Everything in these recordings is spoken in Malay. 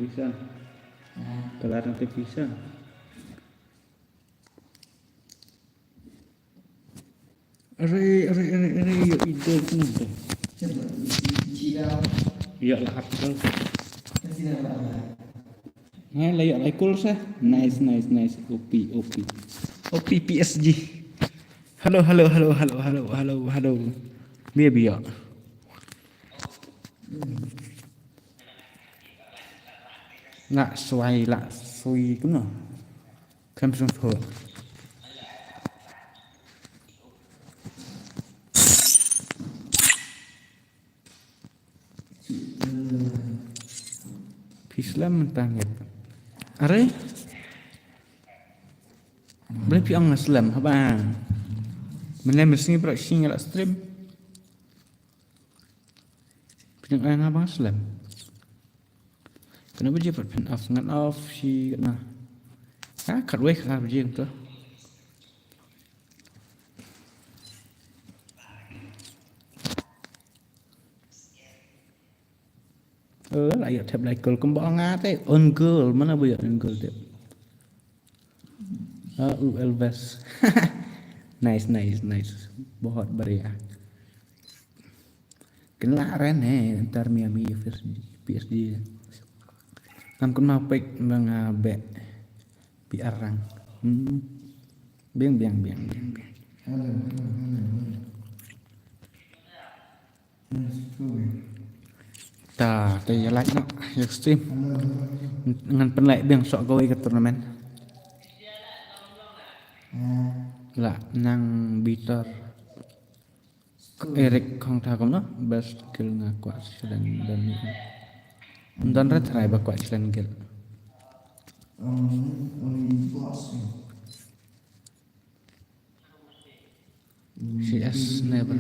bisa. Kelar nanti bisa. Are yuk ide pun tuh. Iya lah artikel. Nah, layak laikul sah. Nice. Opi PSG. Halo. Biar. Nggak suai lah, suy cũng nào. Samsung Phone. Islam mentangit. Are? Boleh piang Islam apa? Mana mesti bersih ngelak stream. Piang ayang abang Islam. Kenapa dia buat pen off ngan off si nah. Kat weh kat dia tu. Layak tab like girl kembang ngate on girl mana boleh on girl tu. Elvis. Nice. Bohot beria. Kenlaran ntar Miami PSG. Nam kun mau pek mengabe biarang. Biang. Ta, ya like no, ya stream. Ngan penlek biang sok gawe ke turnamen. Lah nang bitor Eric Kong Thagom no, best skill ngakuat dan ni. Dan rat try bakuat selain gil. CS never.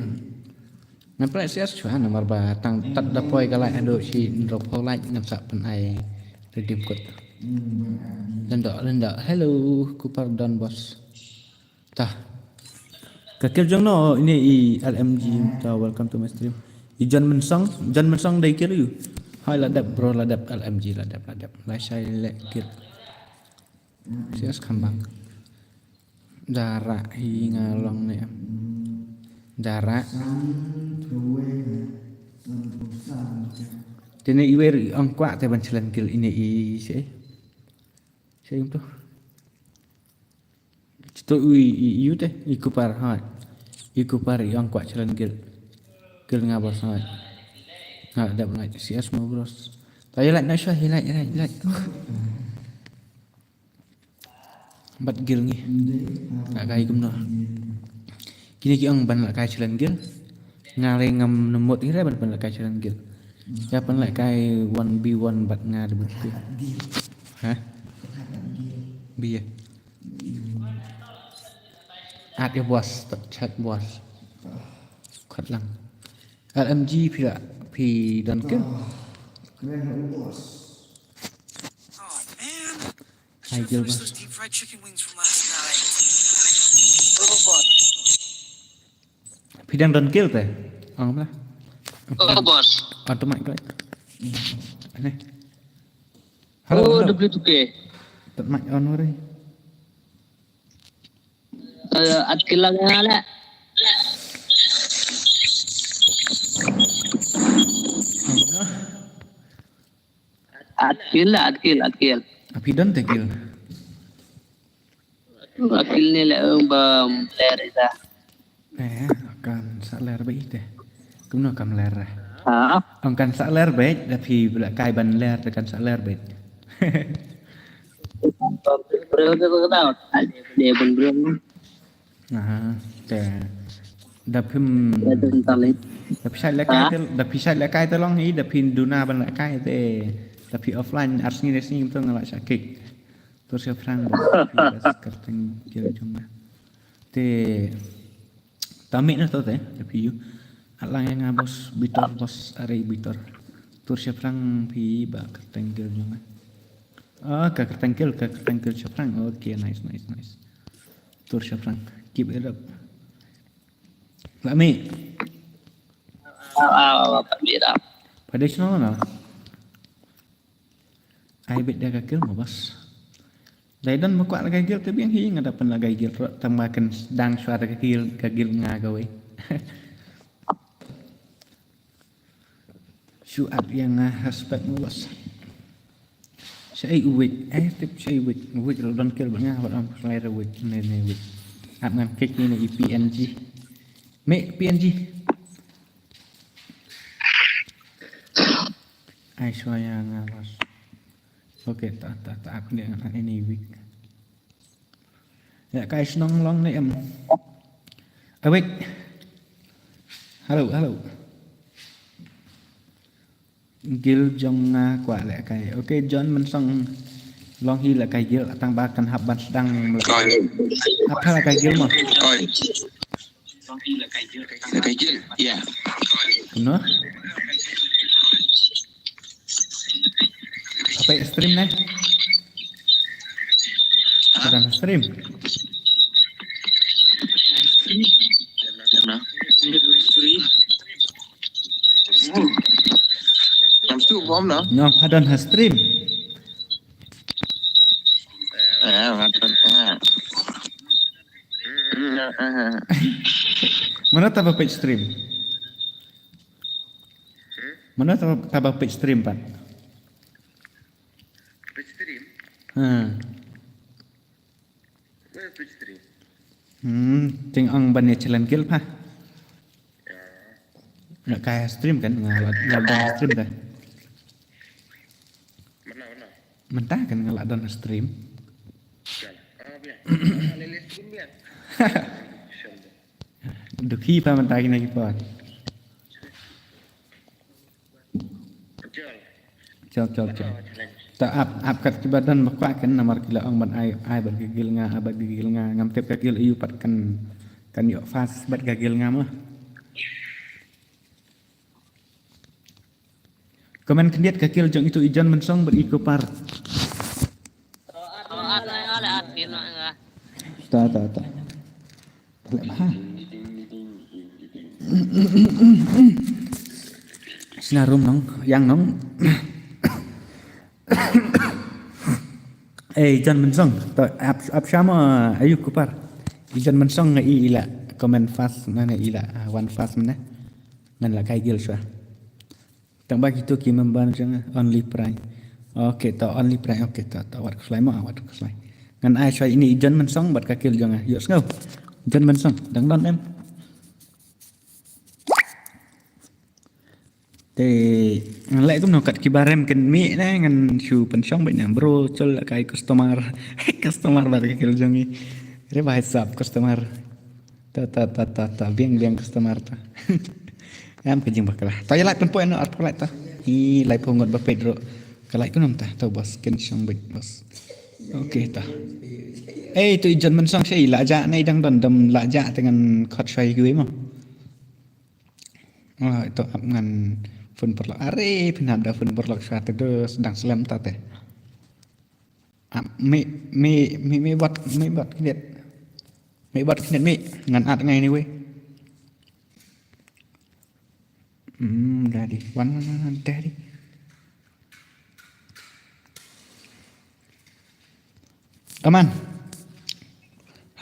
Nampak CS cuan nomor batang tak dapoy kalai ado si drop like nampak penai redeem code. Lendak. Hello, Cooper Don Boss. Tah. Kakil jong no ini LMG ta welcome to my stream. Jan mensang dai kira you. Hai ladap bro ladap LMG ladap. Lai sai lek kit. CS kambang. Jarak hingga long ni. Jarak. Jadi iwer ang kuat te ban challenge kill ini si. Saya tu. Cito iu teh iku par ha. Iku par yang kuat challenge kill. Kill ngabas ha. Nggak ada like CS mau bros. Tayo like na siya like. Bat gil ni. Nggak kaya gumno. Kini ang ban la kaya challenge kill. Ngare ngam nemut ni ban la kaya challenge kill. Ya ban la kaya 1v1 bat ngare betul. Hah? Biar. Ada bos, chat bos. Khat lang. LMG pi dan ke? Hai gil bos. Pi dan kill teh. Ang apa? Oh bos. Atau mic kau. Aneh. Halo. W2K. Tat mic on ore. At kilang ngala. At kill. Api dan teh kill. At kill ni lah bam ler ita. Akan sakler baik teh. Kumno kam ler. Ha? Akan sakler baik tapi bila kai ban ler tekan sakler baik. Bro ko tahu. Dia belum. Nah, teh. Dapim. Tapi saya lekai tolong ni tapi duna ban lekai teh. Tapi offline arsni resni itu ngelak sakit. Terus ya frang. Kerteng kira cuma. Teh. Tamik na to teh. Tapi you. Alang yang ngabos bitor bos are bitor. Terus ya frang pi ba kerteng kira cuma. Kerteng kira frang. Okay, nice. Terus ya frang. Keep it up. Lami. Apa beda? Pada channel na. ai biết dia gagil mo bos. Daidan mo kwa gagil tu biang hi ngada pen gagil tambahkan dang suara gagil ngagawe. Suat yang aspek mo bos. Saya uwit, tip saya uwit don kil banga orang selera uwit ne uwit. Ap ngan kek ni PNG. Me PNG. Ai soya ngawas. Oke, tak aku ni ngan ini week. Ya kai snong long ni em. Awake. Halo. Gil jong quả lại cái ok John mình xong long hi là cái gil tăng ba cần hấp ban đang hấp hay là cái gil mà là cái gil yeah nữa apa stream nih sedang stream làmstu bom đó nyong padan ha stream mana tabah page stream mana tabah page stream pan page stream where page stream ting ang ban challenge gil pa nggak kayak stream kan nggak stream kan mentah kan ngelak dan stream được khi pa mentah ini lagi pot chọc ta ap kat kibadan makwa kan namar kila ang ban ai ban gigil nga ngam tep gigil iu pat kan yo fast bat gigil nga mah komen kendiat gigil jong itu ijan mensong beriko par ta lek ha sinarum nong yang nong Jan mensong to ap sama ayu kupar Jan mensong ngai ila comment fast nana ila one fast mana ngan la kai gil swa tang bagi tu ki memban jang only price okay to only price okay to wat slai ma wat slai ngan ai swa ini Jan mensong bat ka kil jang yo ngau Jan mensong dang don em thì lại cũng nó cắt cái barem cần mỹ đấy ngân chủ phần xong bệnh bro cho là cái customer vào cái kiểu giống như cái bài sập customer ta biang customer ta em cái gì bạc là tao lại pun nó lại ta i lại phong ngọn bạc pedro cái lại cũng nằm ta tao boss cần xong bệnh boss ok ta tụi dân mình xong sẽ lạ dạ này đang đầm lạ dạ dengan khot xoay gue mà tao ap ngan phun perlok are penada phun perlok suatu itu sedang selam tate me buat kinet me ngan at ngay ni we daddy one daddy aman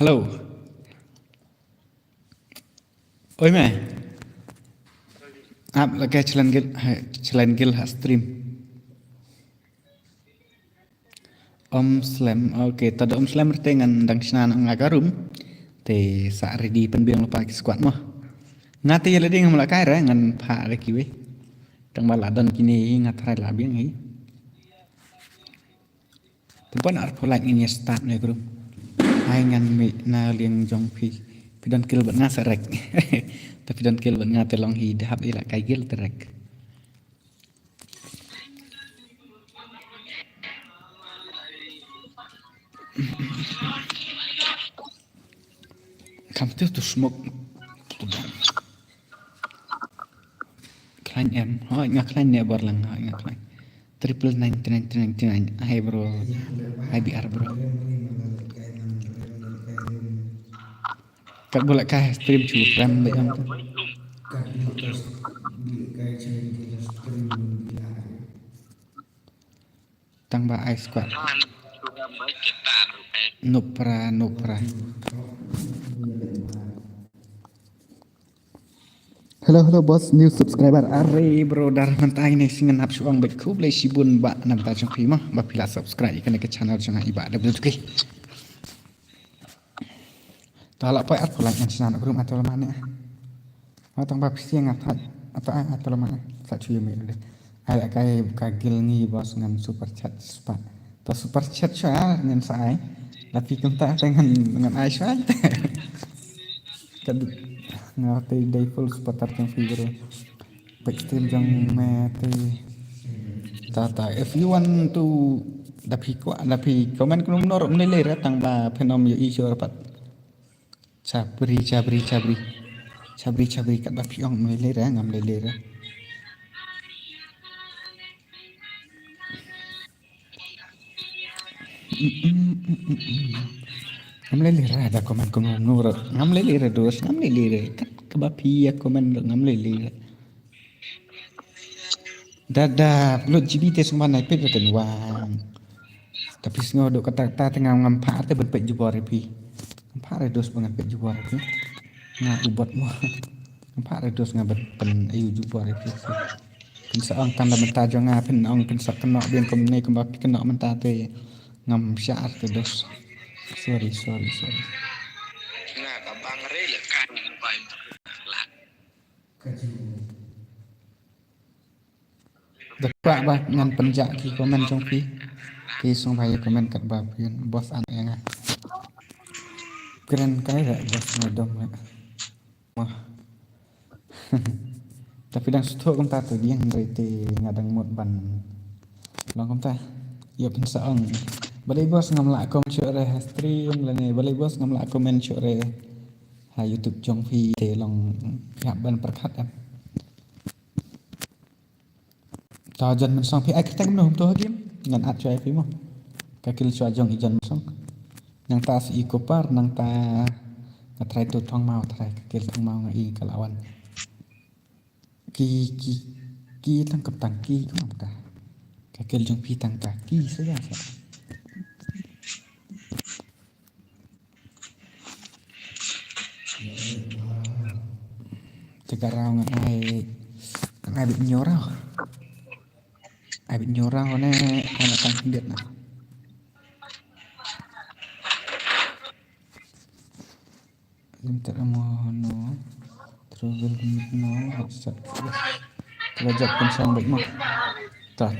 halo oi mẹ ap la cái challenge gil stream om slam okay tada om slam dengan dang sinan ngagarum te sa ready penbiang lupa ki squad mah ngati yele ding mala kai ra ngan pha le ki we tang bala dan kini ngathrai la biang hi tempat ar pholai ini start ne grum ai ngan mi na liang jong phi dan kil bat ngasarek tapi dan kil bat ngate long hi dahap ila kai gil terek come to smoke klein em hỏi ngak klein ne bor lang hỏi ngak klein 99999 hai bro hai biar bro các boleh kah stream chủ ram đấy không tăng tambah ice squad. Nupra. Hello bos, new subscriber. Are bro dar mentai ni singan hap suang bet ku boleh sibun ba nam ta jong pi mah ba pila subscribe ikan ke channel jong iba da betul ke. Ta la pai at pula yang sinan aku rumah atau mana. Atang ba pisi ngat atau mana. Sa cuy me de. Ai kai kagil ni bos ngan super chat spa. Ta super chat sya ngan sai. Tapi kunta dengan ai sya. Kad ngerti day full seputar yang figure backstream yang mati tata if you want to dapi komen kunum norok menilai tang ba penom yo isu rapat cabri kat ba piong menilai ngam menilai ngam menilai ada komen kunum norok ngam menilai dos ngam menilai kat kebapi ya komen ngam menilai Dada, lu GBT semua naik pet betul wang. Tapi sengaja dok kata tengah ngampak tu berpet jubor repi. Ngampak redos banget pet jubor repi. Ngah ubot mu. Ngampak redos ngah pen ayu jubor repi. Pensaang tanda mentah jangan penang pensak kena biang kemne kembali kena mentah te ngam syar tu dos. Sorry. Nah, kabang rela kan baik lah. Dapat bah ngan penjak ki komen trong pi. Ki song bhai komen kat ba pian bos an enga. Keren kai rak bos ngodom rak. Wah. Tapi đang suốt công ta từ điên rồi thì nhà đang một bàn lòng công ta yêu pin sợ balai bos ngam lại comment chỗ re stream là này balai bos ngam lại comment chỗ re ha YouTube trong phi thì lòng gặp ban perkat em ta dân mình xong phi ai kita mình hôm tôi game ngan at cho ai phi mo cái kill cho jong ijan xong nang ta si kopar nang ta try tu thong mau try kill thong mau ngai kalawan ki tangkap tangki ko apa kakil jong pi tang taki saja tegarau ngai bị nyorau ne anak tang lihat nah limit no trouble no headset Wajak pensang baik mah. Tak.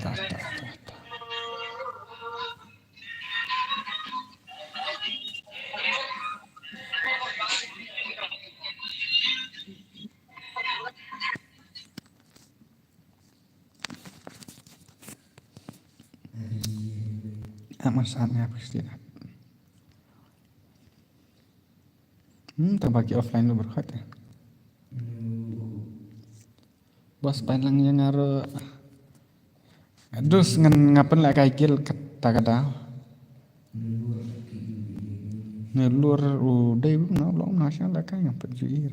Amat saatnya apa sih? Terbagi offline lu berkat ya. Bos panlang yang ngaro dus ngapen lah kaikil kata ngelur udah belum nasional kai ngapen juir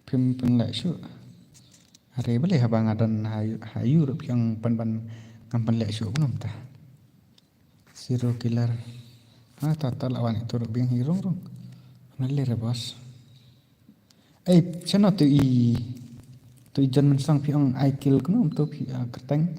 pimpen lah syu hari boleh habang adan hayu rup yang pan ngapen lah syu belum tah zero killer total lawan itu rup yang hero rung melir bos channel tu tu ijan mensang piang I kill kena untuk kerteng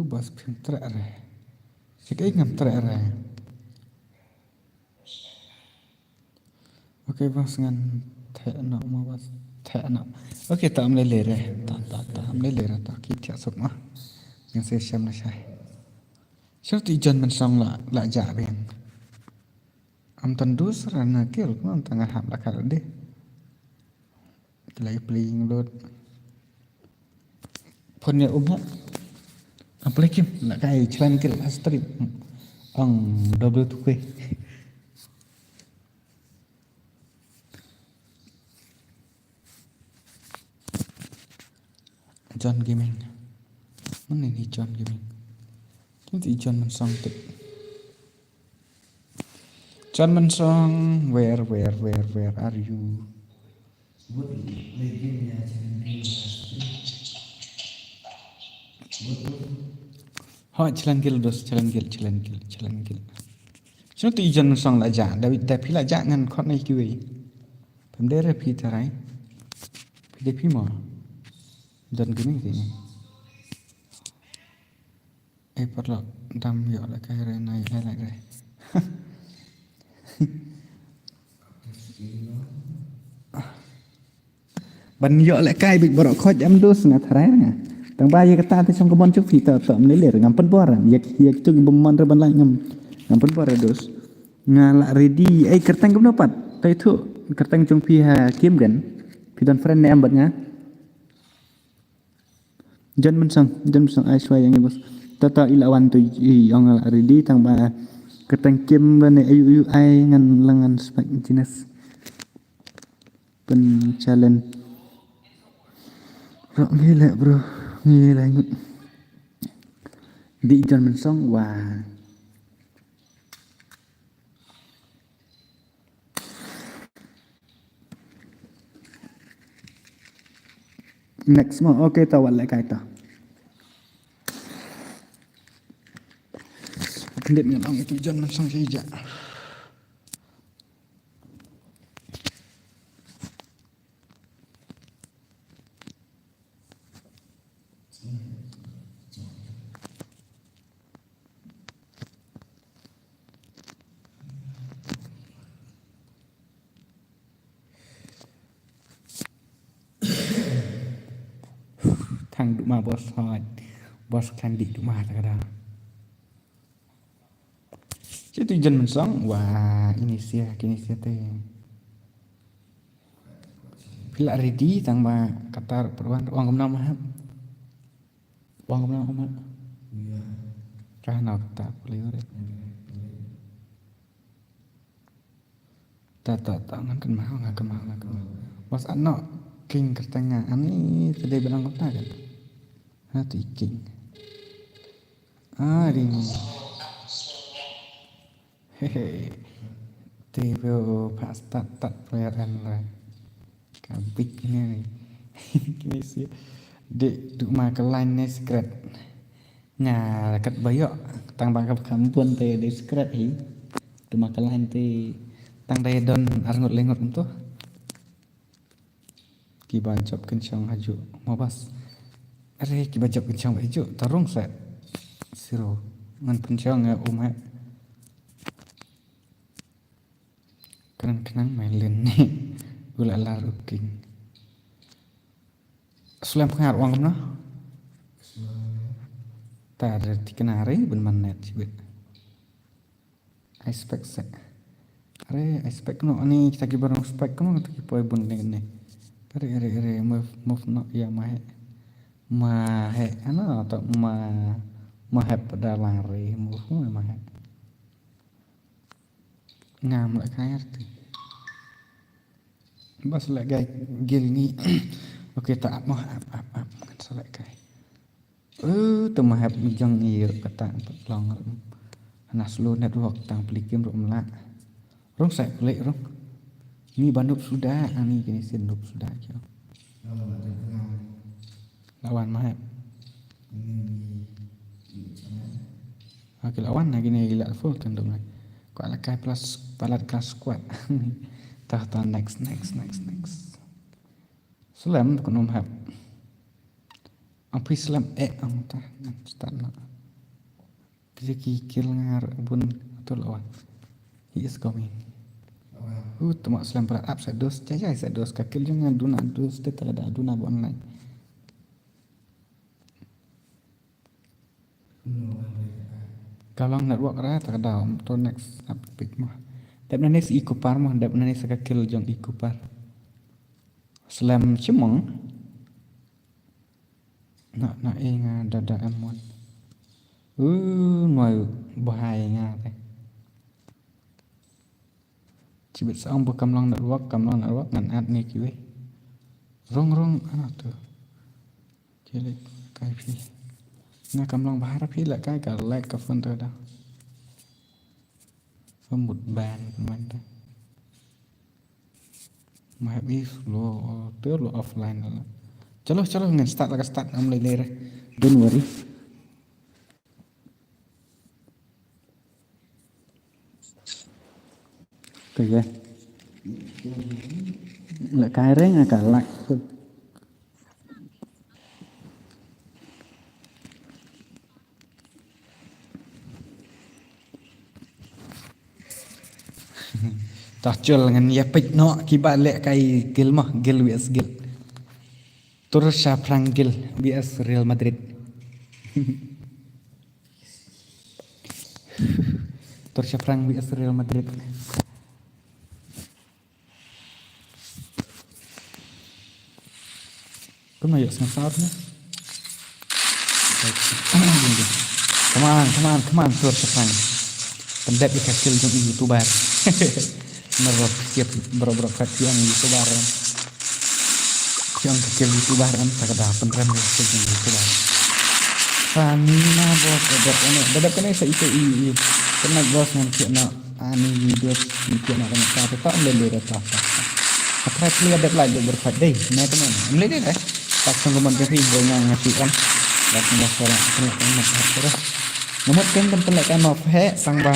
bas piang terak re sikai ngam terak re oke bas ngan thek nak mau bas thek nak oke tak melele re tak melele re tak kita semua yang saya siam na syai Syar ijan mensang la jabin. Am tandus rana kil kan tengah ham la kal de. Lagi playing load. Phone ya umha. Apa lagi nak kai chlan kil stream. Ang double tu ke. John Gaming. Mana ni John Gaming? Nanti ijan mensang tu. John Mensong, where are you? Họ jalan gil dos, jalan gil. Chúng tôi John Mensong là giả, David phi là giả ngăn khó này kêu.ผมได้รับพี่อะไรพี่ได้พี่หมอJohn gini sini. Perlu dam yo lah kayak renai lah. Ban yo lại cay bị bỏ khói em đốt ngã thái nè tầng ba giờ ta thì trong cái bon chúc phi tờ tầm lấy lẻ ngắm phân bò rồi giờ tu cái bom ra ban lại ngắm phân bò rồi đốt ngà lại ready kertang cũng dapat tay thu kertang trong phi hà kiếm gần phi dan friend em bật ngá John Mensong ai xoay yang bos tata ilawan tu yang lại ready tầng ba kertang kiếm bên này ayu ai ngan lengan spek jenis pen challenge gila bro gila ingat di John Mensong wah next mo okay tawal lại cái ta kendit dengan orang itu John Mensong saja thằng đụng mà boss khăn đi đụng mà tak ada itu John Mensong wah ini teh pila ready tang ba katar peruan uang kemana mah uang kemana mah rah nào tak boleh ore tak ngan kemau bos anak king kertengah ani tadi bilang kata kan hati king ini hehe TV pas tak pelayaran lah kabik ini kini sih dek duk ma ke line ni secret nhà cắt bayok tang bang kampun teh di secret hi duk ma ke line teh tang daya don arngot lengot tu kiban job kencang haju mau bas kiban job kencang haju tarung set siro ngan kencang ya kenang main len ni gula lar uking sulam pengar uang kemana tak ada dikenari ben manet sibet I spec set I spec no ani kita kibarang spec kemana kita kipoi bun ni are move no ya mahe ano atau mahe pada lari move mahe ngam lại cái arti bas lại cái gil ni ok tak mau ap selek kai tu mahap jang ni kata long na slow network tang plikim rom la rong sai plek rong ni bandup sudah ani kini sindup sudah kyo lawan mahap Oke lawan lagi ni gila full tendung lagi kok ala kai plus palat kelas squad tahta next Selam konom hab api selam ang tah start na kikil ngar bun tu lawan he is coming temak selam palat up set dos jaya set dos kakil jangan duna dos tetap ada duna online kalau network raya tak ada to next update mah dap nani si ikupar mah dap nani sakakil jong ikupar selam cemong nak inga dada amon noi bahaya nga teh cibit saong bekamlang network ngan ad ni kiwe rong ana tu jelek kai phi nga kamlang bahara phi la kai ka like ka phone tu da một bàn mình ta mà đi slow tới lo offline lah chalo ngan start am later don't worry kaya lại cái đấy là cả lại Tacul dengan ya pek no kibat lek kai gil mah gil vs gil. Terus Syafran gil vs Real Madrid. Terus Syafran vs Real Madrid. Kau nak yuk sengasar ni? Come on, Terus Syafran. Pendek di kecil jom YouTuber. Merok siap bro kasihan YouTuber. Yang kecil YouTuber tak ada penrem kecil YouTuber. Samina bos dadap kena sa itu i kena bos nanti nak ani video nanti nak kena tak tak lele tak. Apa kali ada lagi berfat deh. Nah teman, lele deh. Tak sanggup mengkiri dengan ngasih kan. Tak sanggup orang kena terus. Nomor kan tempelkan mau he sang ba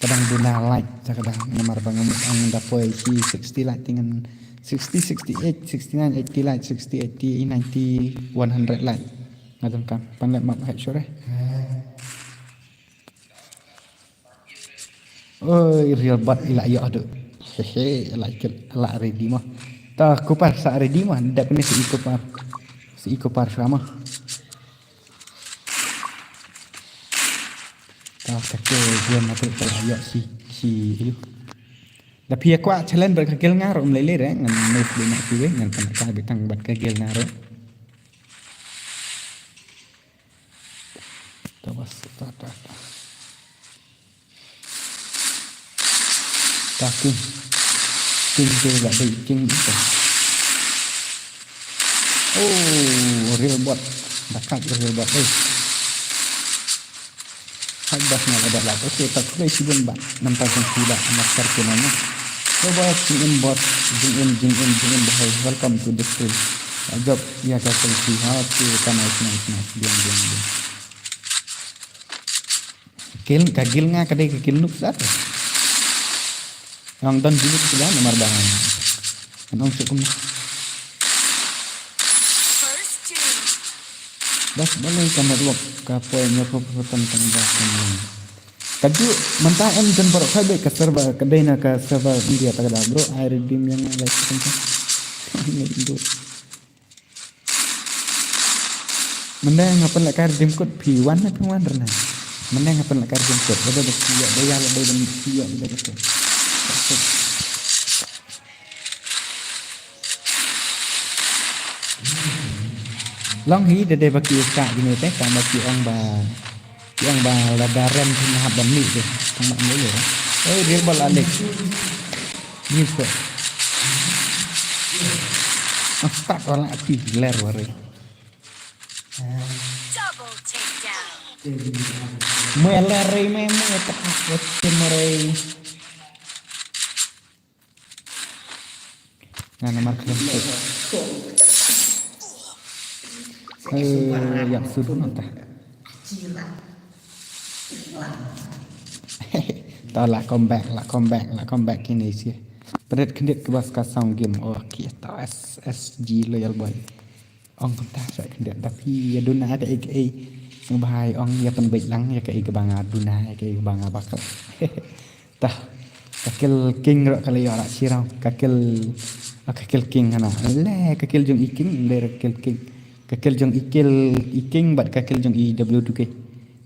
kadang guna like kadang nomor bangun ang dapoy 60 like dengan 60 68 69 80 like 60 80 90 100 like ngadon kan panlet map he sure oi real bot ila yo ado hehe like la ready mah ta kupar sa ready mah dak kena si ikopar sama kake dia mati terlayak si itu. Tapi aku challenge berkegel ngaruh meleleh deh, ngan move di nak juga, ngan penekah betang buat kegel ngaruh. Tawas tata. Tapi king juga ada king itu. Oh real bot, dekat real bot. Bas na ada lah. Okay, tak boleh sibun ba. Nampak sudah master kenanya. Coba jing in bahai. Welcome to the stream. Job ya kasih si how to nice. Diam. Kagil nga kadai kagil nuk sat. Ang don jinik sudah nomor bahan. Anong cukup. Bas boleh kamar wak kapoy pepetan tanggapan ini. Kaju mentah dan baru kali ke server kedai nak ke server India tak ada bro. Air redeem yang like macam ini itu. Menda ngapain nak redeem code P1 na P1 rena. Menda ngapain nak redeem code. Ada bersiap bayar ada bersiap ada betul. Long hi de baki ka gini teh ka baki ang ba la darem tin ha ban ni deh tang mak ni le real ball Alex ni ko start orang api ler ware double takedown me ler me tak mere nah nomor kelima yang suruh nonton. Tahu lah comeback ini sih. Berat kendit ke bas kasang game. Okay, tahu SSG loyal boy. Ong kontak saya kendit tapi ya duna ada AKA yang bahaya ong ya penbaik lang ya kayak bangga duna ya kayak bangga bakal. Tah kakil king rok kali ya rak sirau kakil king kana. Le kakil jung iking le kakil king. Kakil jong iking bat kakil jong IW2K.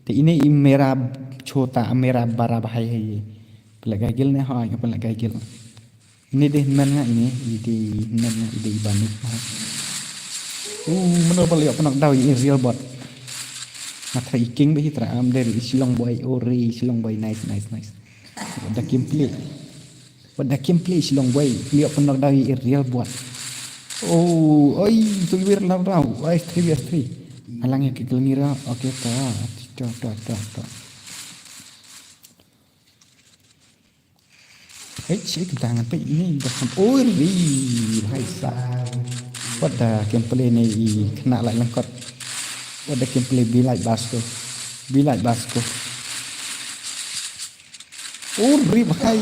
Te ini merah chota merah bara bahaya ye. Pelagagil ne ha apa pelagagil. Ini deh mana ini ide mana ide ibanit. Menurut beliau penak daw ini real bot. Matra iking behi tra am dari Silong boy ori Silong boy nice. Pada gameplay Silong boy beliau penak daw ini real bot. Oi, tungguir lau. Oi, 3vs3. Alangnya kikil ngira. Oke, tak. cik tangan pe ini dah oi hai sa what the gameplay ni kena lại lengkot what the gameplay be like Basco hai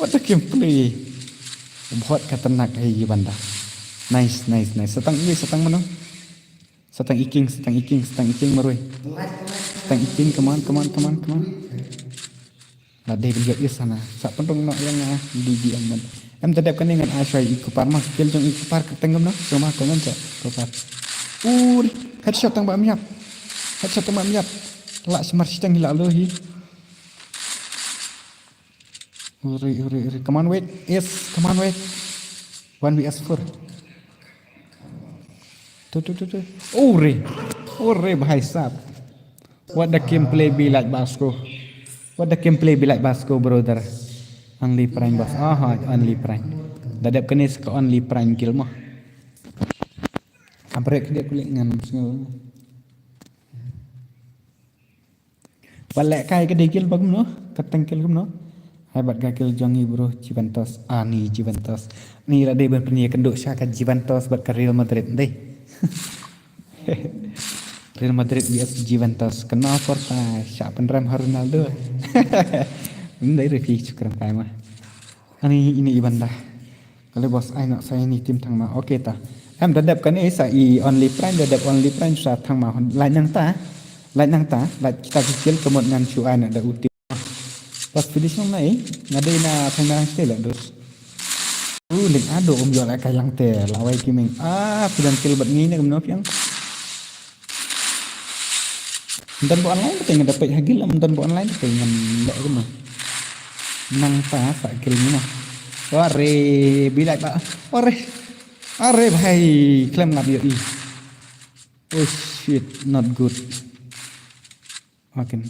what the gameplay buat kata nak hai banda nice setang mana setang iking marui setang iking come on là đây bây giờ ít sana sa pendong nak yang di diam em tadap kan dengan Ashai ikupar mas kel jong ikupar ketengam no sama kongan sa kopar headshot tang ba miap la smart stang hila lohi uri come on wait 1vs4 tu uri bahai sap what the gameplay be like Basco what the gameplay be like Basco brother only prime boss only prime dadap kenis ke only prime kill mah amprek dia kulit ngan balek kai ke kill bagum no kateng kill gum no hebat ga kill jongi bro Juventus ni la dei ben penia kenduk syaka Juventus buat ke Real Madrid deh Real Madrid vs Juventus kena Porta siapa penrem Ronaldo dari review cukup kai mah ini ibanda kalau bos ai nak saya ni tim thang mah okey ta em dadap kan ni sai only prime sa thang mah lai nang ta lai kita kecil kemud ngan cuan ada uti pas finish nang nai ngadai na thang nang sel dos ling ado jual kayang te lawai kimeng sudah kill bat ngini kemno piang dan bu online pengen dapat hagil dan bu online pengen ndak kemah nang ta sak kill ni mah ore bilai pak ore bhai claim lab yo oh shit not good makin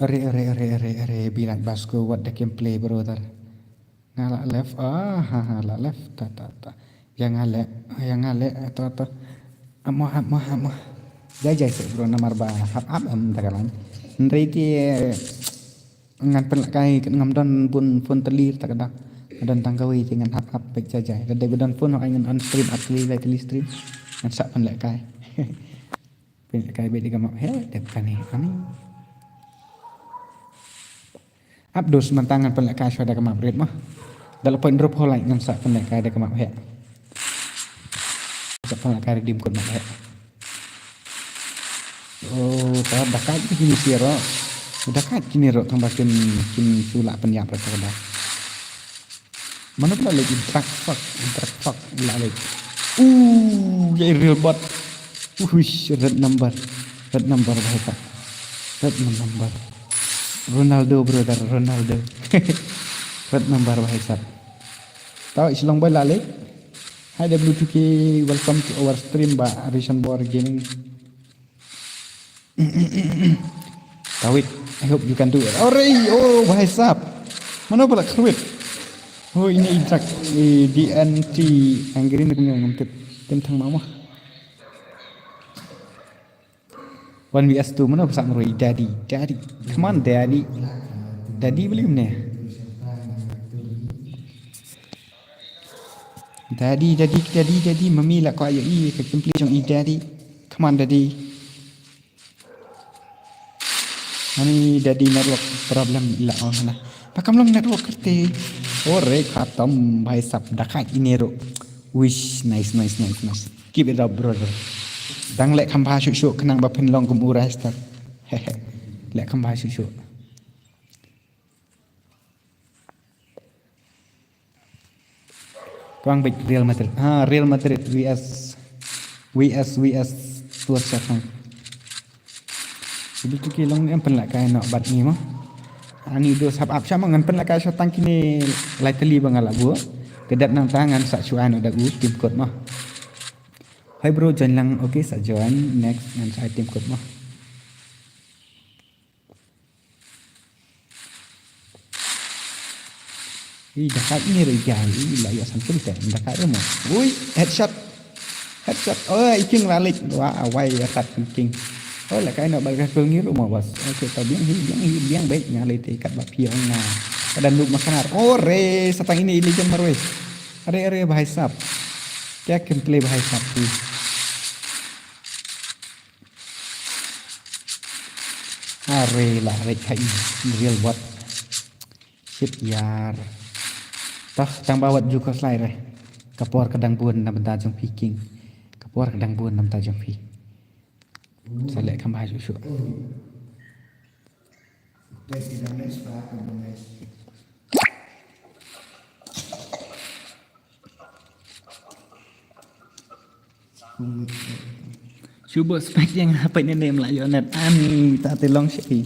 ore bilai Basco what the gameplay brother ngala left la left ta yang ngale atau amah jajai se bro nomor ba hap tagalan ndrei ti ngan pelkai ngam don pun telir takada dan tangkawi dengan hap baik jajai dan dan pun ngan on stream asli stream ngan sak pelkai pelkai be diga map he dep kan ni ani abdos mentangan pelkai sudah ke map red mah dalam point drop hole ngan sak pelkai ada ke map he sak pelkai dim kod map he tak dekat kini siro dekat kini ro tang bakin kini sulak penyap pada mana pula lagi track fuck la lagi ya real bot red number bahasa red number Ronaldo brother red number bahasa tahu islong bola lagi hi W2K welcome to our stream ba Arisen Board Gaming Tawit, I hope you can do it. Bahai sap. Mana pula kerwit? Ini intrak DNT anggerin dengan ngomtet tentang mama. 1vs2 mana besar merui daddy. Come on daddy beli mana? Daddy mami lah kau ayo ke gameplay jong daddy. Come on daddy. Ani jadi network problem ila ona. Pakam long network kerte. Ore khatam bhai sab dakat ini ro. Wish nice. Keep it up brother. Dang lek khamba syuk kenang ba pen long kum urai start. Lek khamba syuk. Tuang baik Real Madrid. Real Madrid vs Spurs Satang. Jadi tu kilong ni empen lah kaya nak bat ni mah. Ani do sab up sama ngan pen lah kaya syatang kini lightly bangal buat. Kedat nang tangan sak cuan ada tim code mah. Hai bro join lang okay sak join next ngan sak tim code mah. Dekat ni rejali lah ya sampai tak dekat rumah. Headshot. Iking balik. Wah, awai ya kat iking. oh là cái nó bagas pelngiru mau bos oke tau biang baik nyali ikat bapiong nah dan nuk makanar oh re satang ini ilijan marwe are bahai sap क्या किम्पले भाई साहब की अरे lah reka real buat shit yar toh tang bawat juga slide re kapor kadang buồn nằm ta trong phi king kapor kadang buồn nằm ta trong phi sẽ lại không bài chủ Cuba spek yang apa ini name lah Yonet ani tak telong sih.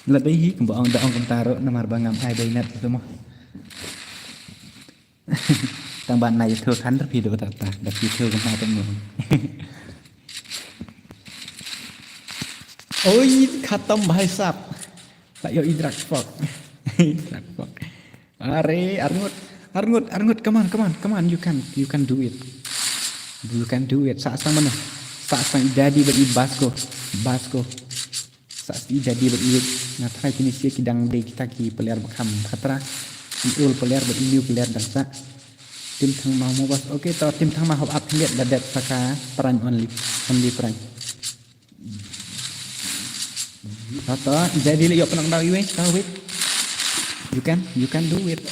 Lebih hi kembo ong daong kentaro nomor bangam ai bay net itu mah. Tang ban này thưa khánh rất video ta đặc biệt thưa kentaro temui. Oi khatam bhai sap. Tak yo idrak fok. Idrak fok. Are Arngut, come on, you can do it. You can do it. Saat sang mana? Saat sang jadi beri basko. Saat jadi beri. Nah, try kini sia kidang de kita ki peliar bakam khatra. Ul peliar beri new peliar dangsa. Tim thang mau mo bas. Okay, tau tim thang mau hop up lihat dadat saka peran only peran. Tau jadi le yo penang dau iwe, tau wait. You can do it.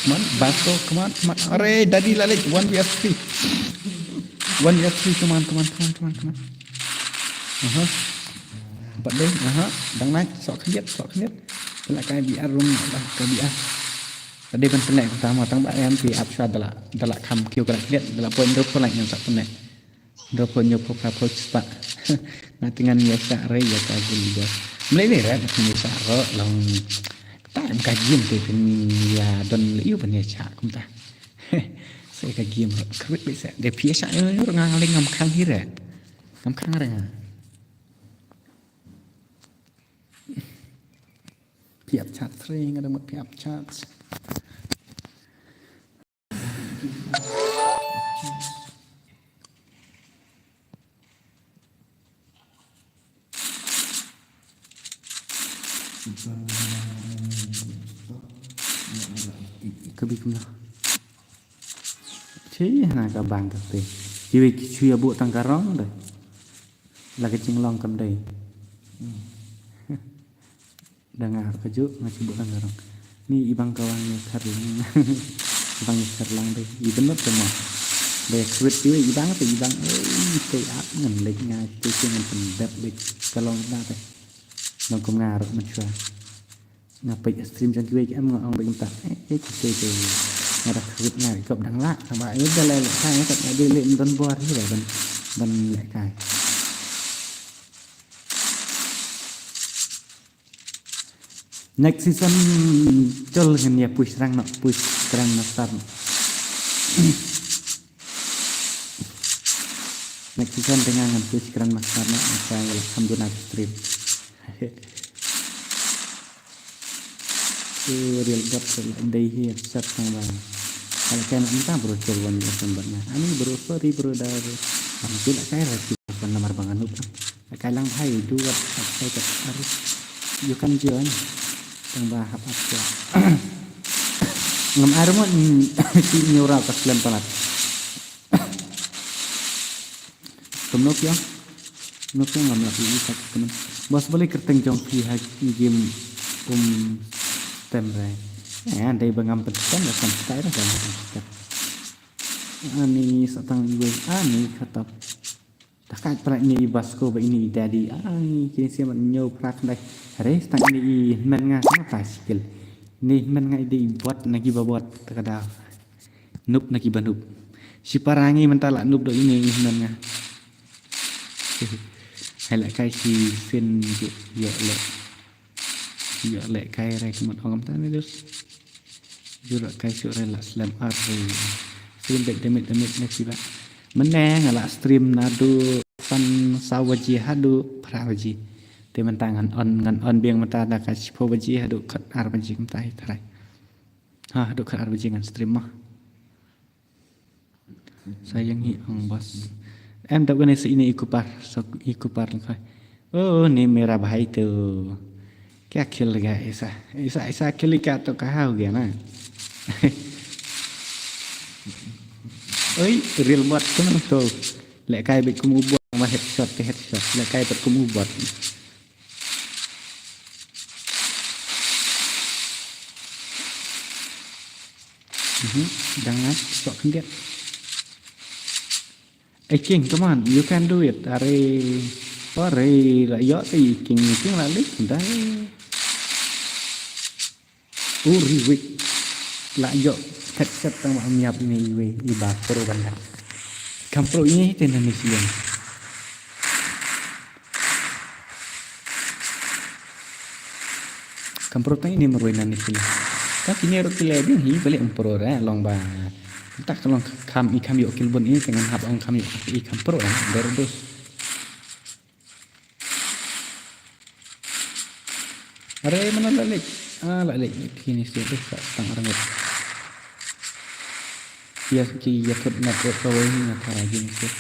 Come on, Basko, come on. Array, daddy lalik, 1vs3. 1vs3, come on. Empat deh, dang naik, sok khanyet. Lại cái bị rung lah, cái bị tadi kan penek pertama, tang ba em pi apsha dala kham kêu cái khanyet, dala poin drop ko yang sak penek. Drop ko nyop ko pro spa. Na tingan ya sa re ya ka guli bos. Mulai ni rat ni sa ro long em kajian tu pun ya don liu pun ya cak kum ta. Saya kajian kerut bisa. Dia biasa ni orang ngaling ngam khang hira. Ngam khang orang. Piap chat sering ada mat piap chat. Kebikum lah. Cih, nak kabang tapi. Jadi cuy abu tangkarong dah. Lagi cinglong kam dah. Dengar kejuk masih bu tangkarong. Ni ibang kawangnya karlang. Ibang karlang dah. Ibenot semua. Dah kuat cuy ibang tu ibang. Tei ap ngan lek ngai tei ngan pendap lek kalong dah teh. Nong kum ngarok macam. Ngapai stream trong kia em ngọn ông bị tật cái chơi người ta khuyết ngày cộng đằng lạ thằng bạn ấy lại khai các bạn đi lên vân vua thế để vân lại cài next season cho lần này push răng nó start next season dengan push răng nó start nó saya alhamdulillah stream real got day here set sama kalau kena entah bro jawan sebenarnya ani bro sorry bro dari tidak saya rasa bukan nomor bangan lupa kalang hai dua saya harus you can join yang bahap apa ngam air mo si nyura pas lem palat kemnop ya nop yang ngam lagi ini satu teman bos boleh kerteng jong pi game temre dari bangam petan dan sampai dah kan ani satang ibu ani kata takat peraknya Basko ini dari ani kini siapa nyow perak dah hari setang ini men ngah apa skill ni men ngah ide buat lagi babot terkadang nup lagi banup si parangi mentala nup do ini men ngah hay kai si fin ya lek kai rek mot ongam tan terus jura kai sur rela slam arre stream back demit nek siba meneng ala stream nadu fan sawaji hadu prawaji te mentangan on biang mata da kai powaji hadu khat arwaji mtai trai ha hadu khat arwaji ngan stream mah Sayangi ang bos. Em đọc cái này sẽ ini ikupar thôi. Oh, ni merah bahai tu. Kya kill ga isa kill ka to kahau ga na. Oi, real bot kan to. Lek kai bet kumu bot ma headshot ke headshot. Lek kai bet kumu bot. Jangan sok kendiat. King, come on, you can do it. Are lại gió thì King là lít đấy. Riwik lại gió headset tang ma miap ni we iba pro banda. Kampro ini tenan ni siang. Kampro tang ini meruinan ni siang. Tapi ni roti lagi hi balik pro ra long ba. Tak kalau kami yuk kilbon ini dengan hab ang kami ikan pro berdos. Are mana lalik? Lalik kini sih tang orang itu. Ya ki ya kut nak kau ini nak lagi ni sih.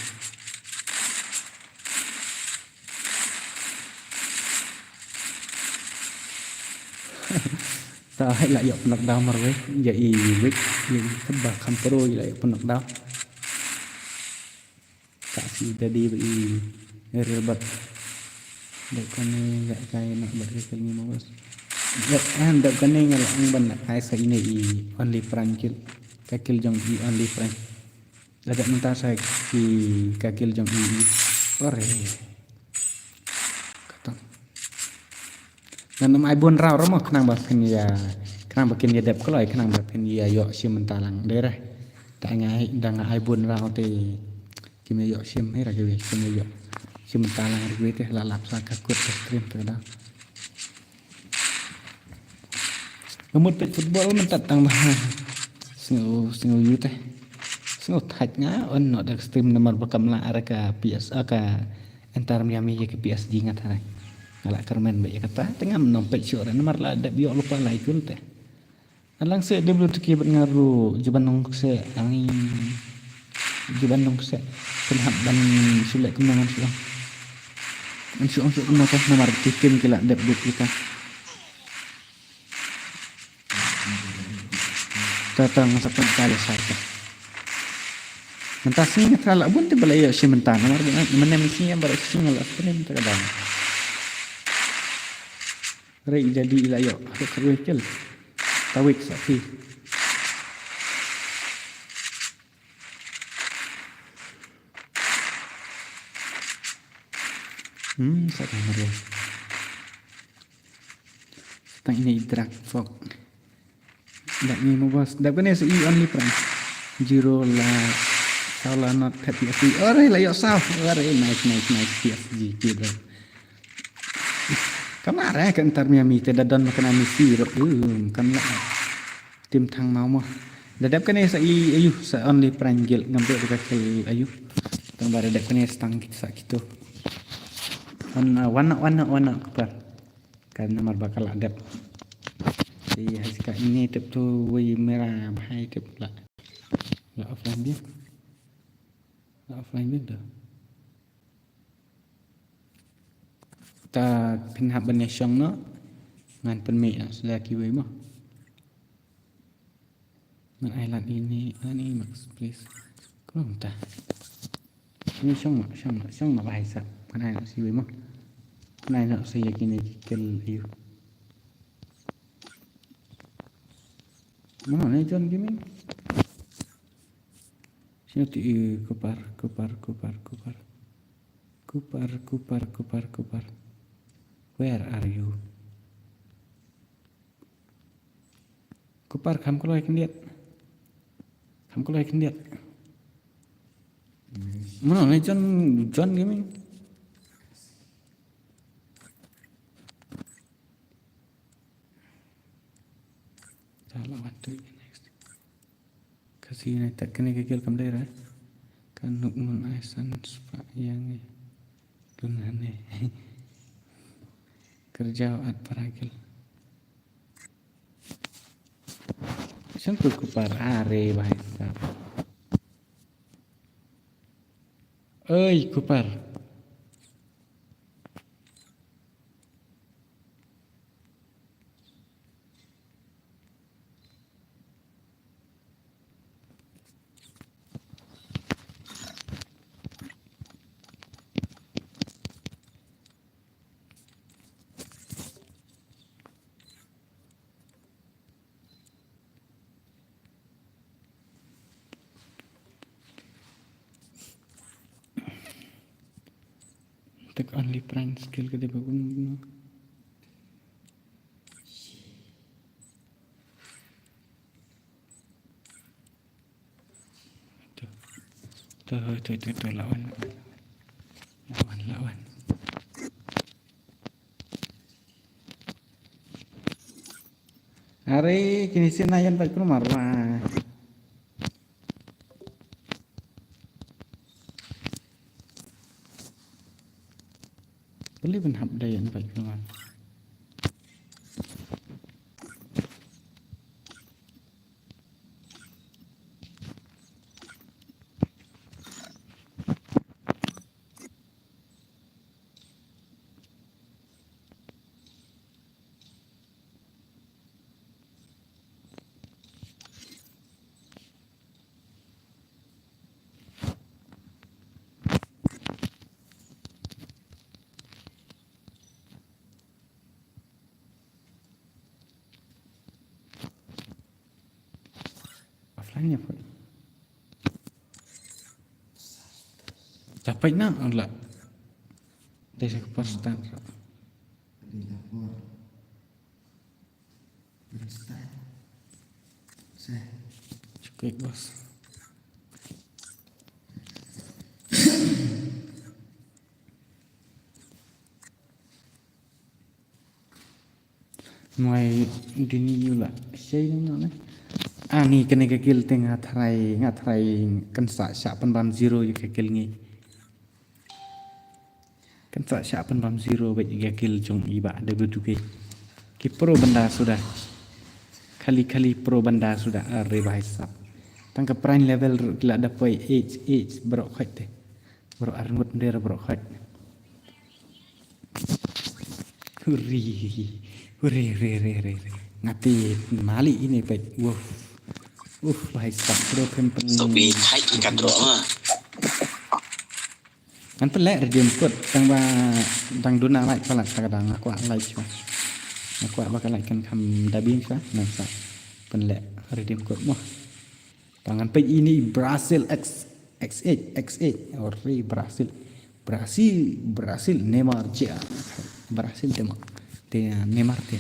Ta hay lại dọc nặc đau mà vậy vậy thất bạc khăm pro lại pun nặc đau tak si tadi beri rebat dek kane gak kaya nak berkali ni mawas dek kane ngalak ang ban nak kaya sa ini only prank kill kakil jong only prank ada minta saya ki kakil jong ore dan nama ibon rau romo kenang bakin ya kenang bakin ya dep kalau kenang bakin ya yok sim mentalang daerah tak ngai dang ibon rau te kim yok sim hera ke kim yok sim mentalang ke te lalap sa kakut stream tu dah ngemut pet football mentat tang bah singu yu teh singu thaj nga on no dak stream nomor bakam la araka PS aka antar Miami ke PSG ngat hai Alak kermen baik kata tengah menompet syur nomor lah ada biok lupa lah ikut teh. Alang se dia belum tuki ngaru juban nong se angin juban nong se kenhap dan sulit kemenangan sulang. Ansyuk kemenangan nomor tikim kelak dep kita. Datang satu kali saja. Mentas ni terlalu pun tiba lagi si mentan nomor mana mesti yang beresin ngelak ni terkadang. Rei jadi lah yuk, aku kerja kecil, tawik sapi. Saya mari. Tang ini drag fog. Dak ni mau bos, dak benar sih only price. Zero lah, salah not happy. Ore lah yuk saf, ore nice PSG gitu. Kemarin kan antar Miami tidak don makan misi kan lah tim thang mau mah dadap kan sa ayu sa only pranggil ngambil dekat ke ayu tang bare dadap kan stang sa gitu warna kupar kan nomor bakal adap jadi hasil ini tip tu wei merah bahai tip lah offline dia dah ta pinhap banya syong no ngan penme sudah kiwe mah ngan island ini max please kurang ta ini syong mak bahasa kan ai si we mah kan ai nak saya kini kel you mana ni John gaming sini tu kupar Where are you? Kupar kamu kalau ikan lihat. Mana ni John gaming? Salah waktu next. Kasih ni tak kena kekil kamu daerah. Kan nukmun aisan sepak yang ni. Dunan ni. Kerja at paragil. Siyempre kupar are bahasa. Ơi Cooper. Take only prime skill ke dia bagus. Tuh lawan. Hari kini sih nayan baik pun marah. Beli pun hab dayan baik pun marah. Offline ya pak. Capek nak lah. Dari kepostan. Cukup bos. Ngoài đi như là xây nó này. Ni kena kekil tengah ngatrai kan sa penram zero je kekil ngi. Kan sa penram zero baik kekil jong iba ada beduke. Ki pro benda sudah. Kali-kali pro benda sudah bahai sap. Tangka prime level kila dapat H berok khat teh. Berok armut ndera berok khat. Huri. Ngati mali ini baik. Bahai sap pro pempen. Sobi khai ikan doa. Kan pelak redeem code tang duna like palat kadang aku like cuma. Aku bakal like kan kam dabing sah. Nasa pelak redeem code mah. Tangan page ini Brazil X8 ori Brazil Neymar je. Brazil Neymar dia.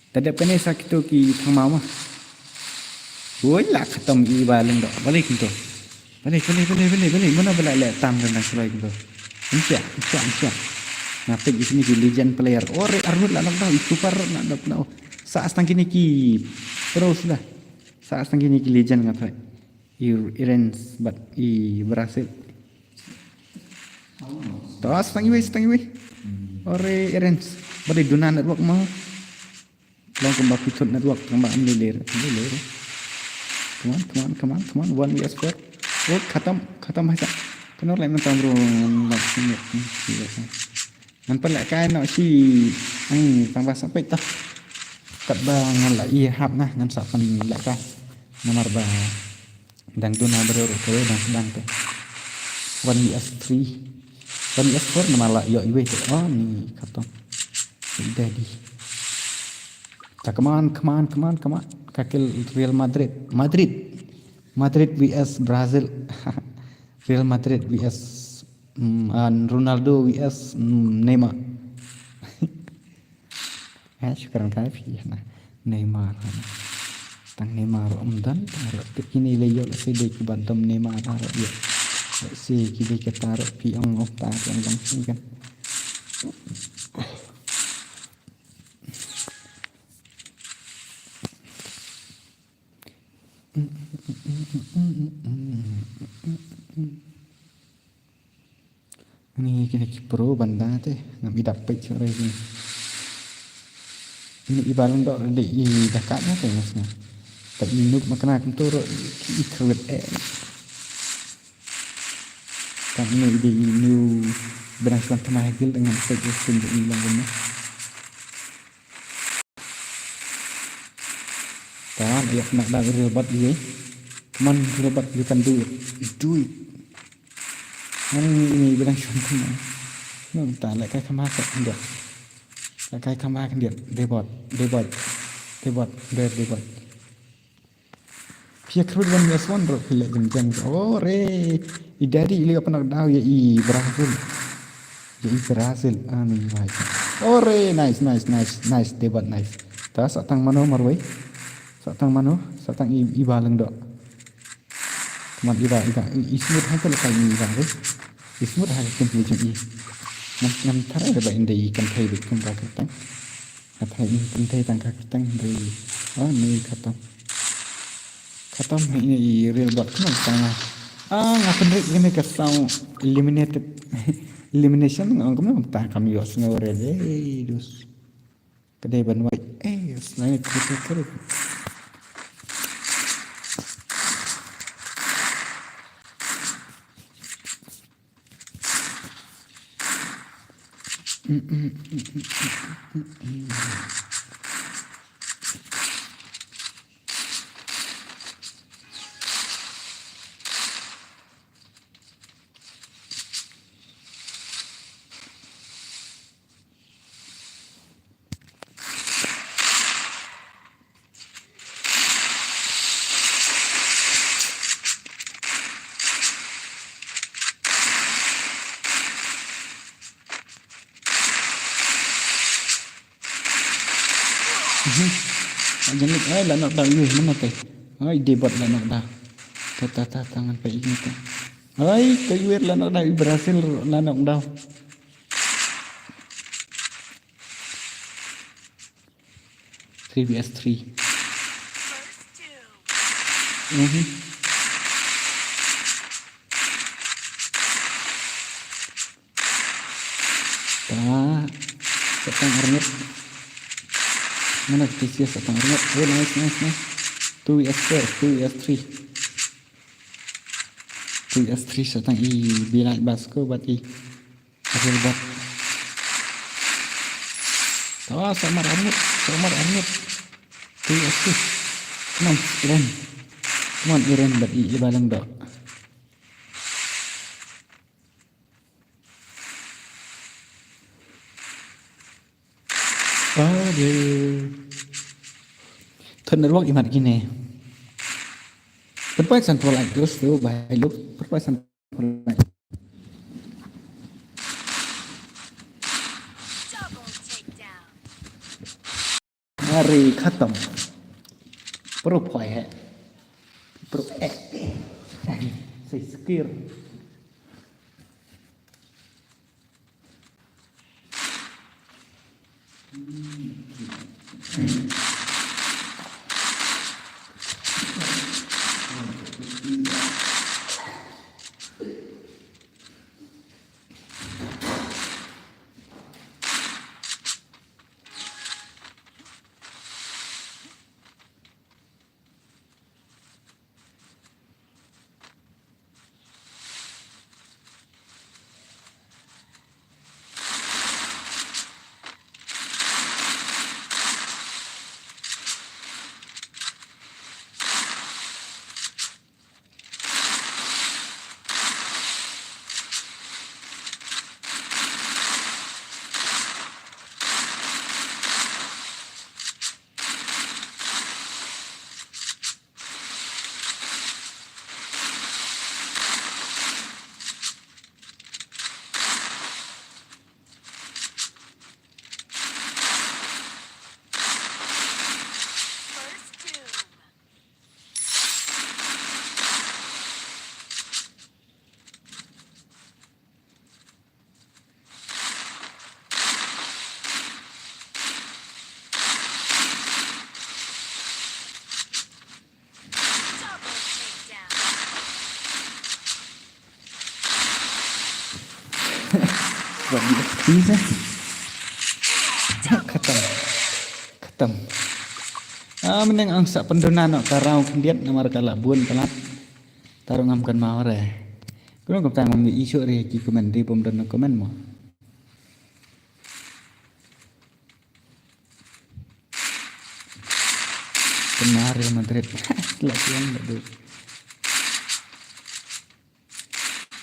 Tadi apa ni sakit tu ki thang mau mah. Woi lah khatam i baleng dok balik gitu. Balik. Mana balik le tam dan selai gitu. Insya. Nah, peg di sini ki legend player. Ore armut lah nak tahu itu par nak tahu. Saat tang kini ki pro sudah. Saat tang kini ki legend ngapai. Irens but i Brazil. Tos tang iwe. Ore Irens. Balik duna network mau. Long kembali pitut network kembali lir. Come on. 1 vs 4. Oh, khatam hai sa. Kenor lạiมันตามรูแบบนี้มันเป็นแหละcái nó chi tăng ba sampai tah. Kat ba ngan la iya hab nah ngan sa pan la ka. Nomor ba dan tu na bro ko dan sedang tu. 1 vs 3. 1 vs 4 nama la yo iwe tu. Oh ni khatam. Jadi. Tak come on. Kakil Real Madrid vs Brazil. Real Madrid vs Ronaldo vs Neymar. Syukuran kafir nah Neymar. Tang Neymar dan taruh kini leyo sedih ki bantam Neymar taruh dia. Si kini kita taruh pi ang opta yang kan. Ini kini pro banda teh ngambil dapat sore ini. Ini ibarat dok di dekatnya teh masnya. Tapi nuk makna kentor ikut Kan ini ide new berangkat kemahil dengan suggestion ini lang kan ayah nak dah robot ini come on robot you can do it ini berangkat kemah no tak lại cái kemah tak dia lại cái kemah kan dia debot Pia kerud wan ya swan ro pila jeng oh re I daddy ili apa nak daw ya I Brazil ani baik oh re nice debat nice ta satang mano marwai satang I baleng dok man iba ismut ha kala kai ni ba re ismut ha kan pili jeng I ngam thara ba inde I kan thai dik kan ka tang thai kan thai tang ka tang re oh ni khatam ini real bot kan tanga ngapain ini kesau elimination ngam tak kami yos ngore dus kedai banwai selain itu jangan lah nak dah mana teh debat lah nak dah tata tangan pe ini teh kayuer lah nak dah Brazil lah nak dah 3vs3 setang armet mana TCS setang armet nice 2vs3 setang I bilal basko bati hasil bat samar armet 2vs3 come on Iren bat I balang dok Thunderbolt imat gini. Perpaisan pola terus tuh bahaya lu perpaisan pola. Hari khatam. Pro point pro say skill bisa khatam meneng angsa pendona no karau kendiat nomor kala bun kalat tarung ngamkan mau re Kau kau tanya mami isu re ki komen di pom dan komen mo. Benar Real Madrid. Lagi yang enggak dulu.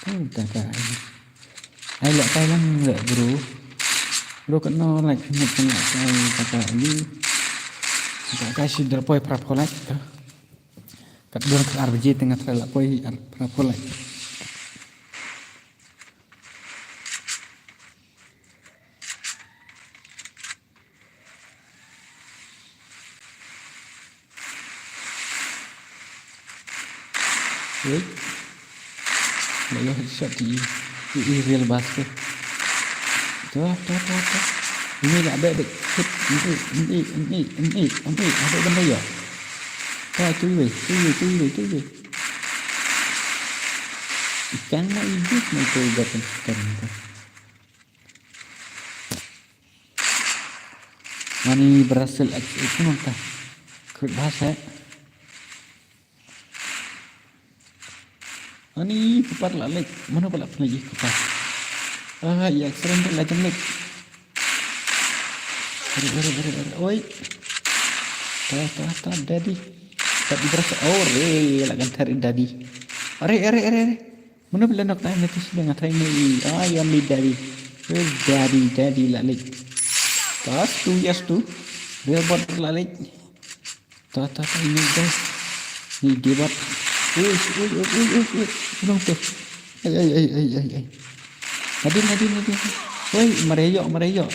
Kau tak ai. Ai lak Thailand enggak bro. Bro kena like net tengah kai kata ini. Tak kasih derpoi prapolat. Kat dur ke RBJ tengah terlak poi prapolat. Wait. Lalu headshot di real basket. Tuh. Ini nak ada hit ini ada benda ya. Kau cuy. Ikan nak hidup macam ikan ikan. Mani berhasil itu nonton. Kerut bahasa. Ani kupar lalek. Mana pula lagi kupar? Ya sering tu lagi lek. Oi. Ta daddy. Tak berasa lagan tarik daddy. Are. Mana pula nak tanya tu sudah ngatai ni. Yang ni daddy. Daddy lalek. Tas tu. Dia buat lalek. Ta ini guys. Ni dia buat. Uy. Tolong tu. Ay. Nadine. Woi, mereyok.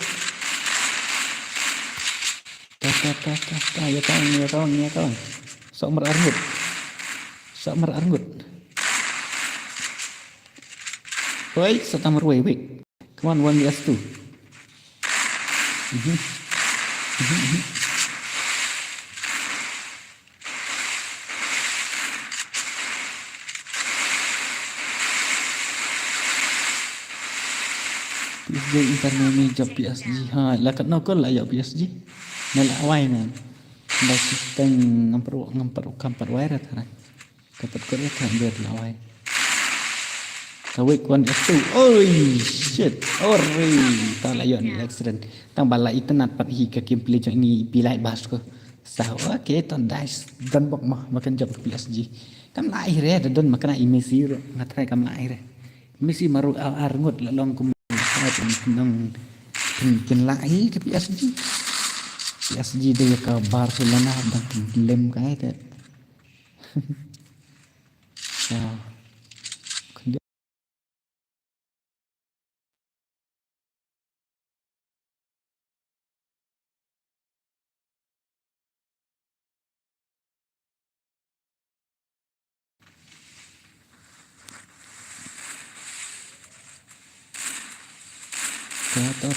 Ta, ya kawan. Sok merarngut. Woi, setamar wei. Come on, 1vs2. PSG internet ni job PSG. Lakat no kol lah job PSG. Nala awai nan. Dah sistem ngamper wai rat harai. Kapat Korea kan biar lawai. Kawik 1F2. Oi shit. Ori. Tak layak ni accident. Tang balai internet pat hi ke game play jang ni pilai bas ko. Sao okay ton dice dan bok mah makan job PSG. Kam lai re don makan Messi ro ngatrai kam lai re. Messi maru arngut lalong kum nang lại cái PSG đây ka Barcelona đang lem cái thế. Sao Tahu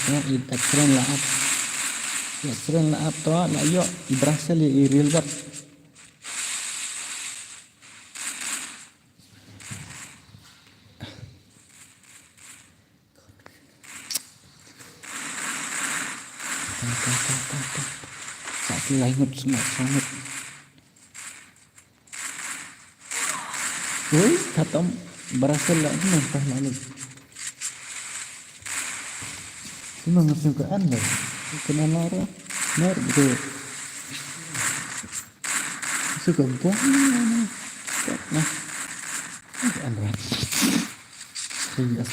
excellent lah up toh lah yo berhasil di real world. Satu langut sangat. Woi, kata berhasil lah ni entah lalu. Memang kesukaan lah. Kena marah betul. Suka buang. Nah. Andra. Serius.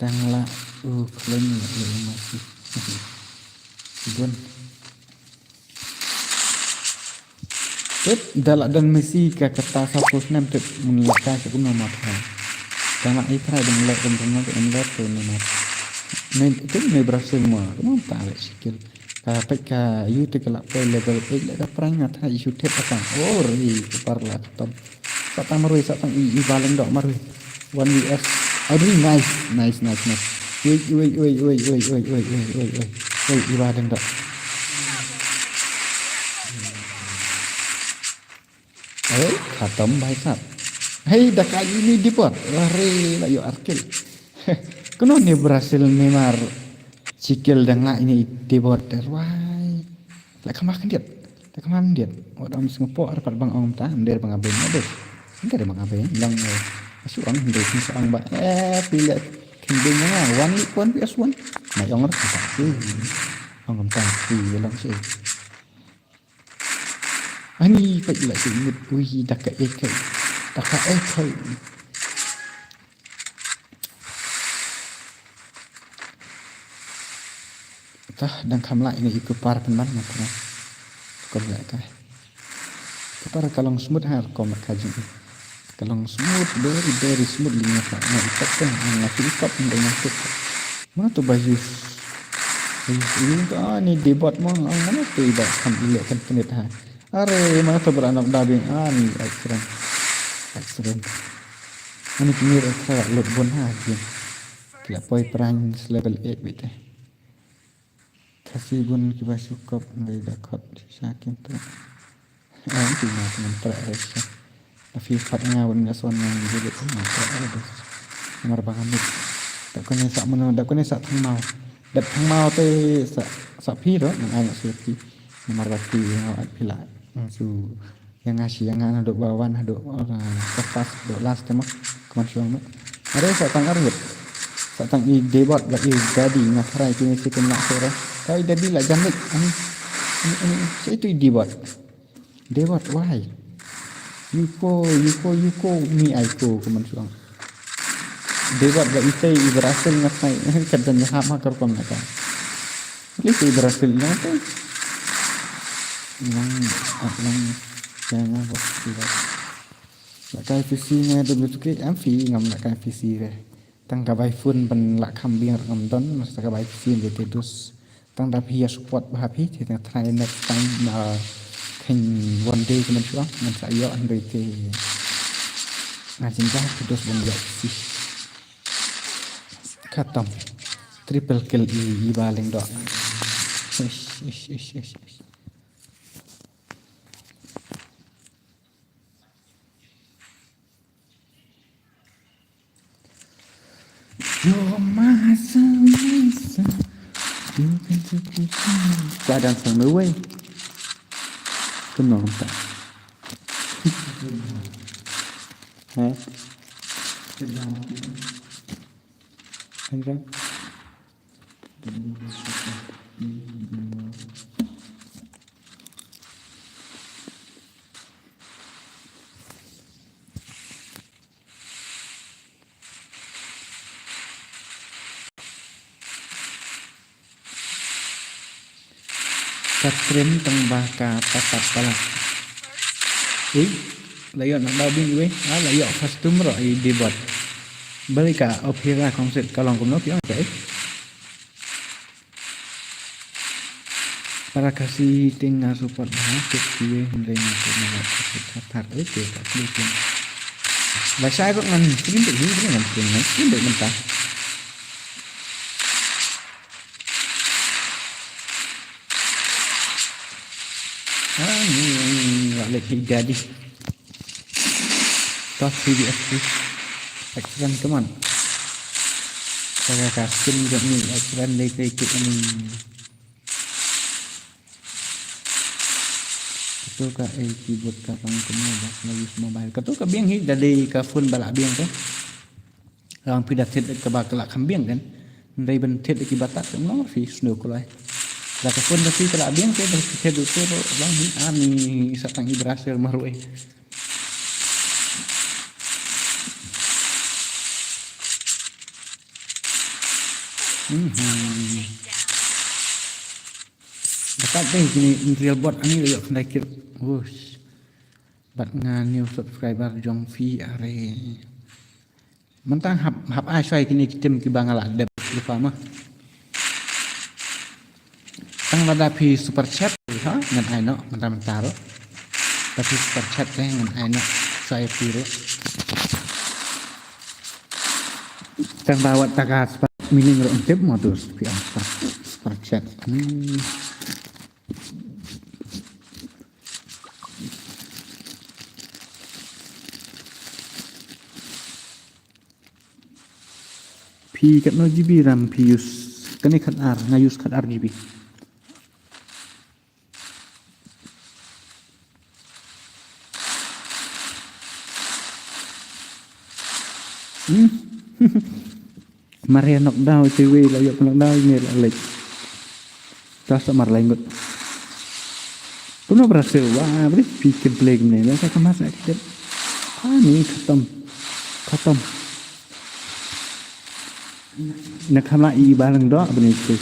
Tangla klaim masih. Ibon. Dalak dan Messi ka kata suppose nam tet munlaka sa kuno mata. Tama itra dan lek dan lek tu nama. Itu berhasil semua. Kamu tak ada skill. Ka YouTube kelak play level 8 lek perang ngata isu tip apa. Keparlah top. Satang marui satang i baleng dok marui. 1vs. Aduh nice. Woi, i baleng dok. Khatam भाई साहब. Hei dah kali ini dipot. Lari lah yuk arkil. Kuno ni berhasil Neymar cikil dengan ini dipot terwai. Lek kemakan dia. Orang Singapura dapat bang om tam dia bang abeng ada. Enggak ada bang abeng lang Soang dari soang ba pila kembing nga one week one PS1 may ong ra ta si ong am ta si lang si ani pa ila si mut ui daka ekai tah dan kam lại ni ikut par penman na ta ko la kai para kalong smooth har ko makajin kalong smooth very smooth linya ka na ikat kan na ikat dengan tu mana tu baju ini tu ni debat mo ang mana tu iba kam ile kan penit ha are mana tu beranak dabing ni accident ani kini ra lot bon ha je kila poi perang level 8 bit kasih bun kiba sukop dari dakot sakin tu tu na teman terasa tapi fatnya bun ngason yang jadi tu na terasa nomor bangamit tak kena sak mana tak kena sak thang mau te sak phi đó ai nak supi nomor bati awak pila su yang ngasih yang ana dok bawan dok pas dok last temak kemansuang ada sak tang arut sak tang i debat la i jadi ngakrai kini sikit nak sore kai jadi la jamik ani saya itu debat why yuko mi aiko kemansuang debat la itai berhasil ngakai kadang hak makar kom nak itu berhasil ngakai yang jangan waktu nak kai visi nya dulu tu ke amfi ngam nak kai visi re tang ka bai fun ban la kambing ngam don masa ka bai visi de tedus tang da pia support bah pi thì try next time khen one day kemen chuang ngan sa yo andre ke ngajin dah tedus ban ya visi khatam triple kill i baling dok ish You're my sunshine. You can take it qua đàn sang nữa quay cơm ngon không ta hả anh ra Katrin teng baka papat pala. Layo nak dabing we. Layo custom ro i debat. Balik ka opera konsep kalong kumno piang kai. Para kasih tinggal support kit we ndai na ko na katar ke ka klikin. Ba sai ko ngan tin de ni ngan tin de mentah. Ni lagi jadi top VDF action come on saya kasih juga ni action lagi ikut ni itu ka keyboard ka pang kumaba lagi mobile ka tu ka biang hi dari ka phone bala biang kan lang pidat set ka bakala kambiang kan dari ben set ki batak no fi snow kulai la ka phone tapi kala biang ke dari set tu lang hi ani sa tang i berhasil maru Dapat deh gini real bot ani layak naik wush bat ngan new subscriber jong fi are mentang hap ai sai kini tim ki bangala dep lupa mah tang pada pi super chat ha ngan ai no mentang tapi super chat teh ngan ai no sai pi re tang bawa takas mining ro tip modus pi super chat Pi kat no GB RAM pi use kani khat R ngayus khat RGB Maria knockdown TV là yuk knockdown ini lek. Tas Marlengut. Puno berhasil wah beri bikin play ini. Saya kemas aja. Nih khatam. Nak hamla i barang doa benih tu.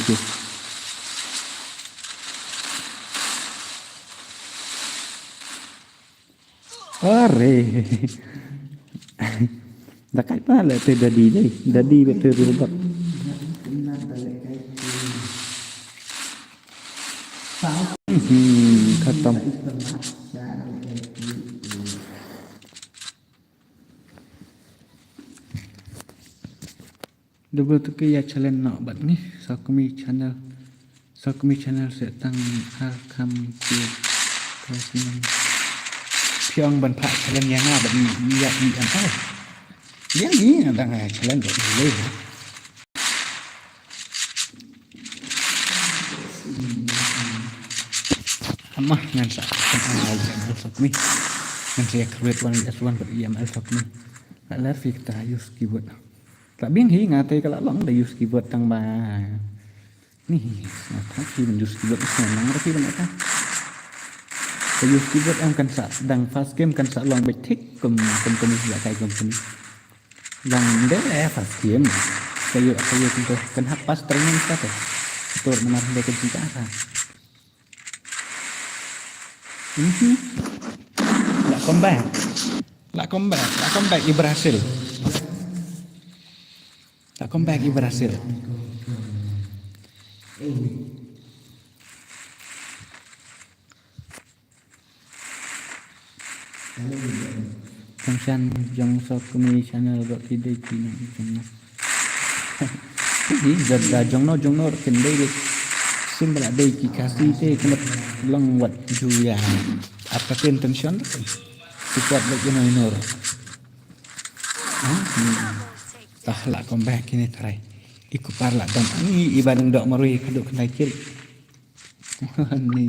Are. Dah kai pa le te dadi betul robot. Khatam. Double tu ke ya challenge nak bat ni Sakumi channel sẽ tăng Arkham kia kasih Pyong ban phạ challenge yang nga bat ni ya ni an ai yang ni đang challenge bat ni le amma ngan sa kan ai Sakumi ngan saya create one S1 bat EML Sakumi la fikta use keyword tak biang hi ngatai kalau long dah use keyboard tang ba ni tapi men use keyboard senang tapi banyak kan use keyboard am kan sa dang fast game kan sa long bet thích company ya kai company long de fast game kayu itu kan hak pas training ta tur benar de kan cinta sa la comeback i berhasil comeback berhasil. Kongsan jong Sakumi channel buat video ini jong. Ini dah jong no kendai dek. Simbol ada ki kasih te kena long wat juya. Apa intention tu? Support lagi minor. Lah comeback ini try ikut parla dan ini ibadang dok marui kaduk kena kiri ni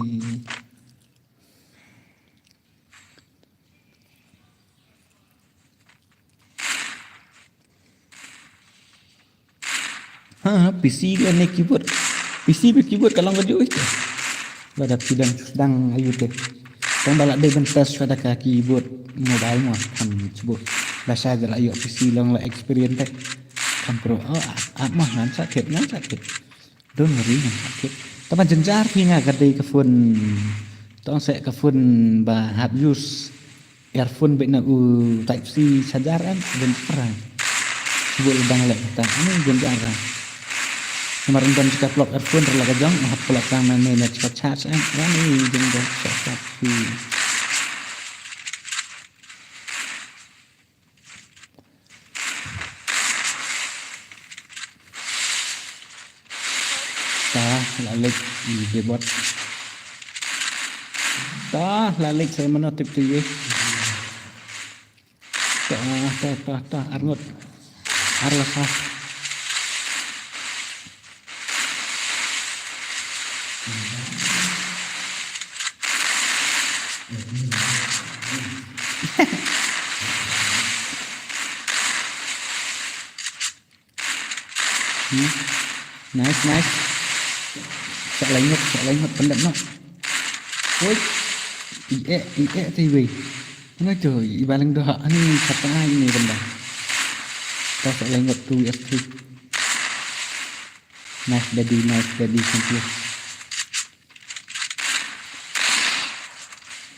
PC dia ni keyboard kalau ngaju itu pada sedang ayu tu kan balak dia bentas pada keyboard mobile mo kan sebut bahasa agak ayo PC long la experience teh kan pro mah ngan sakit don ngeri ngan sakit tapi jenjar pinga kadai ke phone tong se ke phone ba have use earphone be na type C sajaran dan perang sebut lebang lek ta ini jenjar kemarin dan jika plug earphone terlaga jong mah plug kang mana net charge ini jenjar tapi lalik di bot lalik saya menotip tu ye arngot arlasah nice Sợ lạnh ngọt cẩn thận nó ôi ie TV nó trời ba lần đó anh thật ai này bên đây ta sợ lạnh ngọt 2S3 nice daddy thank you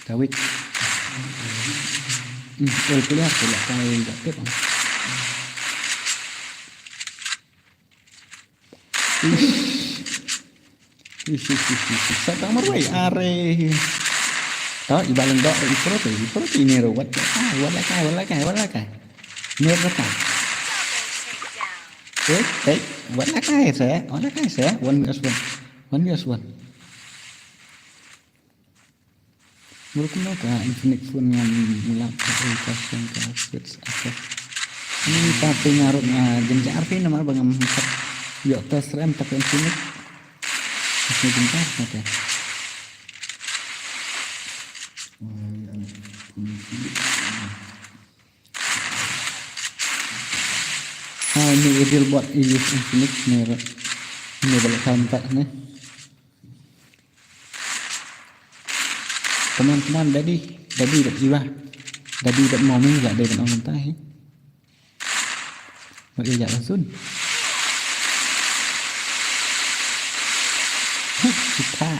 David kuliah pula saya tak tip Sa marway are đó ibalang đó iprote ini rawat wala kai ni rata wala kai saya one vs one Mungkin ka infinite phone yang mulak kasih switch aktif ini tapi ngarut jenja arfi nama bangam yuk tes rem tapi infinite masih bentar saja. ini real bot use infinite ini balik sampai nih. Teman-teman Daddy được gì ba? Daddy được mau mình lại đây còn ông tay. Mọi người dạ sun. Kita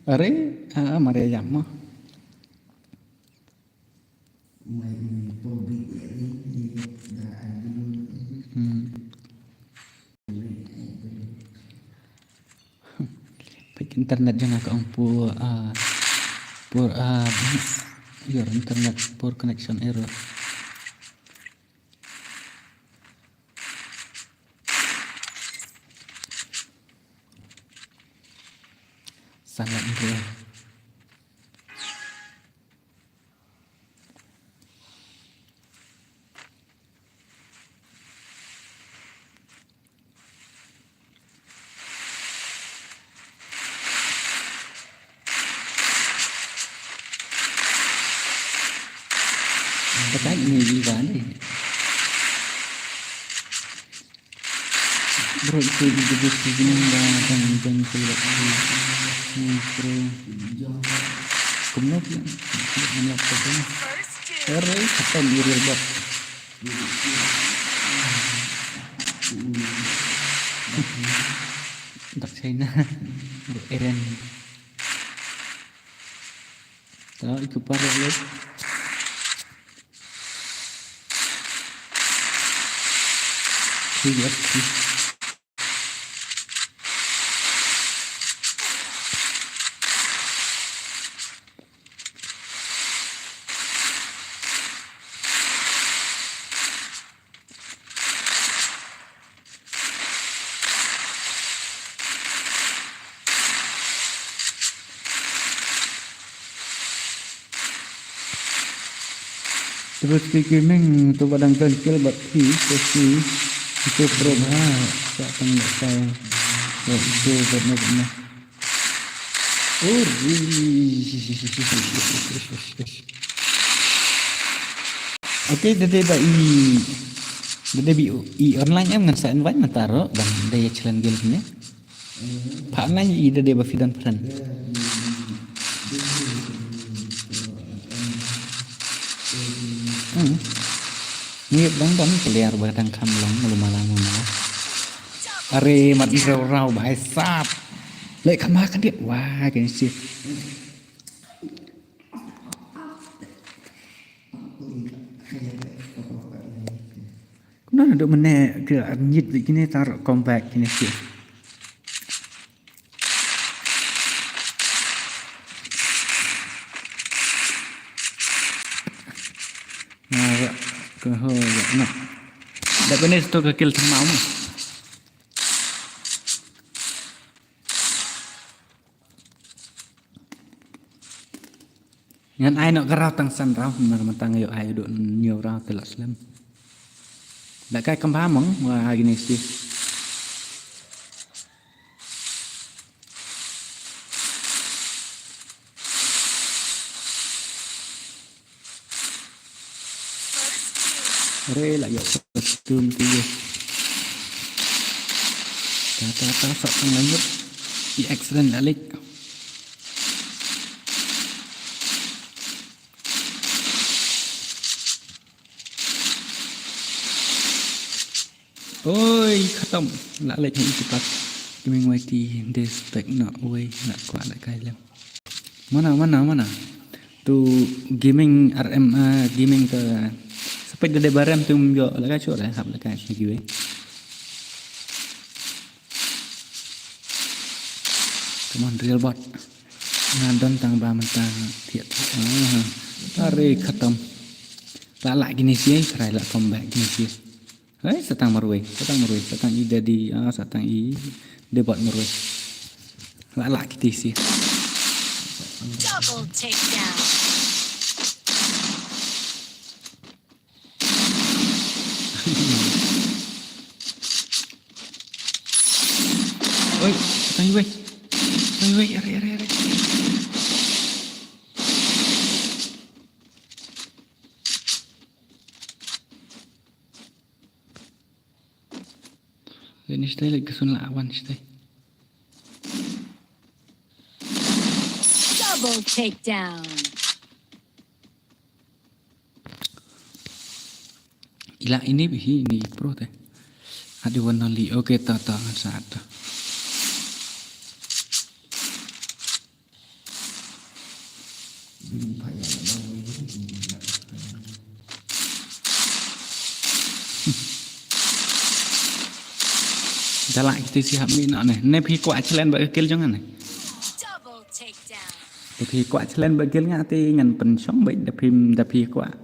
are mari jam mah. Baik internet jangan ke pour your internet for connection error. Salah error. Cái này gì vậy này? Bro itu di sini dan keluar pro kemudian melakukan error atau real bot tak China Eren tahu ikut para lihat lihat terus gaming tu badang skill buat sesi itu perubahan tak tengok saya itu benar-benar oke dede bi online em ngan sa invite mataro dan daya challenge game-nya pak online i dede ba fidan peran nghiệp đắng keliar badang kamlong malam are mat rau bahai sap lệ kamakan dia wah cái sih nó được mình nè kiểu nhịp vị cái này taruh compact cái này sih nah, dah benar tu kekil sama kamu. Ngan ai nak kerau tang san rau, mentang yo ai duk nhiều rau telak selam. Dah kai kembang mong, wah gini sih. Re lại dọc cơm tí đi ta sọt trong lấy nhất bị accident đã lịch ôi khatam đã lịch những cái cái mình ngoài thì để spec nọ ôi nọ quả lại cay lắm mana tu gaming RMA gaming ke sampai gede barem tum yo laka chua lại học laka như vậy come on real bot ngadon tang ba mentang thiệt are khatam lại gini sih try lại comeback gini sih setang marwe setang i jadi setang i debot marwe lại gitu sih double takedown. Oi, tang wei. Are. ini stay lagi kesun lawan stay. Double takedown. Ila ini pro teh. Ada warna li. Oke, tata satu. Jalan kita siap mina nih. Nepi kuat celen bagel jangan nih. Double takedown. Nepi kuat celen bagelnya ati ngan pensong baik tapi kuat.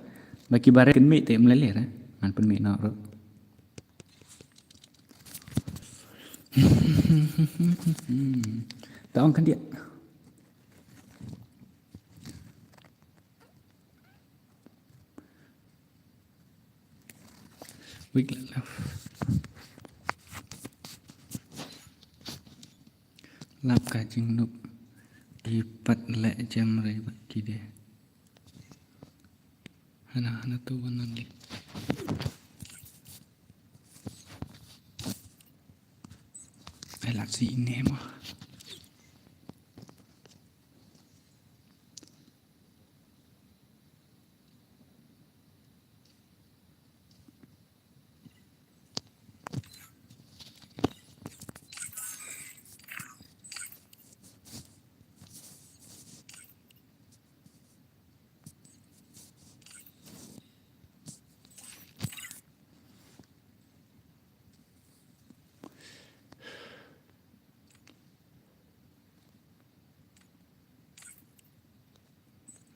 Bagi bare ken mi te melelir eh. Ngan pen mi no ro. Tahu kan dia. Week lah. Lap kajing nup ipat lek jam rai bagi dia. Hana tu wanali. Elak si ini mah.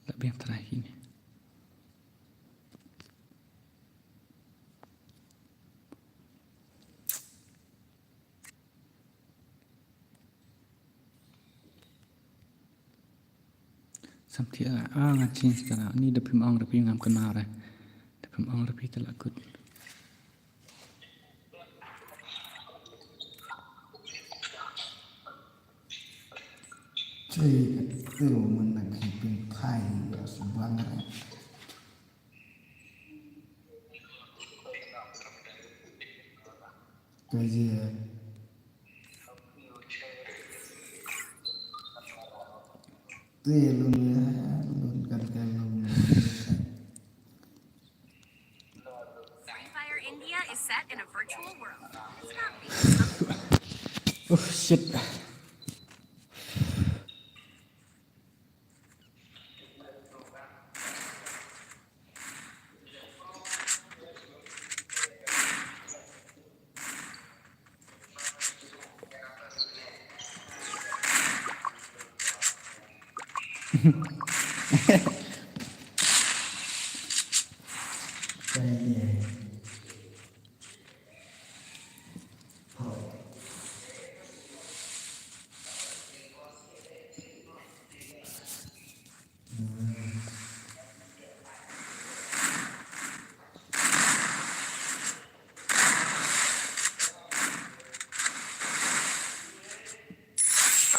Tapi yang terakhir ini. Sampai ngacin sekarang ini dapim ong dapim ngam kenal deh. Dapim ong dapim telakut. Itu menangkapin Thai ya sebenarnya. Kajian. Lun kan kalau Free Fire India is set in a virtual world. It's not being Oh shit. kajian.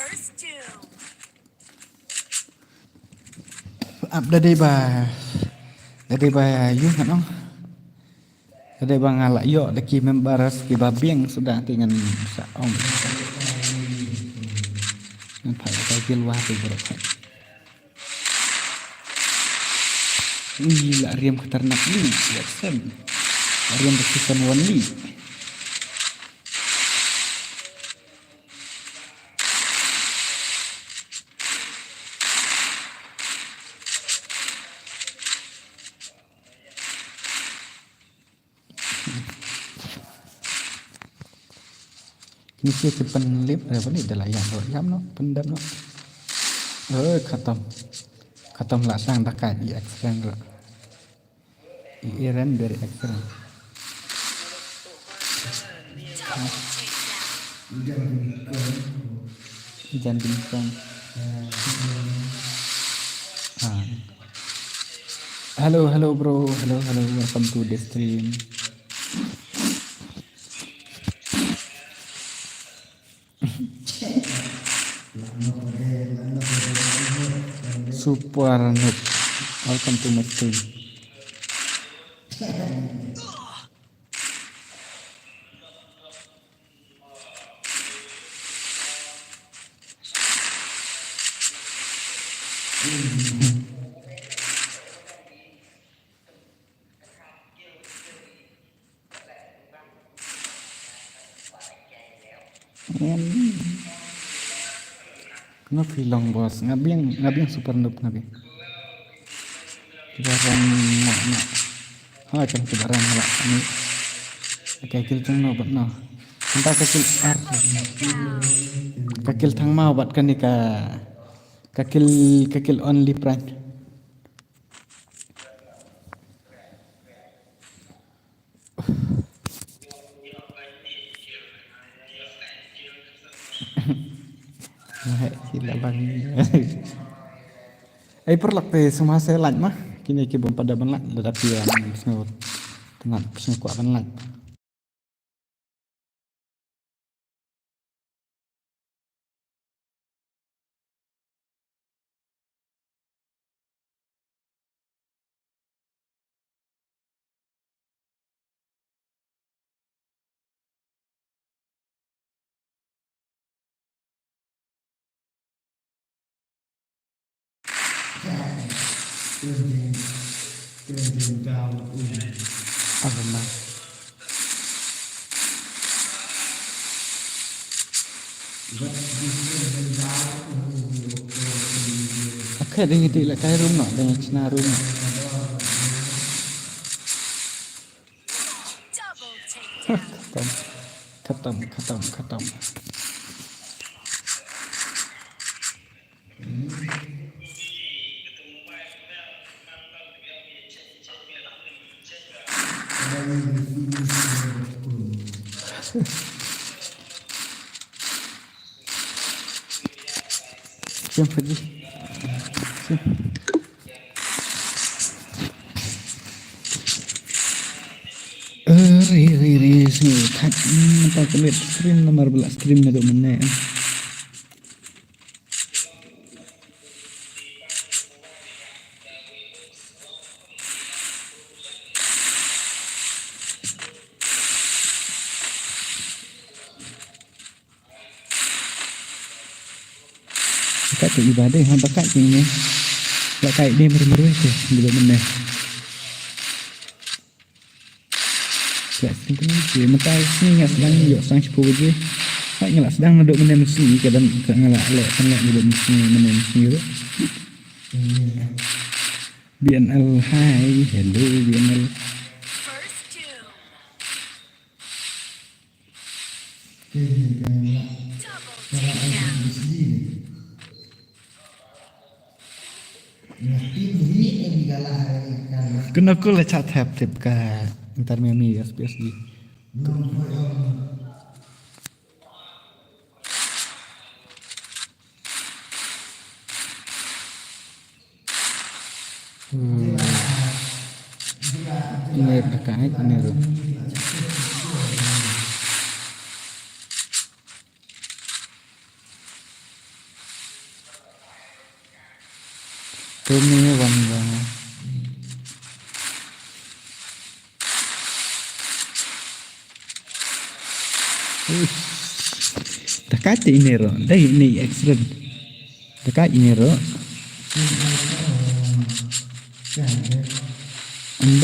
first doom. Dari ba yun ano. Dari ba ngala yo daki membaras ki babieng sudah dengan sa om. Nampak bagil wati berapa. Gila riam keternak ni, lihat sen. Riam bersisan wani. Ini sih penlip apa nih dah layan royam no pendam no. Khatam lah sang takat di ekstern ro. Iran dari ekstern. Jangan bintang. Hello bro, hello, welcome to the stream. Super noob, welcome to my stream. Ngapi long bos, ngabiang super noob ngabi. Kibaran nak. Oh, macam kibaran lah ini. Kakil tang no bat no. Entah kakil ar. Kakil tang mau bat kan ni kakil only prank. Hai sila bang. Ai perlak pe semua saya lanj mah. Kini belum pada banlat tetapi yang sengur. Tengah kuat banlat. Keren kau. Apa mah? Oke, dengan itu lah kayak rumah dengan cina rumah. Double takedown. Khatam. Siapa pergi? Ri sini tak nampak kelit stream nomor belas stream na do mana. Kat tu ibadah hang bakat ni. Bak kai dia meru-meru tu do mana. Sing ni mentai sini ngas sedang yo sang 10 je. Pak ngelak sedang duduk mana mesti kadang ngelak lek duduk mesti mana mesti tu. BNL hi, hello BNL. First two. Double takedown. Kena aku lah chat tap ka ntar memi PSG. Ini dekat ini tu. Tumi wanda. Dekat ini ro, dah ini excellent. Dekat ini ro.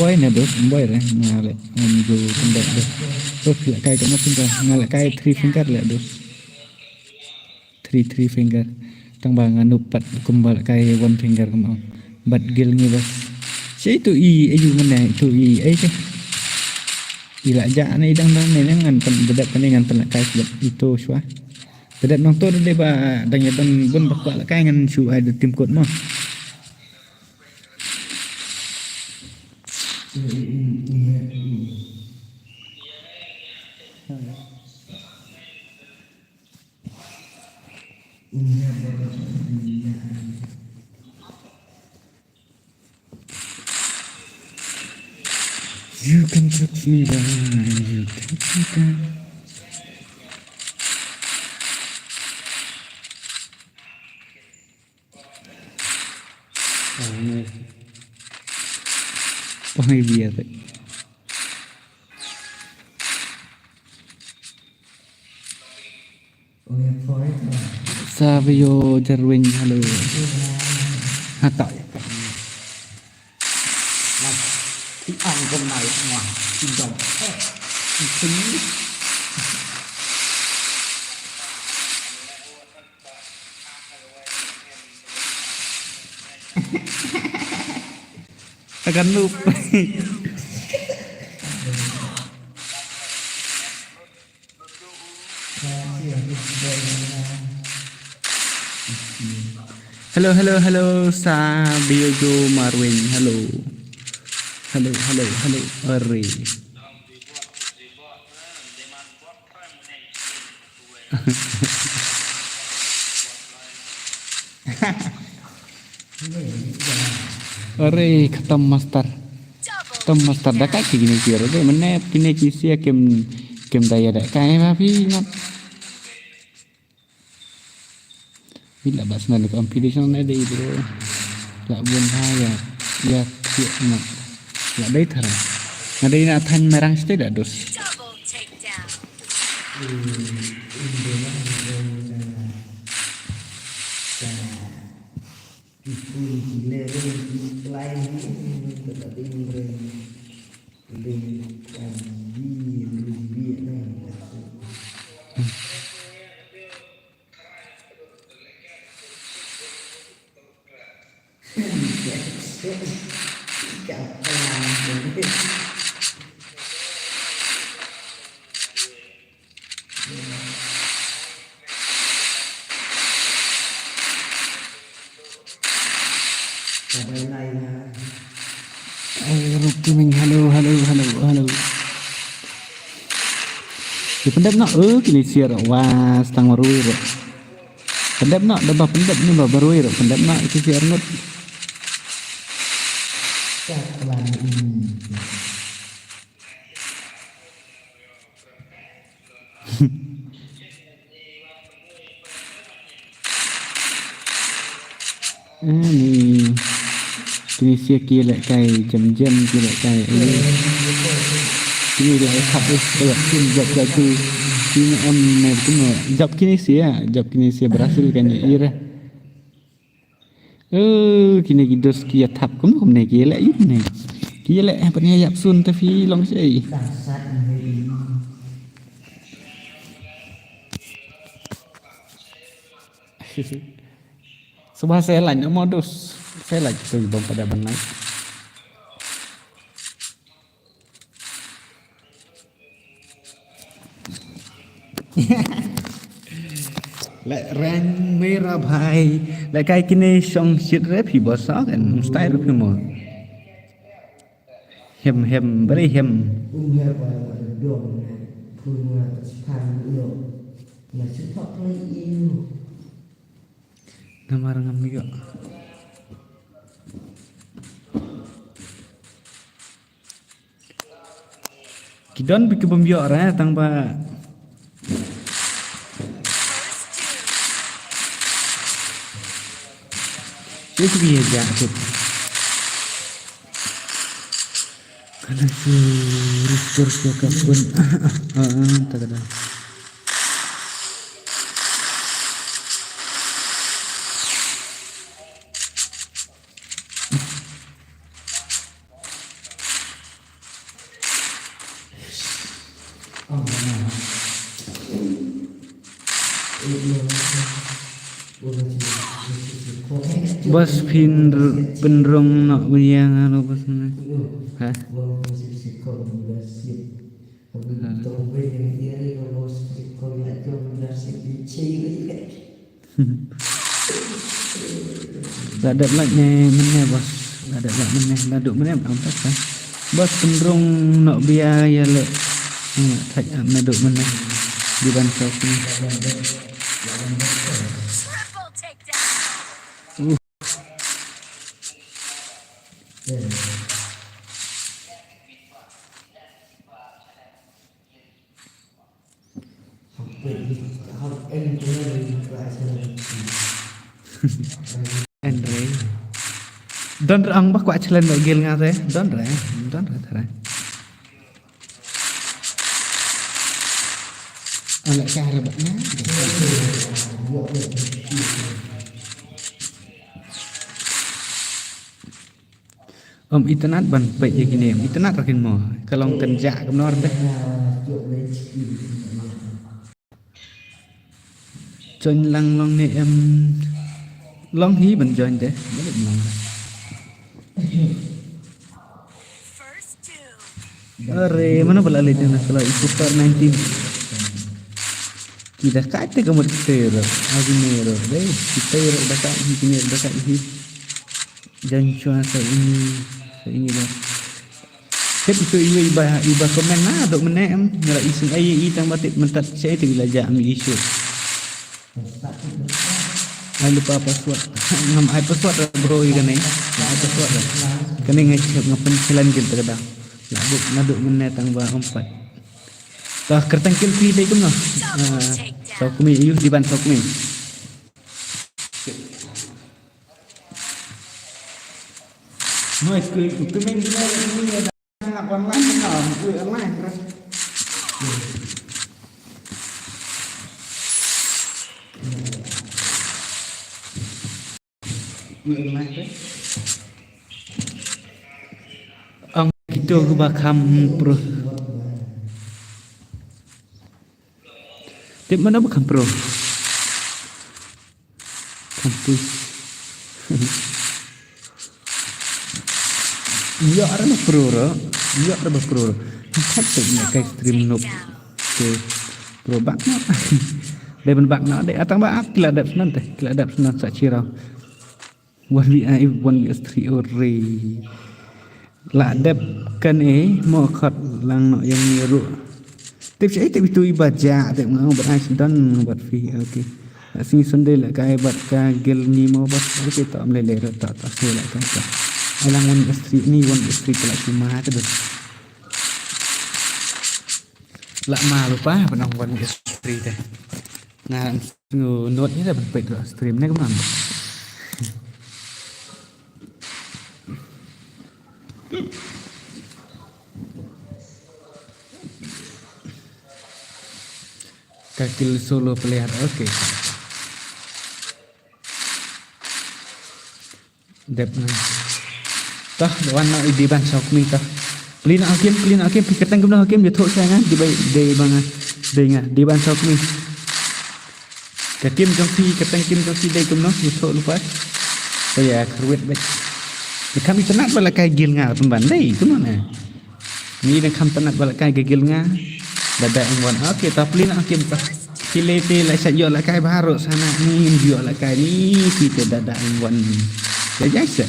Boy na dos, boy re, ngale, do tembak dos. Terus lek kai kat macam tu, ngale kai 3 finger lek dos. 3 finger. Tang bang anu pat kumbal kai 1 finger kemau. Bat gil ni bos. Si itu ayu mana itu je. Ila ja ni dang ni ngan pen bedat kan ngan pen kai sebab itu syua. Bedat nang tu de ba dang ya ban bun bakwa kai ngan syu ada tim kot mah. You can touch me down, you touch me down. Pangai biar tak. Savio Jarwin halo. Hatak. Ăn con này ngoài xin đồng. akan noob. Halo halo halo sa Diego Marwin. Halo. Halo halo halo. Ori. Ore ketemu master. Ketemu master dah kayak gini kira deh. Mana pine kisi ya kem daya dah kayak apa ingat. Bila bahasa nak competition ada itu. Lah bun haya ya siap nak. Lah dah itu. Ada ini athan merang sih dah dos. Double takedown. Ruki ming halo halo halo halo. Di pendap nak kini siar was tang marui ro. Pendap nak dah pendap ni baru ro pendap nak itu siar ngot. Ni kini siar kira kai jam-jam kira kai ini. Kini dah khap kayak jab tu. Kini ni tu jab kini sia berhasil kan ira. Kini gidos kia thap cũng này kia lại ít này. Kia lại apa ni yap sun tapi long sei. Sebab saya lain modus. Saya lagi tu bom pada benai. Lại rang merah bhai. Lại cái kini song shit rap hi bosa kan style rap mo. Hem beri hem. Nama orang juga. Kidon bikin pembiak orang tang ba. Itu dia jatuh. Kalau suruh siapa pun, tak ada. Bos penrong nak yang anu bos ni. Hah? Tak ada lagi mana bos. Tak ada lagi mana. Laduk mana apa kan? Bos penrong nak biaya le. Tak laduk mana di bangsa ni. Triple takedown. Andre Don ang ba kwa chalen lo gil nga te Don re thara Ala cara ba na internet ban pe ye kini internet rakin mo kalong kenja kamnor te Chon lang long ni em long hí bình join thế mới được lòng Are mana pula lihat nak kalau itu per 19. Kita kata kamu terus, agimero, deh kita dekat ini dekat ini. Jangan cuma saya ini lah. Tapi itu iba komen lah, dok menem, nara isu ayi tang batik mentat saya tu bila jam isu. Lupa password, ngam ai password bro ikan ni, ai password dah. Kena ngecek ngapen selan kita kadang. Naduk menem tang bah 4. Tah kertang kill free dai kumno. Sau kumi iu di ban sau kumi. Noi ku main dia ni ada online kan, ku online terus. Ku online terus. Ang kita ku bakam pro. Tip mana bakam pro? Kampus. Iya ada pro ro, iya ada pro ro. Satu nak kai stream noob, ke pro bak nak. Dia ben bak nak dek atang bak kila adap senan teh, kila adap senan sak cirau. 1v1 1v3 ore. La adap kan mau khot lang nak yang niru. Tip saya tip itu ibaja, tip ngau buat ai sedan buat fi, okey. Sini sendel kai buat ka gel ni mau buat okey tak melele tak sel kai. Alang 1v3 ni 1v3 pula cuma tu dah. Lak malu pa penang 1v3 teh. Nah, note ni dah berpek dah stream ni kemana? Kakil solo player okey. Dep tah warna di ban sok mi tah clean hakim pikirkan guna hakim dia thok saya di bai de banga de nga di ban sok mi katim jong si katang kim jong si de guna dia thok lupa saya kruet baik kami tenat bala kai gil nga pemban dei guna ni dan kam tenat bala kai gil nga dada wan okey tah clean hakim tah kilete la sa yo la kai baru sana ni yo la kai ni kita dada wan ya jasa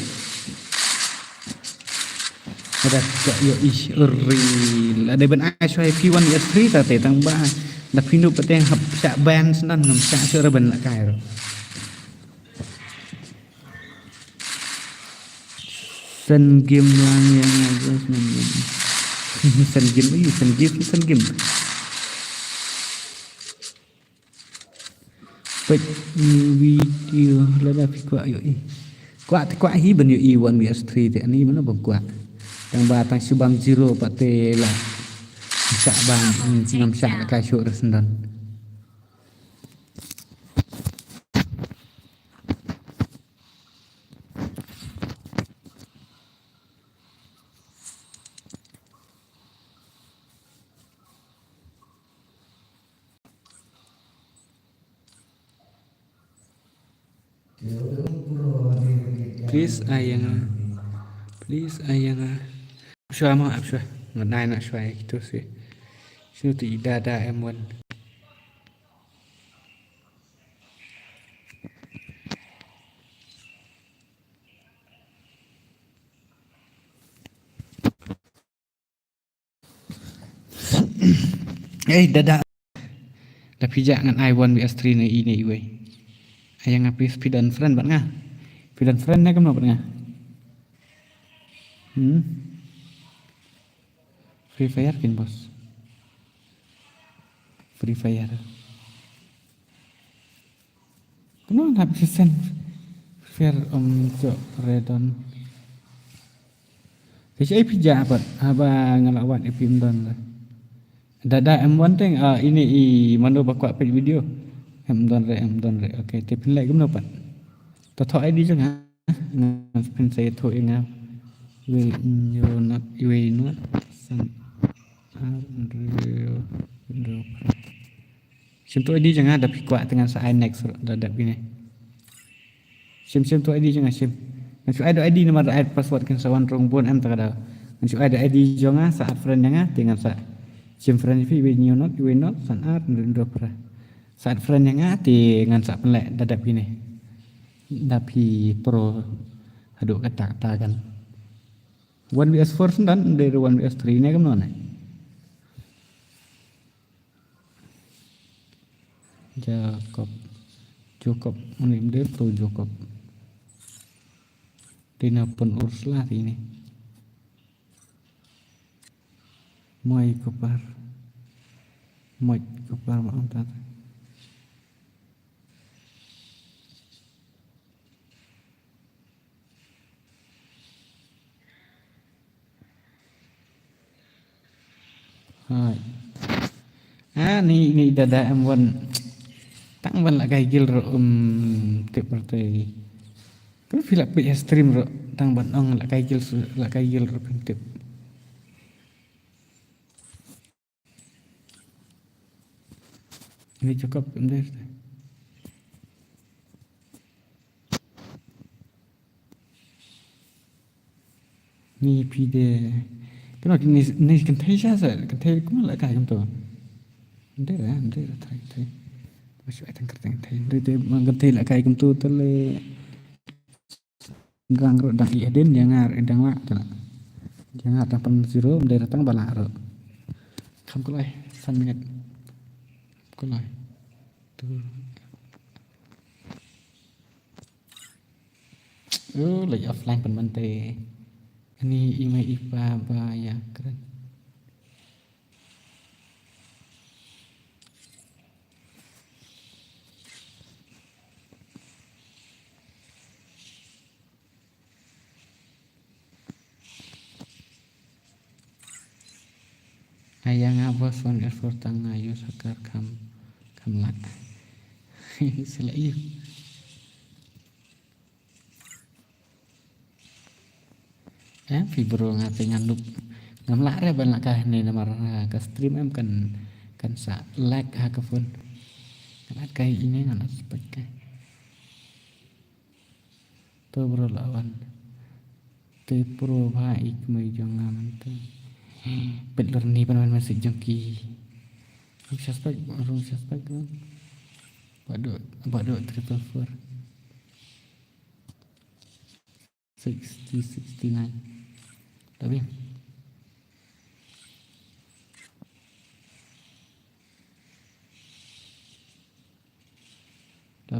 ada tak yo ish real ada ben ai swai P1 S3 ta te tang ba da pinu pateng hap sak ban senan ngam sak sura ben la kai ro sen game lang yang ada sen game pek video la da pi kwa yo kwa hi ben yo E1 S3 te ni mana bang kwa tang batang subam zero pate lah sak bang ngam sak ka syuk resendan please ayang Syua maaf Syua ngenai nak Syua itu sih sini tu dada M1 dada tapi jangan I1 VS3 ni ini we ayang ngapi speed dan friend bat ngah speed dan friend ni kamu bat ngah Free Fire kan bos Free Fire kenapa nak pesen Free Fire untuk Redon kasi ay pija apa ngalawat ipim don lah dada M1 teng ini mano bakwak page video M don re okey tipin like gimana pat to ID jangan pin saya to ingat will not san sim tu ID jangan ada kuat dengan sa next dadak gini sim tu ID jangan sim masuk ada ID nomor password kan sawan rong pun am tak ada Anjuk ada ID jonga saat friend yang dengan sa jam friend vi we not sanat ndo pra. Saat friend yang dengan sa penlek dadap ini. Dapi pro aduk ketak kan. 1vs4 dan dari 1vs3 ni ke mana? Jacob ini dia pro Jacob. Tina pun urus lah ini. Moi kopar maaf tak. Hai. Ni dada M1 tang ban la kai gil ro tip partai. Kan filak pe stream ro tang ban ong la kai gil ro tip. Ini cukup benar. Ni pide. Kenapa ni kan thay saja, kan thay kuma la kai kam to. Ndek thay. Masuk atang kertang thay. Ndek mang thay la kai kam to tele. Gang ro dang iden jangar dang mak tala. Jangar dang pen zero ndek datang bala ro. Kam kulai 1 minit. Kulai. Tu. Lagi offline pen mante. Ini email IPA ya keren. Ayang abos on effort tang ayu sakar kam lat. Selai. Fibro ngatingan lup ngamlak re ban kah ni namar ka stream em kan sa lag ha ka phone ngalat kai ini ngalat spek kai to bro lawan te pro bhai mai jangan tu bedler ni pan masih jengki rung suspect bado 444 69 tapi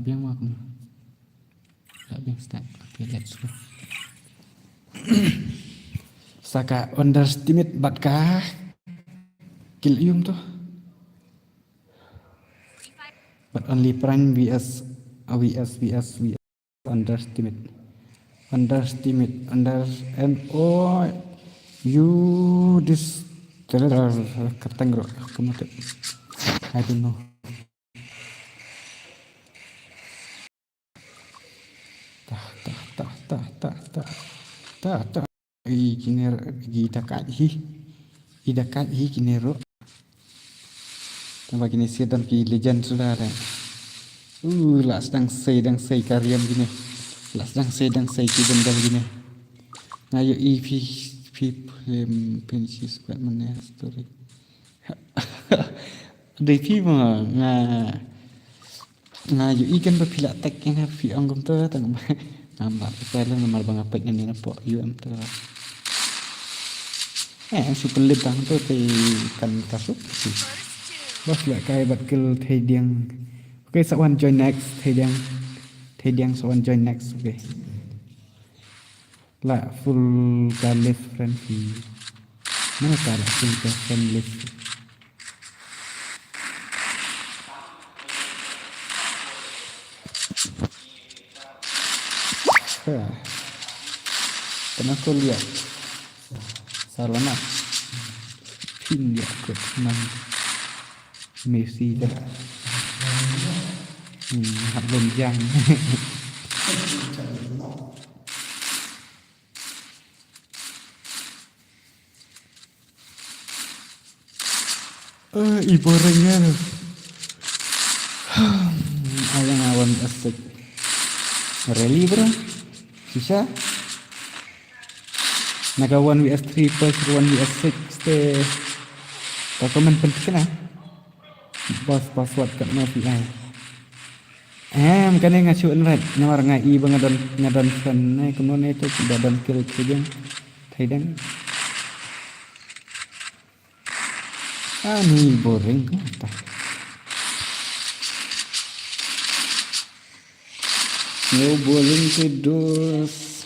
yang mau yang start. Okay, let's go. Saka underestimate batka kill yung to but only prime vs underestimate and oh you this kerteng bro kemudian I don't know tak kiner gidakat hi kinero tambah gini sih dan ki legend sudah ada lah sedang say karyam gini lah sedang say ki benda gini ngayo EP pensis buat mana story DP mah ngayo ikan berpilak tek yang fi anggum tu tang nampak saya ngamar bang apa ini napo UM tu super lip tang tu kan kasut bos lah kai bat kill thai diang okay someone join next thai diang someone join next okay lah full kalif friend fi mana tak lah full friend list pernah kau lihat Salama pin dia kot nang Messi dah hak lonjang ibu orangnya ayang awan asik rally bro susah naga 1 vs 3 push 1 vs 6 te komen penting na bos password kat no pi kan nga chuan rat nawar nga I ngadon fan nai kuno ne to dadan kill kujang thaidang ni boring ko ta no boring ke dos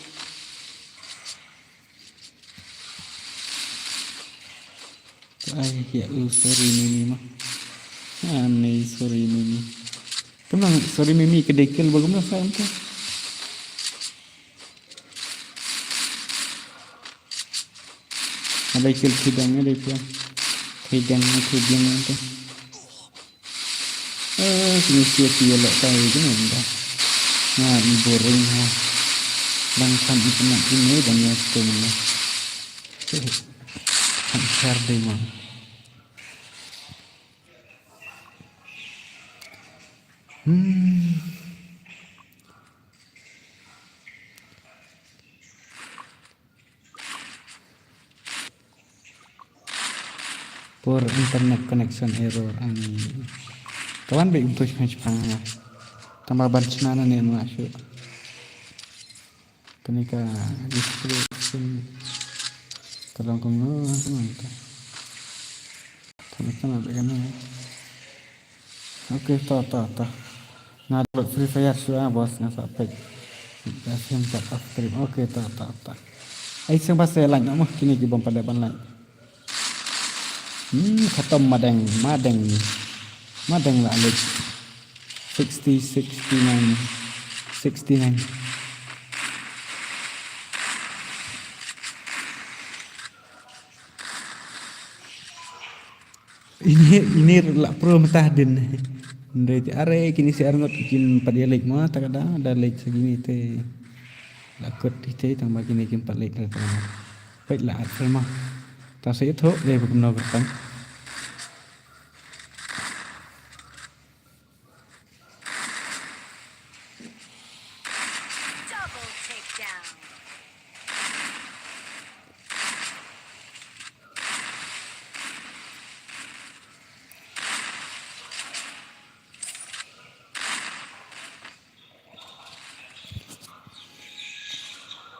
ay ya sorry Mimi mah aneh sorry Mimi tenang sorry Mimi kedekil bagaimana saya tu ada kill sidangnya deh puan hidang aku bilang tu kini siapa yang lek tahu je nampak nah ini boring ha bangsan itu nak ini dan ya sebenarnya hancur deh mah Poor internet connection error ani kawan baik untuk Jepang tambah bancana nih masuk kenika description tolong kamu teman-teman bagaimana oke ta ngadot Free Fire sudah bos ngasak SM tak stream oke ta ai sing pasal lain mah kini di bom pada ban lain khatam madang lah Alex 69 ini lah pro mentah din dari are kini si arngot kin pada lek mah tak ada lek segini teh lakut teh tambah kini kin 4 lek baik lah mah ta sẽ thốt đây một nồi bột bánh Double takedown.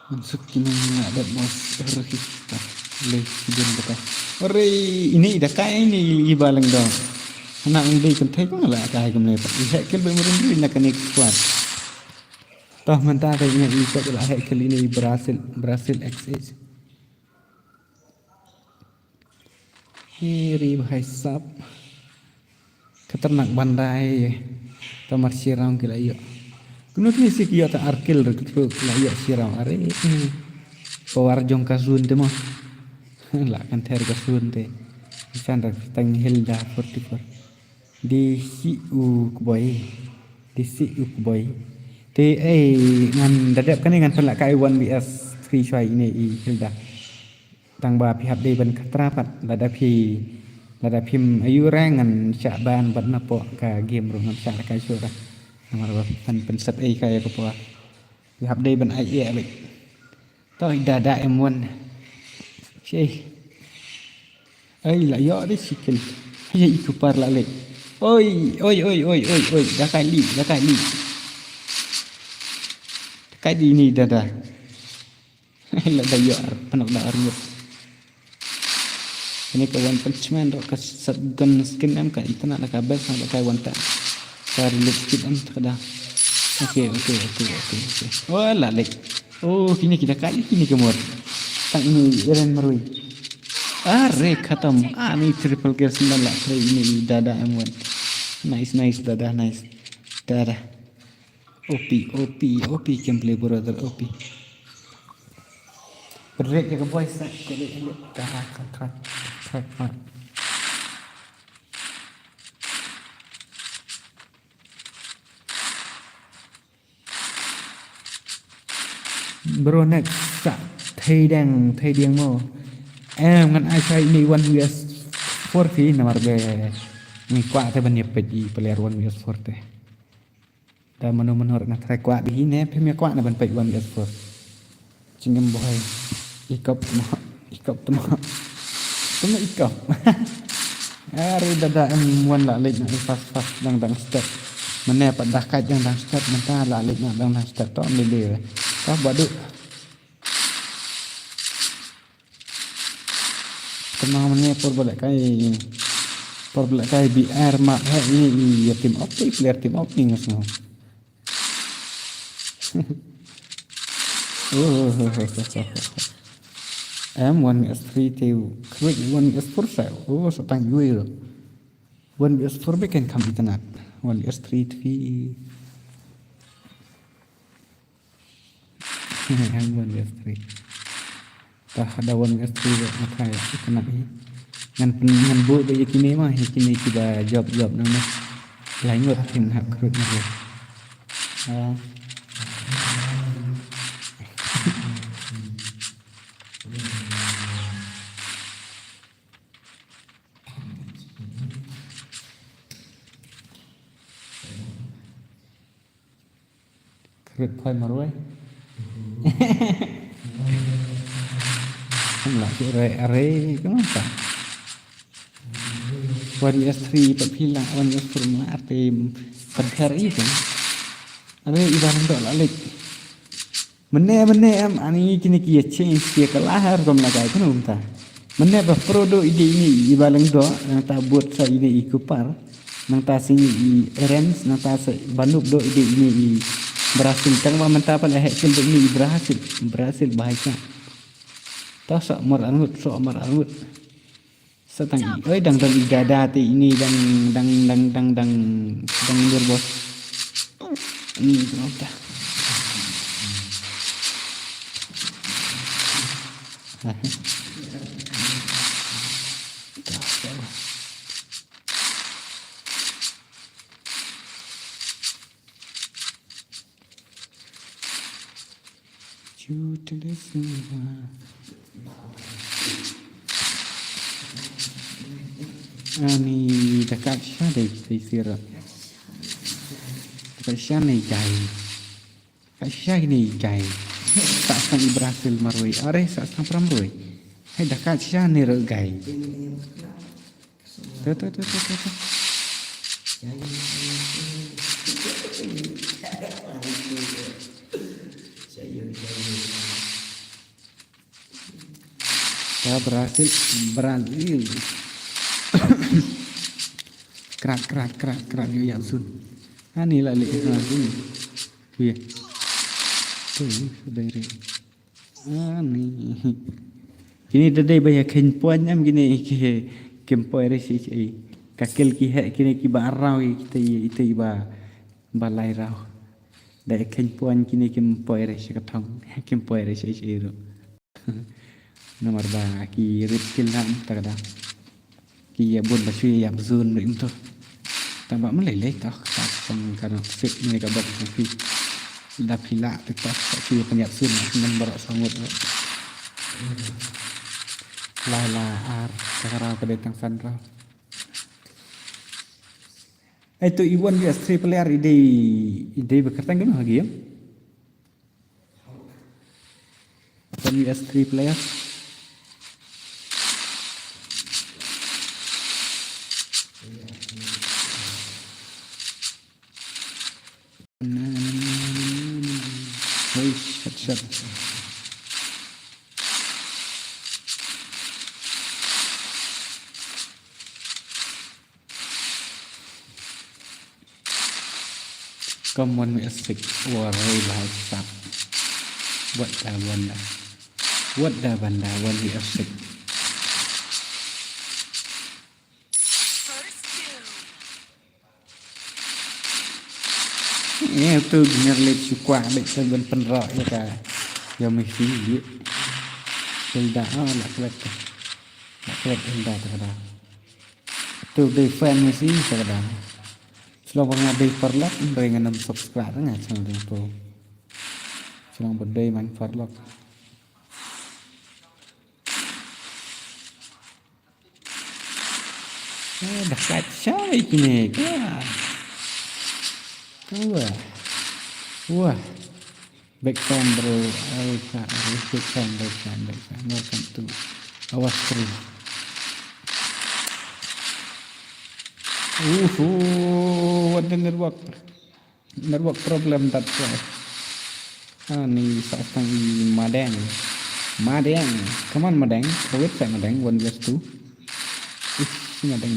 masuk kini ada bos kita leh kian kita ore ini dah kai ini ibalang dong anak ini kan thấy cũng là cái cái này phải cái bên mình đi là cái này kuat toh mentah kayaknya ikut lah kali ini Brazil XX Hiri bahasap keternak bandai tamar sirang kila iyo kuno ni sik iyo ta arkil gitu la iyo sirang are pawar jong kasun demo lah kan ter kasun te chandra tang Hilda 44 di siu boy te ngan dadap kan ngan pelak kai 1 vs 3 choi ini Hilda tang ba pihak de ban katrapat lada phim ayu rangan Syaban bat napo ka game ro ngam sa kai sura nomor ba pen set ai kai ko po pihak de ban ai e bek to dada M1 Cih ai la yo de sikil ya iku par la lek oi dah kali kai di ni dada la da yo panak da armut ini kawan punchman ro ka gun skin am ka itana la ka bel sa kai wanta kar look skit am kada oke oh la lek oh kini kita kali kini kemur tang ini Eren Marui are khatam ani triple kill 9 lah ini dada M1 nice dada OP gameplay brother OP break ke boys ke lihat track bro next thay điang mo em ngan ai sai ni 1 vs 4 fi nomor be ni kwa te ban yep di player 1 vs 4 te da menur ngat try kwa di ne pe me kwa na ban pe 1 vs 4 cingem boy ikop temo ikop are dada wan la lek na fast dang step mana pada kat yang dang step mentah la lek na dang step to le ka badu tenang mana por boleh kai BR mak ni ya tim optik player tim optik semua M1S3 tiêu click 1S4 sao so tăng vui rồi 1S4 biết kênh cầm internet 1S3 thì M1S3 ta ada 1S3 rồi thay kena ini ngan bu bây kini mah kini kita job nama lain ngot tim hak kerut rồi kerut khoi maroi không là chuyện are kenapa 1S3 pila 1S4 artim padhar itu are ibarat dok lalik mene am ani kini kia change kia kalahar kom nagai kan umta mene ba prodo ide ini ibalang do nang ta buat sa ide ikupar nang ta sini i erens nang ta sa banub do ide ini berhasil tang ba menta pa leh kel do ini berhasil bahagia ta so mar angut setang oi dang igada ti ini dang berbos ini kenapa Ani dekat syah dari sirap. Dekat syah ni jai. Dekat syah ni jai. Tak sang berhasil marui. Are tak sang pramrui. Hai dekat syah ni regai. Tu. Saya berhasil kerak ya sun. Ani lah lek ini. Kuya. Tu dari. Ani. Kini tadi banyak kempuan am gini kempuan resi kakil ki hak kini ki barau kita itu iba balai rau. Dah kempuan kini kempuan resi katong kempuan resi itu. Nomor ba ki ripkil nam tak ada. Ki bun ba chui yam zun rim to. Tambah meleleh tak sang kana fit ni ka bak fi. Da pila tak ki penyat sun nan barak sangut. La ar cara kedetang sandra. Itu Iwan dia strip player ide bekertang kan lagi ya. Iwan dia strip player. Shut. Common music warai bahasa. What dah banda one music. Tu benar lek suka lek ben penrak ya ka. Ya mesti ye. Sudah lah kelak. Dah dah. Tu dei fan mesti kadang. Selalu ngadai perlak dengan 6 subscribe ngah channel tu. Selalu berdai man perlak. Dekat syai kini ka. Wah. Big fan bro. Okay, big fan. Welcome to our stream. What the network problem that's why. Ni seorang Madeng. Come on Madeng. Wait saya Madeng. 1 vs 2. Madeng.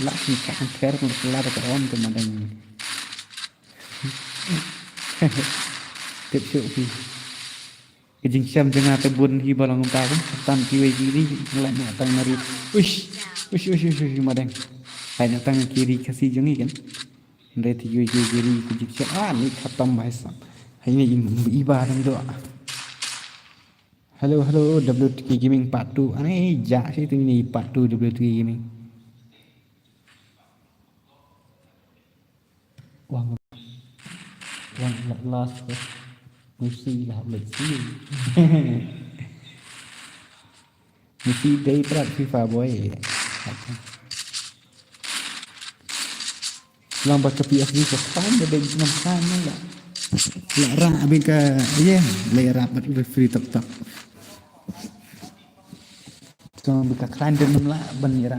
Lah ni kan fair kelar ke on tu Madeng. Tiếp tục thì cái chính xem cho ngà tới buồn khi bao lòng ta cũng tan kiri kiri lại nhẹ tăng nari uish mà đen lại nhẹ tăng kiri kasih jangi kan dari kiri cái chính xem ni khatam bhai sahab hay ni ibadah doa hello WTK Gaming Part 2 aneh ja sih tu ni Part 2 WTK Gaming wang last Messi lah Messi dari perat FIFA boy lambat ke PSG ke pan ada dengan sana lah lera abis ke lera free tak cuma buka keranjang lah benira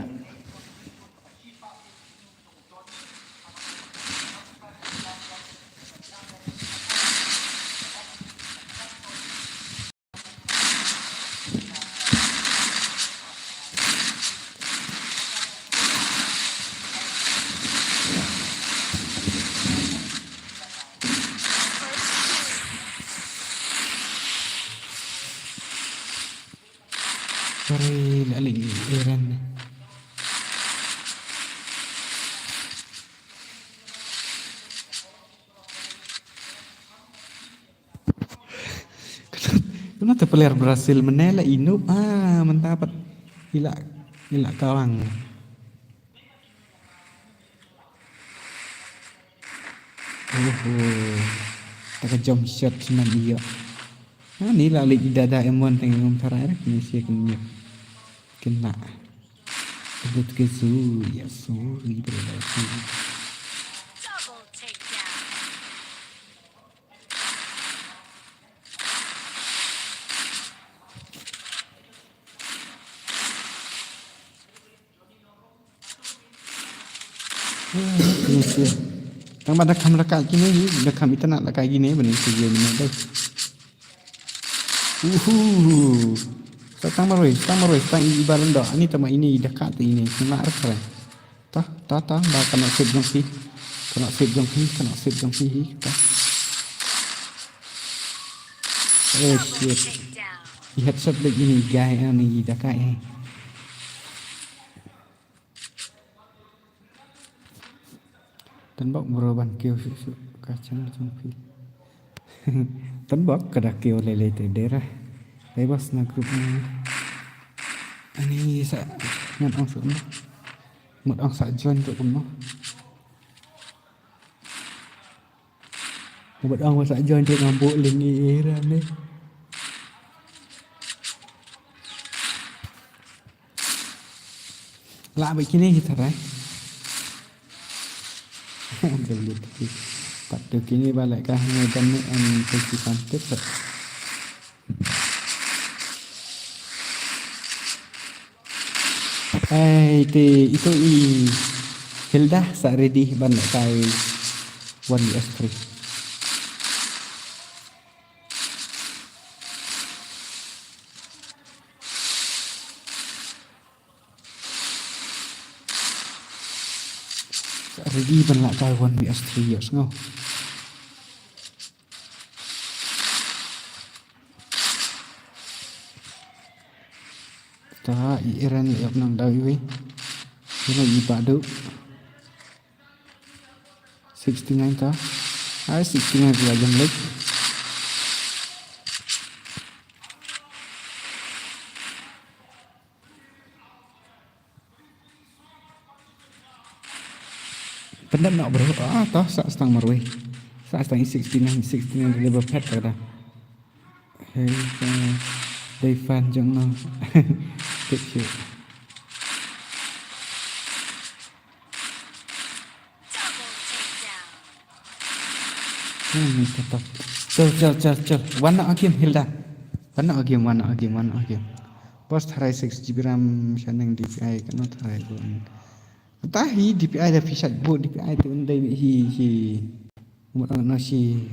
sorry laling Iran kenapa player Brasil menela Inup mendapat gila kalang tak jump shot senang dia ni lah lagi dada M1 tengok terakhir ni sih kena sebut ke su ya sorry berarti Double takedown. Tang pada kamera kat gini dah kami tak nak kayak gini benar saja ni dah Tang maroi tang ibaran dah ni tema ini dekat ini kena keren tah dah kena save jong fi tah shit Takedown. di headset begini guys ni dekat Tân bốc bro ban kêu sự kacang trong phi Tân bốc kada kêu lele te dera bebas na grup ani sa một ông sa join tụi nó một ông sa join tụi ngam bộ linh ra nè lạ begini thật đấy Belit tak tu kini balik kah dan sesi cantik tak itu Hilda sak ready balik kai 1vs3 ready ban lại coi 1vs3 yes ngô ta Iran lihat nang dawi ini ibadu 69 ta 69 lagi lagi Pendam nak bro toh sak setang marweh sak setang 69 level pet kada hey they fan jong no kecil Double takedown. ni tetap Cel. Warna agim Hilda. Warna agim. Bos tharai 6 GB RAM shaneng DPI kan tharai pun. Tahi DPI dah fisat boot DPI tu undai hi. Umur no si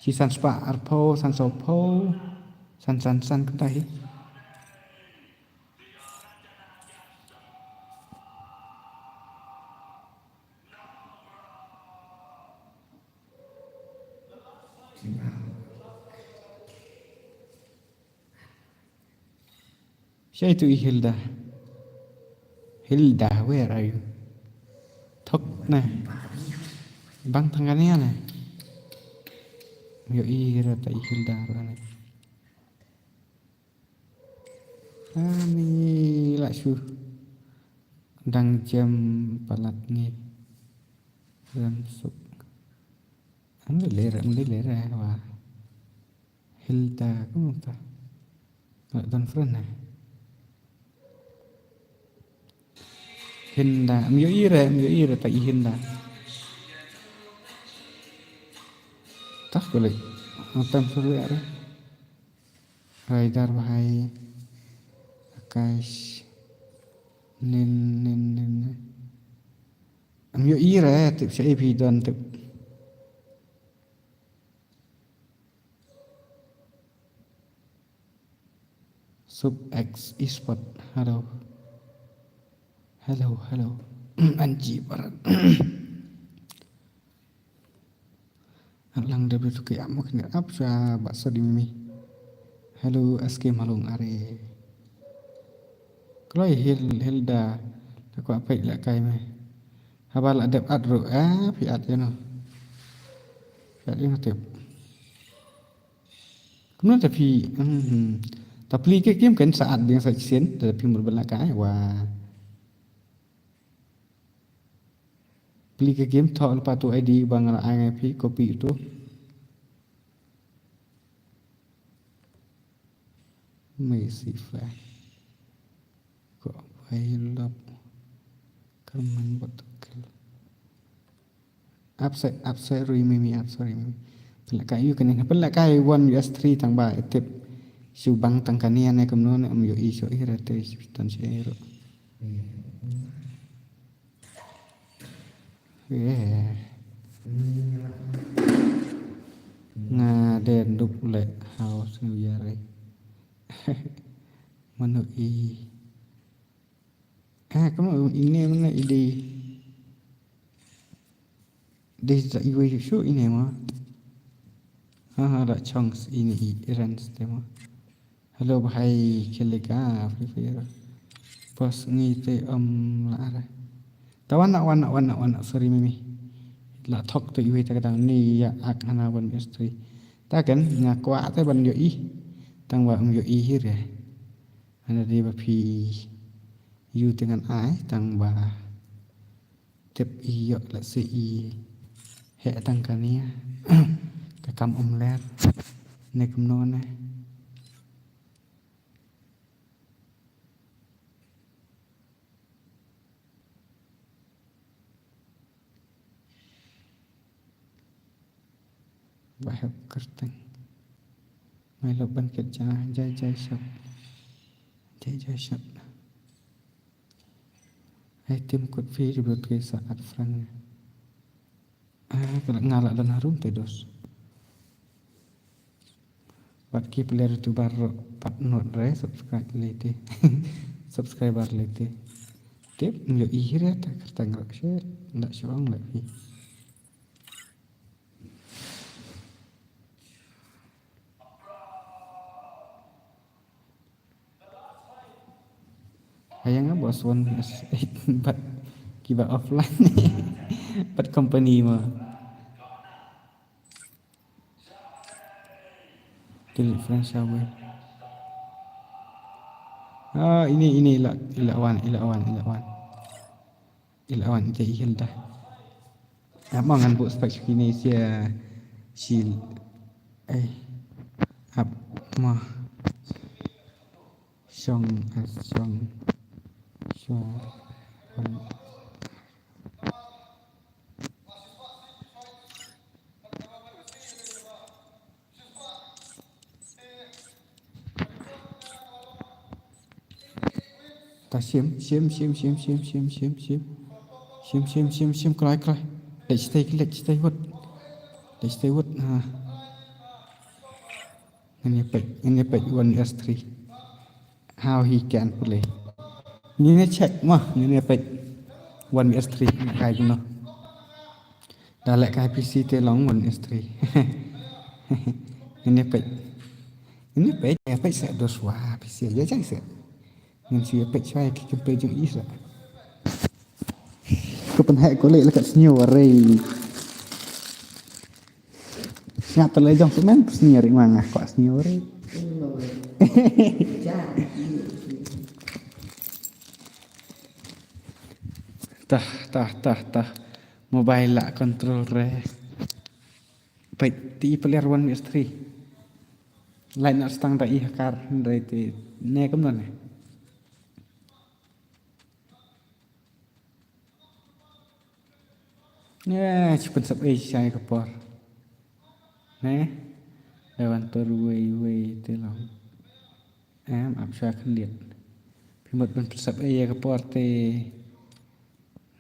san spa arpo san sopo san kan tahi. Siapa itu Hilda? Hilda, where are you? Thok nah. Bang tangannya nah. Yo ira ta Hilda rana. Kami lah su. Dang jam palat ni. Dalam sup. Ambil lera wah. Hilda, kamu tak? Tak dan friend nah. Hinda, myo ira ta Hinda. Tak boleh. Otam suruh ada. Raidar bahai. Akash. Nin. Myo ira tip sa AP don tip. Sub X Esport. Hello. Anji barat. Alang dah betul ke amak ni apa sah bakso di mimi. Hello SK malung are. Kalau Hilda aku apa ilak kai meh. Habal adab adro piat no. Piat ini tip. Kemudian tapi ke game kan saat dia saksian tapi berbelakai wah. Beli ke game thọ lepas tu ID bang IP copy itu Messi flag kok hilap kemen betul upside remimi pelakai kan pelakai 1 US3 tang ba tip subang tang kanian ai kemno am yo iso irate tan sero Ngaden duk le house New Year. Manu kamu ini mana ide? Desa ibu itu ini mah. Ada chance ini Iran sistem. Hello bahai kelega Free Fire. Pas ngite lah. Tawan nak sorry mimi. La thok tu iwi ta kadang ni ya ak hana ban bestri. Ta kan ngakwa ta ban yo tang wa yo hir ya. Ana di ba pi yu dengan ai tang ba tep yo la si he tang kania. Ka kam ler ne kum no ne. Bahap kerteng mai loban kerja jai shot item code fee dibuat ke saat frank kalau ngalak dan harum tedos buat ki player tu baru pat not re subscriber lete tip yo ihire ta kerteng rak share ndak syong lagi Ayang bos one but kiba offline but company mah delete friends away ini ilawan itu Hilda mangan bu spek ini si ap mah song ta xiêm cry let's stay what ngene pek 1s3 how he can play ngene check mah ngene pek 1s3 kai kuno dalek kai PC te long 1s3 ngene pek sẽ dos wa PC ya chang sẽ ngene si pek chai ki kempe jung isa ko pen hai ko le la kat snyo re ngap tele jong semen snyo ri mangah ko snyo re tah mobile la control re pet ti player 1s3 lain nak stang dai hakar dai te ne kam non ne cepet sap sai ka por ne lewan tor we te long em ap sha khan liet pi mot ban sap ka por te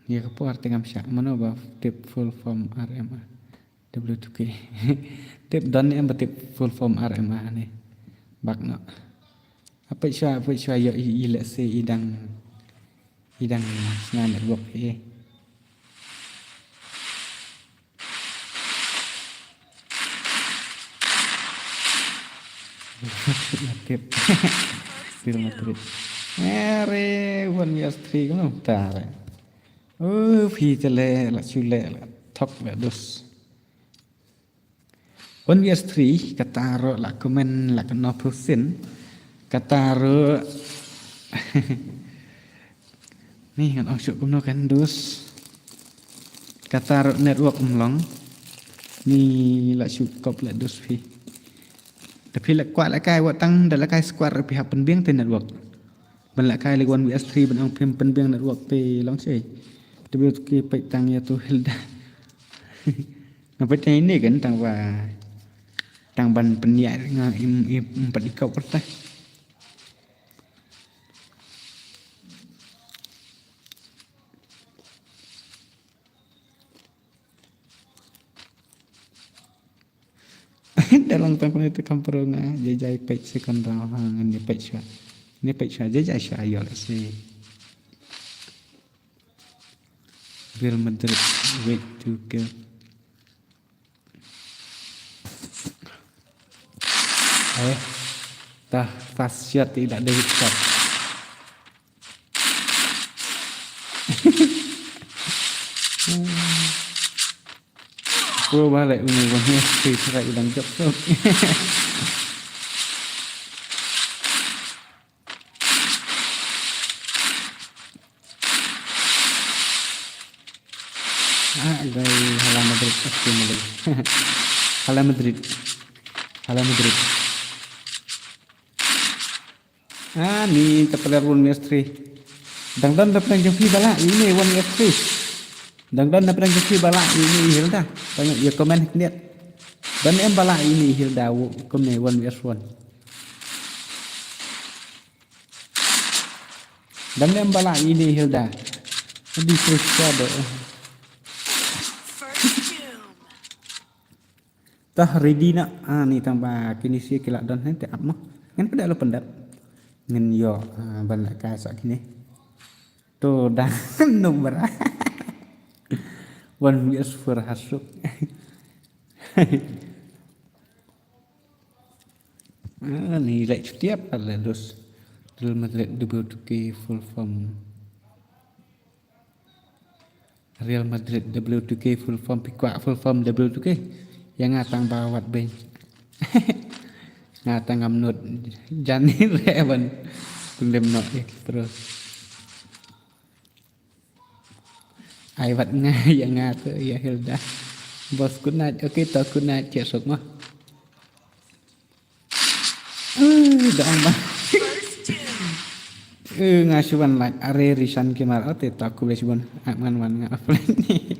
ya ka por te ngam sha mano ba tip full form RMA W2K tip don em tip full form RMA ne bak no apa sha yo i let's say idang ngan network tip Real Madrid re 1s3 kan ta re phi tele la chule la thok la dos 1s3 kataro la comment la no percent kataro ni kan ok kumno kan dos kataro network umlong ni la cukup la dos phi tapi la kwa la kai wa tang da la kai squad pi hap penbiang te network ban la kai le 1vs3 ban ang pem penbiang network pe long sei tapi ke pe tang ya tu hilda ngapa ini kan tang ban penya nga im pat ikau kertas dalam tangkap itu kamperunga jajai pek second round hangan ni pek sha jajai sha yo la si Real Madrid wait to go tah fast shot tidak ada hit shot cô ba lại người còn nghe thì lại đang chấp sốt đây Hala Madrid Hala Madrid ni terpelar 1vs3 dangdan dapat yang fi bala ini 1vs3 dangdan dapat yang fi bala ini Hilda banyak ya komen lihat dan em bala ini Hilda komen 1vs1 dan em bala ini Hilda di ada tah ready nak ni tambah kini sih kelak dan nanti apa mah kan pada lo pendat ngin yo ban ka sak kini to dah nomor 1vs4 hasuk ni lại tiếp là dos Real Madrid W2K full form Real Madrid W2K full form pikwa full form W2K yang ngatang bawat ben ngatang ngamnut jani reban belum nok terus ai vật ngay yang ngata ya Hilda bos kunat oke to kunat cek sok mah dong mah ngasuban like are risan kemar ote to aku besibon man offline ni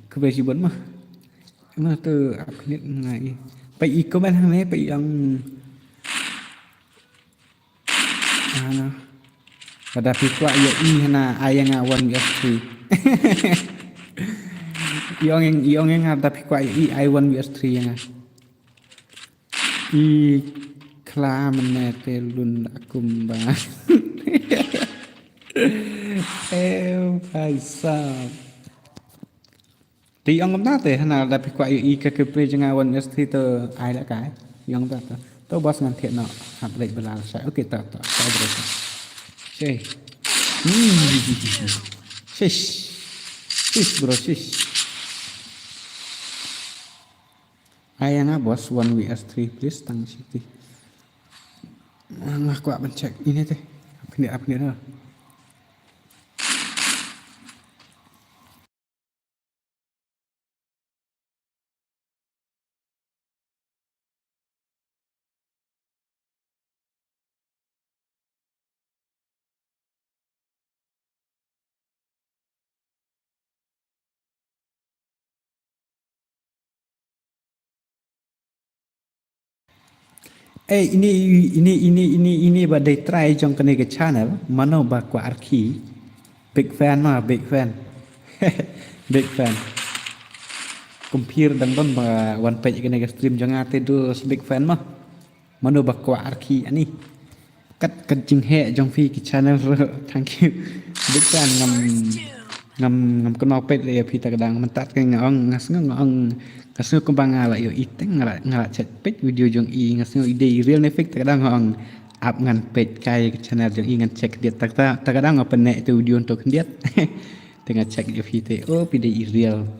aku besibon mah mà từ biết ngày bị có bên hàng này bị nó Pada pikwa ya hana ayang awan vs3. Iong yang ada pikwa ya I1 vs3 yang kla menete lun akumba. भाई साहब thì ông cũng nói thế nào là bị quậy ý cái pre cho ngàiวันthì tờ ai đã cái ông ta tớ boss ngàn thiện nọ hạt lệnh là sẽ ok tờ sai rồi chơi shish shish bro shish ai yang boss 1 vs 3 please tăng city nggak kuat mencek ini teh apa ini lah. Ini badai try jong kene ke channel mano bakwa arki big fan big fan compare dang don ba one page kene ke stream jong ate do big fan mano bakwa arki ani kat jing he jong fi ke channel thank you big fan ngam kenal pet le phi ta kadang mentat ke ngong kasih kembang ngala yo iteng ngala chat page video jong i ngasih ide real nefik ta kadang ngong up ngan page kai channel jong i ngan check dia ta kadang open net tu video untuk dia tengah check yo phi te oh pide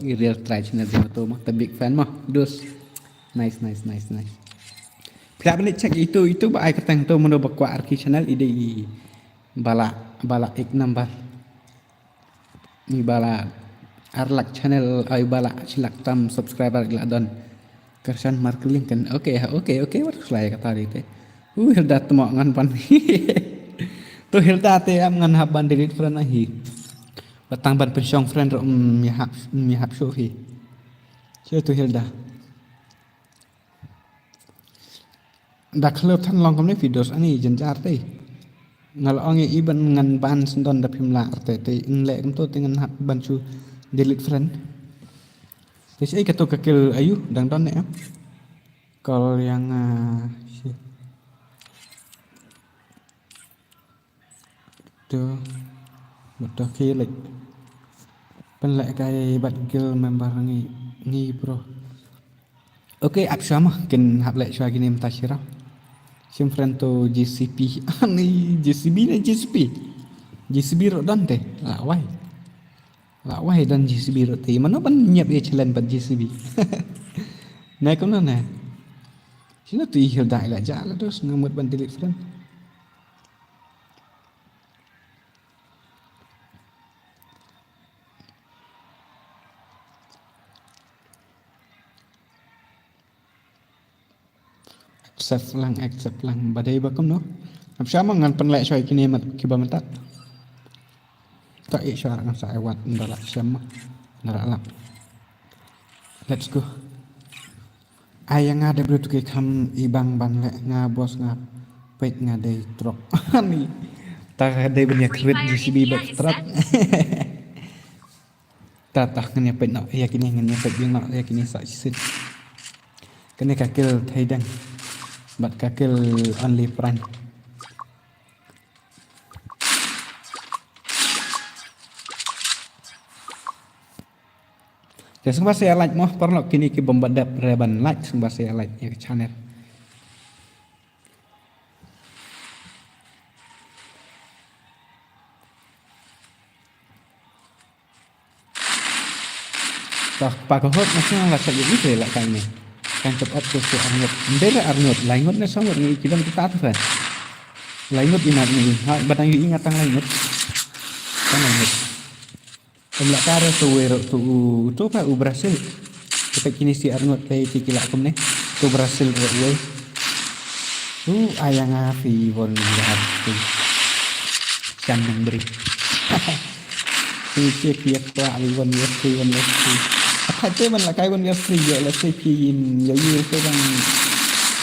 real try channel jong to mah ta big fan mah dos nice pila balik check itu ba ai katang to mono bakwa arki channel ide i bala ek number ni bala arlak channel ay bala silak tam subscriber gladon kersan marketing kan oke what selai kata itu hilda temo ngan pan tu hilda te am ngan haban delete friend ahi batang ban pensyong friend ro mihap shofi cio tu hilda dak leup than long kom ni videos ani jenjar te ngal onge iban ngan ban sendon da pimla arte te ingle kum to dengan hap ban chu delete friend terus ai kato kakil ayu dang don ya kalau yang tuh betul kilik penlek kai bat gil member ni bro oke absama kin hap lek shwa gini mtashira sim friend to GCP ani GCB ro don te lawai dan GCB ro te mana ban nyap ye challenge bat GCB naik kono na sino tu ihil dai la ja la terus ngamut ban delete friend accept lang badai bakum no apsama ngan penlek syai kini mat kiba mentat tak isyarat ngan saya wat ndalak syam ndalak let's go ayang ada bro tu ke kam ibang ban lek nga bos nga pet nga dei trok ani tak ada banyak kredit GCB back trap tatah ngene pet no yakini ngene pet yung no yakini sa sit kene kakil thaidang but kakil only front jadi semua saya like moh perlu kini ke bombadap reban like semua saya like ya channel tak pakohot masih nggak saja itu lah kayaknya kan cepat ke Arnold ndela Arnold laingot na sangor ni kita tu kan laingot ingat ni batang yu ingat tang laingot kan laingot pemlak kare tu wero tu pa Brazil kita kini si Arnold kay tikila kum ne tu Brazil ro we ayang afi bon lihat tu kan nang beri cek dia kwa won apa tu man lakai won gas free ya let's say pin ya yu ke bang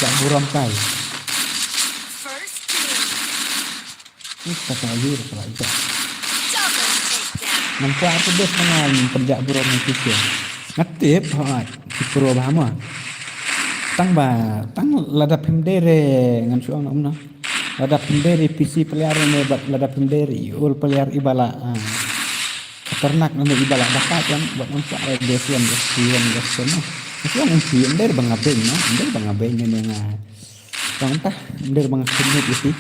jak buram kai Kata ayur kalau itu. Double takedown. Nampak aku dah kenal kerja burung itu sih. Ngatip hot di Puro Bahama. Tang lada pemdere ngan suang namna. Lada pemdere PC peliar nebat lada pemdere ul peliar ibala. Ternak nanti ibala dapat kan buat nampak ada desian. Suang uncian dari bangabeng no, dari bangabeng ni nga. Tang tah dari bangabeng ni sih.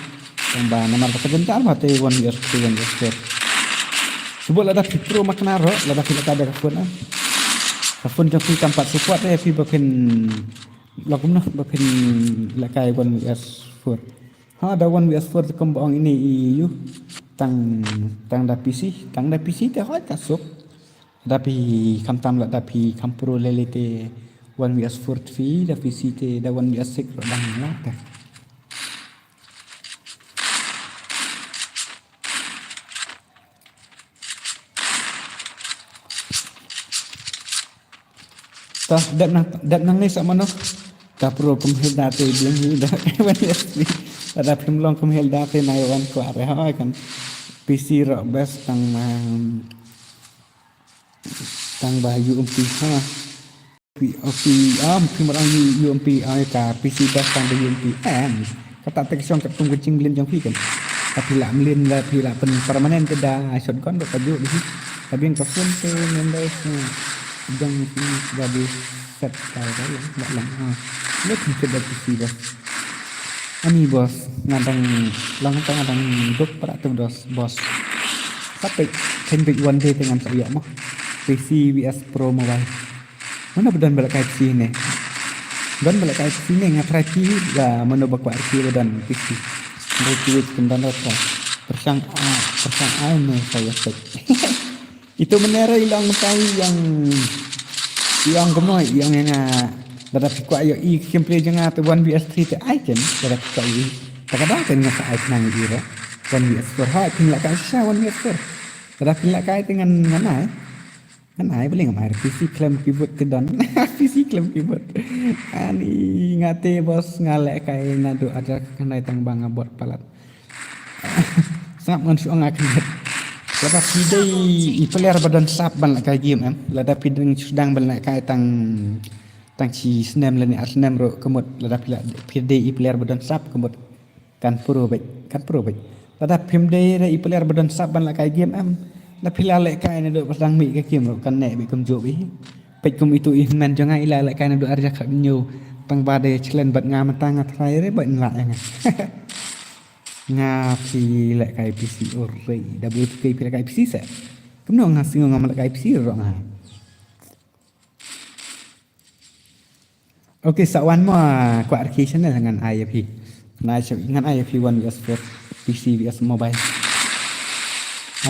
Tang ba namar kejentar mate 1 years 2 years. Sebut lada Pro maknaro lada kita ada kafun kafun jang pi tempat support pi bapen lagum nah bapen lakai 1 years 4 ha ada 1 years 4 kembang ini iu tang da PC te hot kasuk tapi kam la tapi kam pro lelete 1 years 4 fi da PC te da 1 years 6 rodang lah ta dat nang ni sama no ta pro kumhel date bilang ni da ada pemlong kumhel date na yawan ko are ha kan PC ro best tang bayu umpi ha pimarang umpi ai ka PC best tang bayu umpi kata teksion ketung kucing blin jang pi kan tapi la mlin la pi la pen permanen ke da shotgun do kaju di tapi yang kafun tu nendai jang sini sudah di set kali enggak lama lihat coba PC bos ani bos ngadang dok peratu bos tapi kendek one day dengan saya mah PC VS Pro mobile mana bedan balik kayak sini dan balik kayak sini ngatrai ya menubak kuarti dan PC dari kendan rata persang anu saya set itu menera ilang tahu yang kemoy yang dada pikwa yo I simple jangan tu 1vs3 te icon dada pikwa I takada kan ngasa icon nang ira 1vs4 ha tinggal kan sa 1vs4 dada tinggal kai dengan nganai boleh ngamai PC claim keyboard ke don PC claim keyboard ani ngate bos ngalek kai ngadu ada kanai tang bang buat palat sangat mensuang akan lada pidai player badan sap ban la kai game lada pidai sedang ban la kai tang chi snem la ni snem ro kemut lada pidai player badan sap kemut kan pro bai lada pimdai re player badan sap ban la kai game la pila le kai na do pasang mi ka game ro kan ne bi kum jo bi pek kum itu man jangan ila le kai na do arja khak nyu tang ba de chlen bat nga matang athai re ban la nga nga pi lại cái PC ore WK pi lại cái PC sẽ cũng nó nga singo ngam lại cái PC rồi nga okay sawan mo ko arcade na ngan IFP na siya ngan IFP 1vs4 PC vs mobile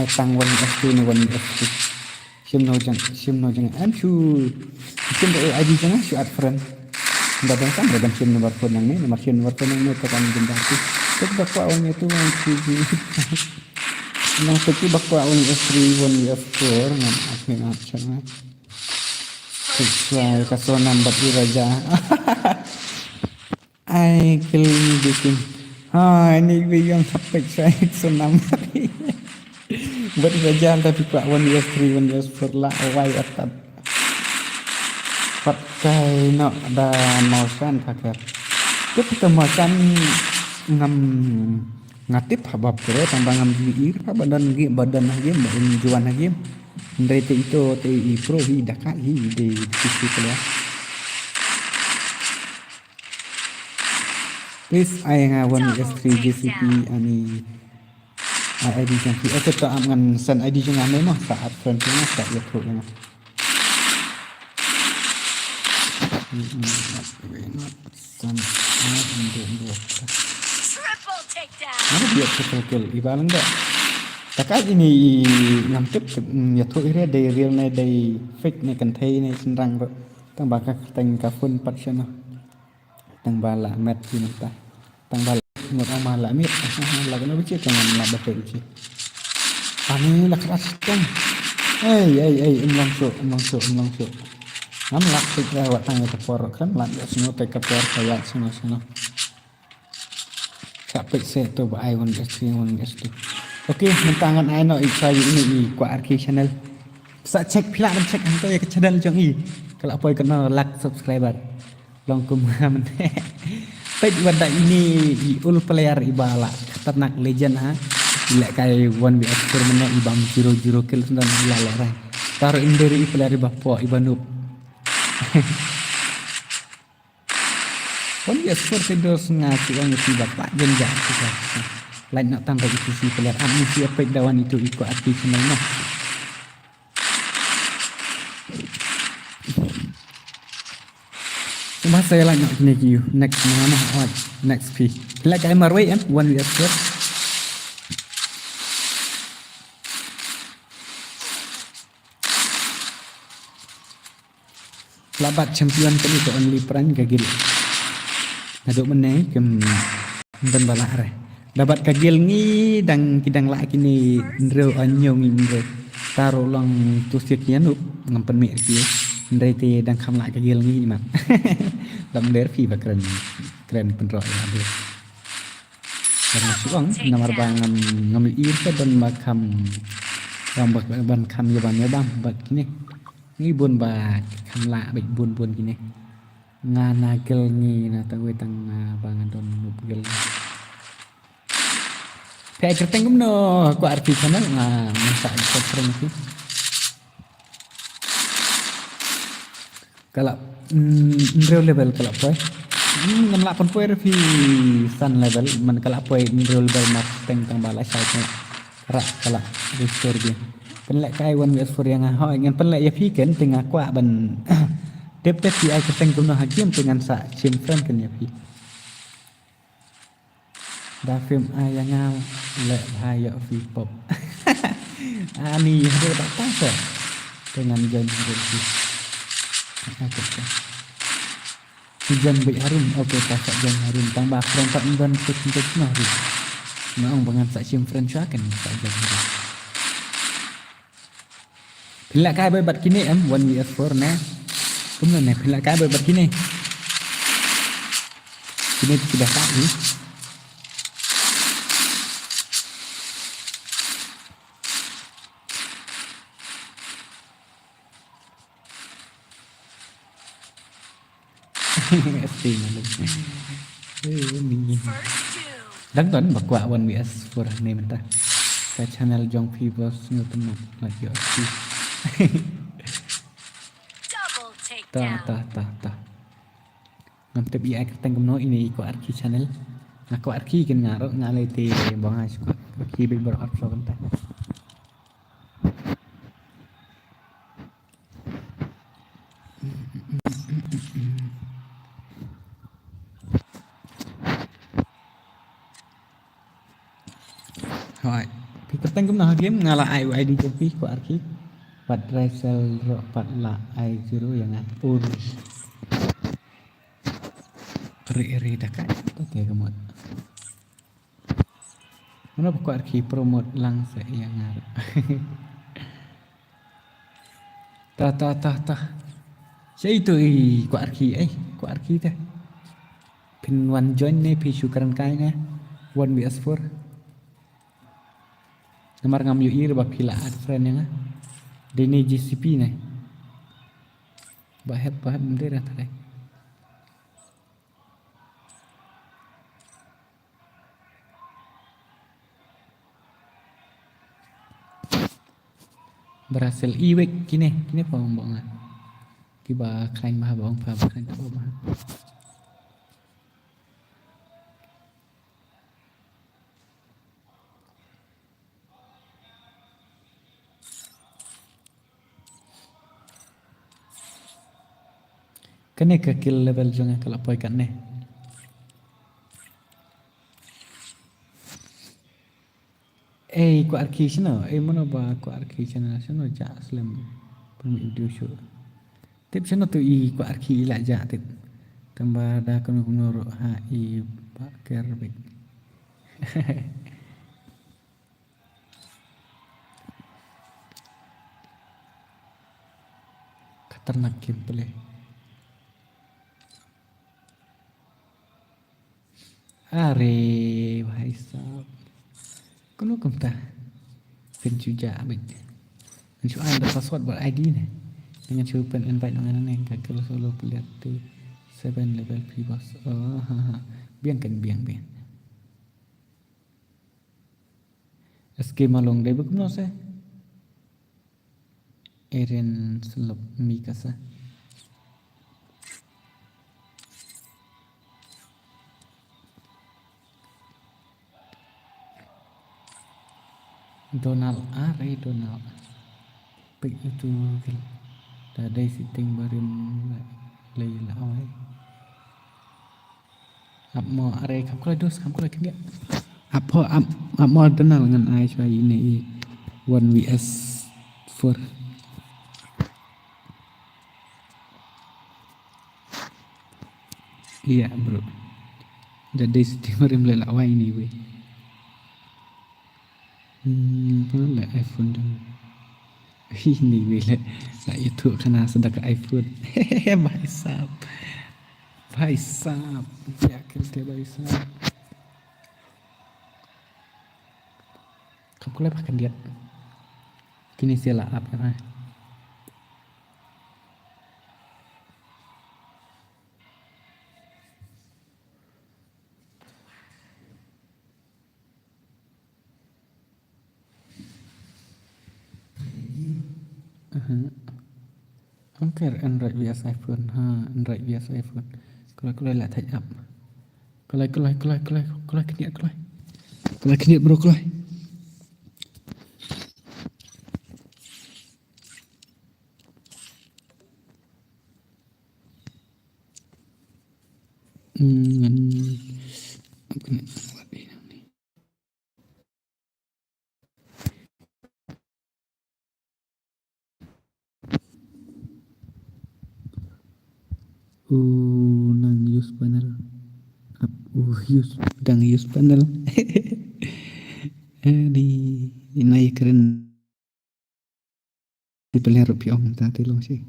ay tang 1vs2 na 1vs2 sim no jang an chu sim do ID jang chu at friend dadang kan dadang sim nomor phone nang ni nomor sim nomor phone nang ni to kan gendang tu bakwa on itu nang seki bakwa on S3 1F4 ngam admin action sesuai kasonam batu raja ai kill ni bikin ini yang sampai saya sonam batu raja tapi pak 1F3 1F4 lah awai atat pakai no ada motion pakai kita motion ngam ngatip habab kere tambah ngam diir pa badan lagi badan juan lagi dari itu TI Pro hi daka hi di PC keluar please I have 1S3 GCP ani ID jang pi aku tak ngan sen ID jang ane mah saat friend nya tak ya pro nya mana dia terkel ibalang dah takat ini ngamtip ya tu ire dari real na dari fake na kantai na senrang ro tang baka tang kafun patsana tang bala mat pinta tang bala ngot amala mit lagu na bici tang na baca bici ani la keras tang umlang so nam lak tik lewat tang kapor kan lak semua ke kapor kayak semua Sampai saya tu buat I want guys tu. Okey, mentangan I nak saya ini kuat RK channel. Sa cek pila dan cek hantu ya ke channel jong i. Kalau apa kena like subscriber. Long kumahan. Page wanda ini ul player ibala ternak legend ha. Bila kai 1vs tournament ibam 0 kill sundan lalai. Taruh inderi player bapo ibanup. 1vs terus ngasih orang itu bapak jenjak juga. Lain nak tambah itu si player amin siapa dawan itu ikut aktif channel nah. Mas saya lah nak kena kiu next mana next P. Like I marway kan 1vs first. Labat champion kan itu only peran gagil. Naduk menai kem dan balak re. Dapat gagil ni dang kidang lak kini ndro anyong indro. Taruh long tusik yan up ngampen mi kiu. Ndai te dang kham lak gagil ni mat. Dam der fi bakran keren penro ya dia. Karena suang namar bangam ngambil ir ke dan makam yang ban kam ya bam bak kini. Ni bun ba kham lak bik bun kini. Ngana gel ni na tahu tang bangan don nup gel. Kayak kerteng kumno ku arti sana masak sering sih. Kalau real level kalau apa? Ngam lakon poe revi sun level man kalau apa real level mas teng tang balai saya rak kalau restore dia. Penlek kai 1vs4 yang ha ngan penlek ya piken tengah kwa ban Tep di ai keteng guna hakim dengan sa sim friend kan ya pi. Da film ayang le hayo fi pop. Ani dia tak tahu dengan janji. Hujan baik harum, okey pasak jan harum tambah friend tak dan kecil nah harum. Maong bangan sa sim friend kan sa jan harum. Bila kai bat kini 1vs4 nah. Kemudian ni pila kabel begini. Ini sudah tahu. Ini. Dan tuan bakwa 1vs4 ni mentah. Ke channel Jong People ngutemu lagi okey. Ta. Ngam te bi ai keteng kumno ini ko arki channel. Ngako arki ken ngaro ngale te bang ai ko arki be ber art so benta. Hai, pi keteng kumno game ngala ai ID pi ko arki. Pat Raisel ro pat la ai zero yang apur ri dakat tu dia kemot mana buku arki promote lang se yang ngar ta saya itu ku arki ku arki teh pin one join ni pi syukaran kai ne 1vs4 nomor ngam yu ir ba pila ad friend yang Dini GCP ni. Bahaya bendera tadi. Berhasil iwek kini apa ngomong kiba kain bah bawang pa kain tak apa. Kene ke kill level jangan kalau poi kan ne. Ku arki sino, mana ba ku arki channel sino ja slam pun video show. Tip sino tu ku arki ila ja tip. Tambah dah kuno ha pak kerbek. Ternak gameplay. Are भाई साहब कोनो कमता pen cuja abit cu ada password buat ID ni dengan cu pen invite dengan ni kakak solo pelihat tu 7 level P boss biang SK malong dai bukan se Eren selop mi kasa Donald Donald pick itu tadi sitting barim lay lawai ap mo are kham ko dos kham ko kia ap mo Donald ngan ai choi ini 1vs 4 iya bro jadi sitting barim lay lawai ini we là iPhone dong. Ini bila nak YouTube kena sedekah iPhone. Bhai sahab, ya kita bhai sahab. Kamu boleh pakai dia. Kini sila up ya. Okay, Android vs iPhone Android vs iPhone Kalau lại thành up Kalau kena bro kalau nang use panel use panel di naik keren dipelihara rupiah tadi long sih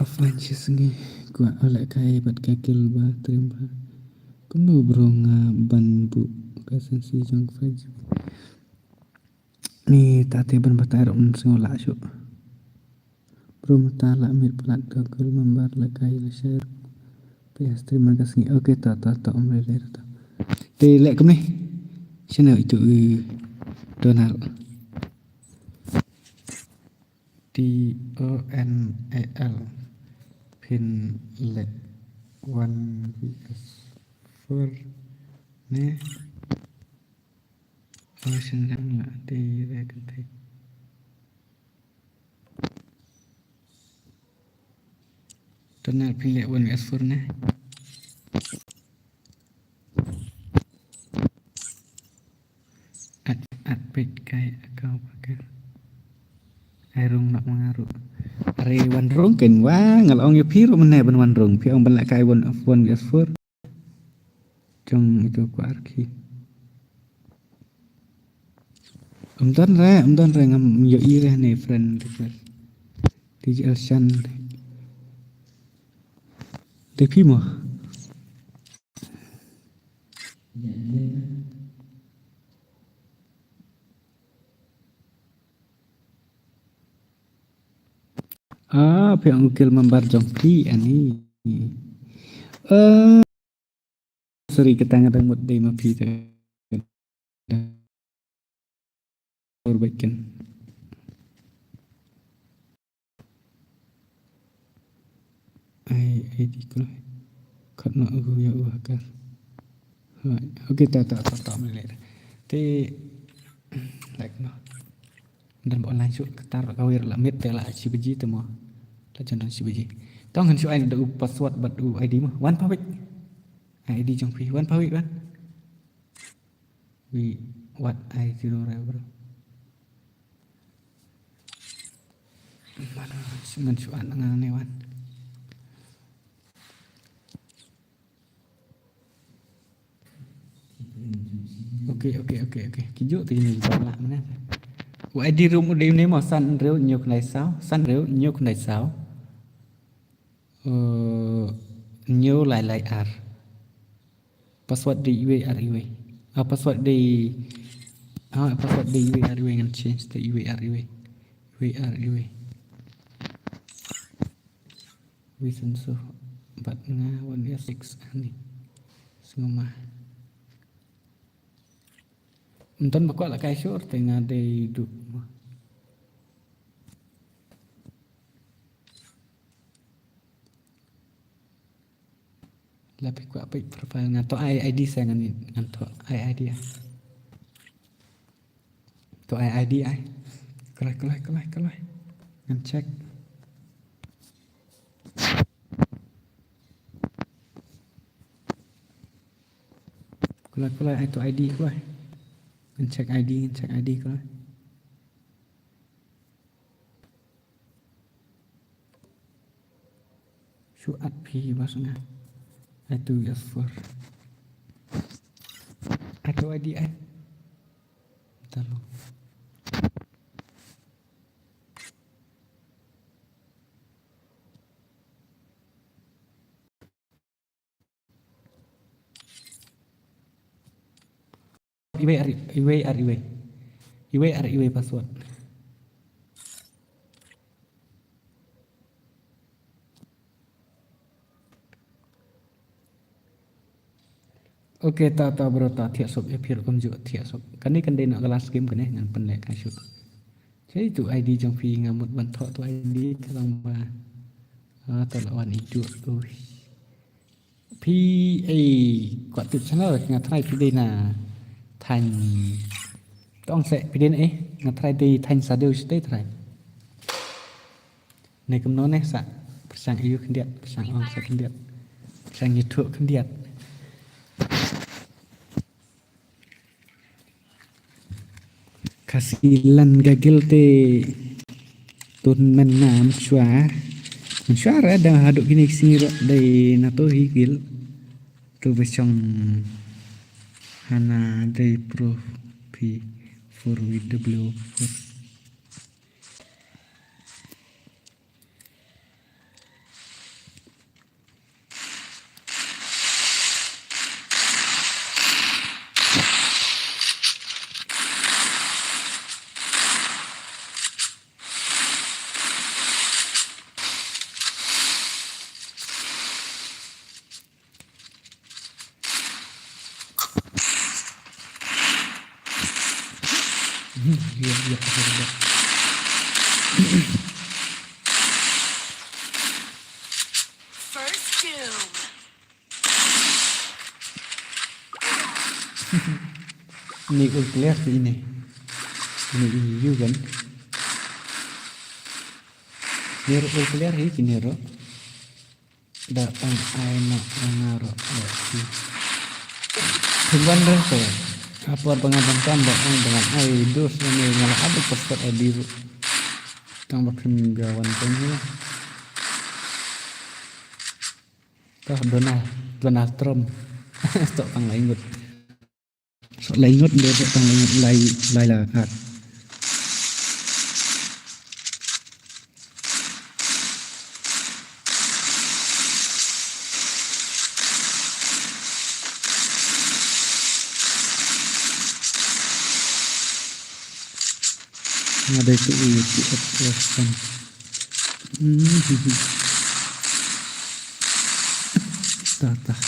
offline sih gua oleh kai bat kakil ba terima kuno bronga banbu kasan si jong faj ni tate ban batar sengola syu bro mata la mir plat kakil membar la kai la share PS terima kasih oke ta omle ta te lek kem ni channel itu Donald DONAL pin let 1vs4 nih senang lah di reketek Donald pin let 1vs4 nih at page kayak kau pakai Airung nak mengaruh. Are wan rong ken wah ngalong yo piro meneh ben wan rong pi ong ben lak kai 1vs4 jong itu ku arki. Om don re ngam yo ire ne friend request. DJ Elshan. Depi mo. Yang ukil membar jongki ani. Seri ketanga dan mut day mapi te. Perbaikan. ID ko. Kat na aku ya akar. Oke tak melek. Te like no. Dan online shoot ketar kawir la mit te la si beji te mo. La jangan si beji. Tong han shoot ada password bat ID mo. One public. ID jong pi one public kan. What I zero bro. Mana ngan shoot ngan wan. ok cái dụ thì mình còn lại nữa vậy đi room đêm nếu mà săn rêu nhiều này sao săn rêu nhiều này sao nhiều lại ar password di UARIW password di password di UARIW ngan change to UARIW Vision so but nga 1 ani semua Unton bakwa la kai short tengah de du Lapik kwa pik profile ngato ID saya ngato ID ya. To ID ai. Kelai. Ngan cek. Kelai to ID kelai. Ngan cek ID kelai. Show at P maksudnya. Itu ya for atau ID bentar lo IW password Oke, ta bro ta thiệt sụp phiền công dựa thiệt sụp. Cái này cần đây là glass game cái này ngàn phần lẻ cái sụp. Thế tụ ID trong phi ngàn một bản thọ tụ ID cái dòng mà tụ là hoàn chủ rồi. PA quả tự chắn rồi ngàn thay phi đây là thànhต้องsẽ phi đây ấy ngàn thay đây thành sa đều state thay. Này cầm nó này sang sang yêu kinh điệt sang on sẽ kinh điệt sang nhiệt thượng kinh điệt. Kasilan gagil te tun menam chua ada haduk gini sini dari nato higil tu besong hana dari pro p 4 w First doom. Ini clear sih ini juga kan Nero clear ini Nero datang aina ngaro Tuan rasa apa pengadaan tambah dengan air ini malah ada poster ediru tambah gawan punya kah Donald Trump sok tang laingut sok laingut dia sok tang laingut lai là hạt ada itu kan tah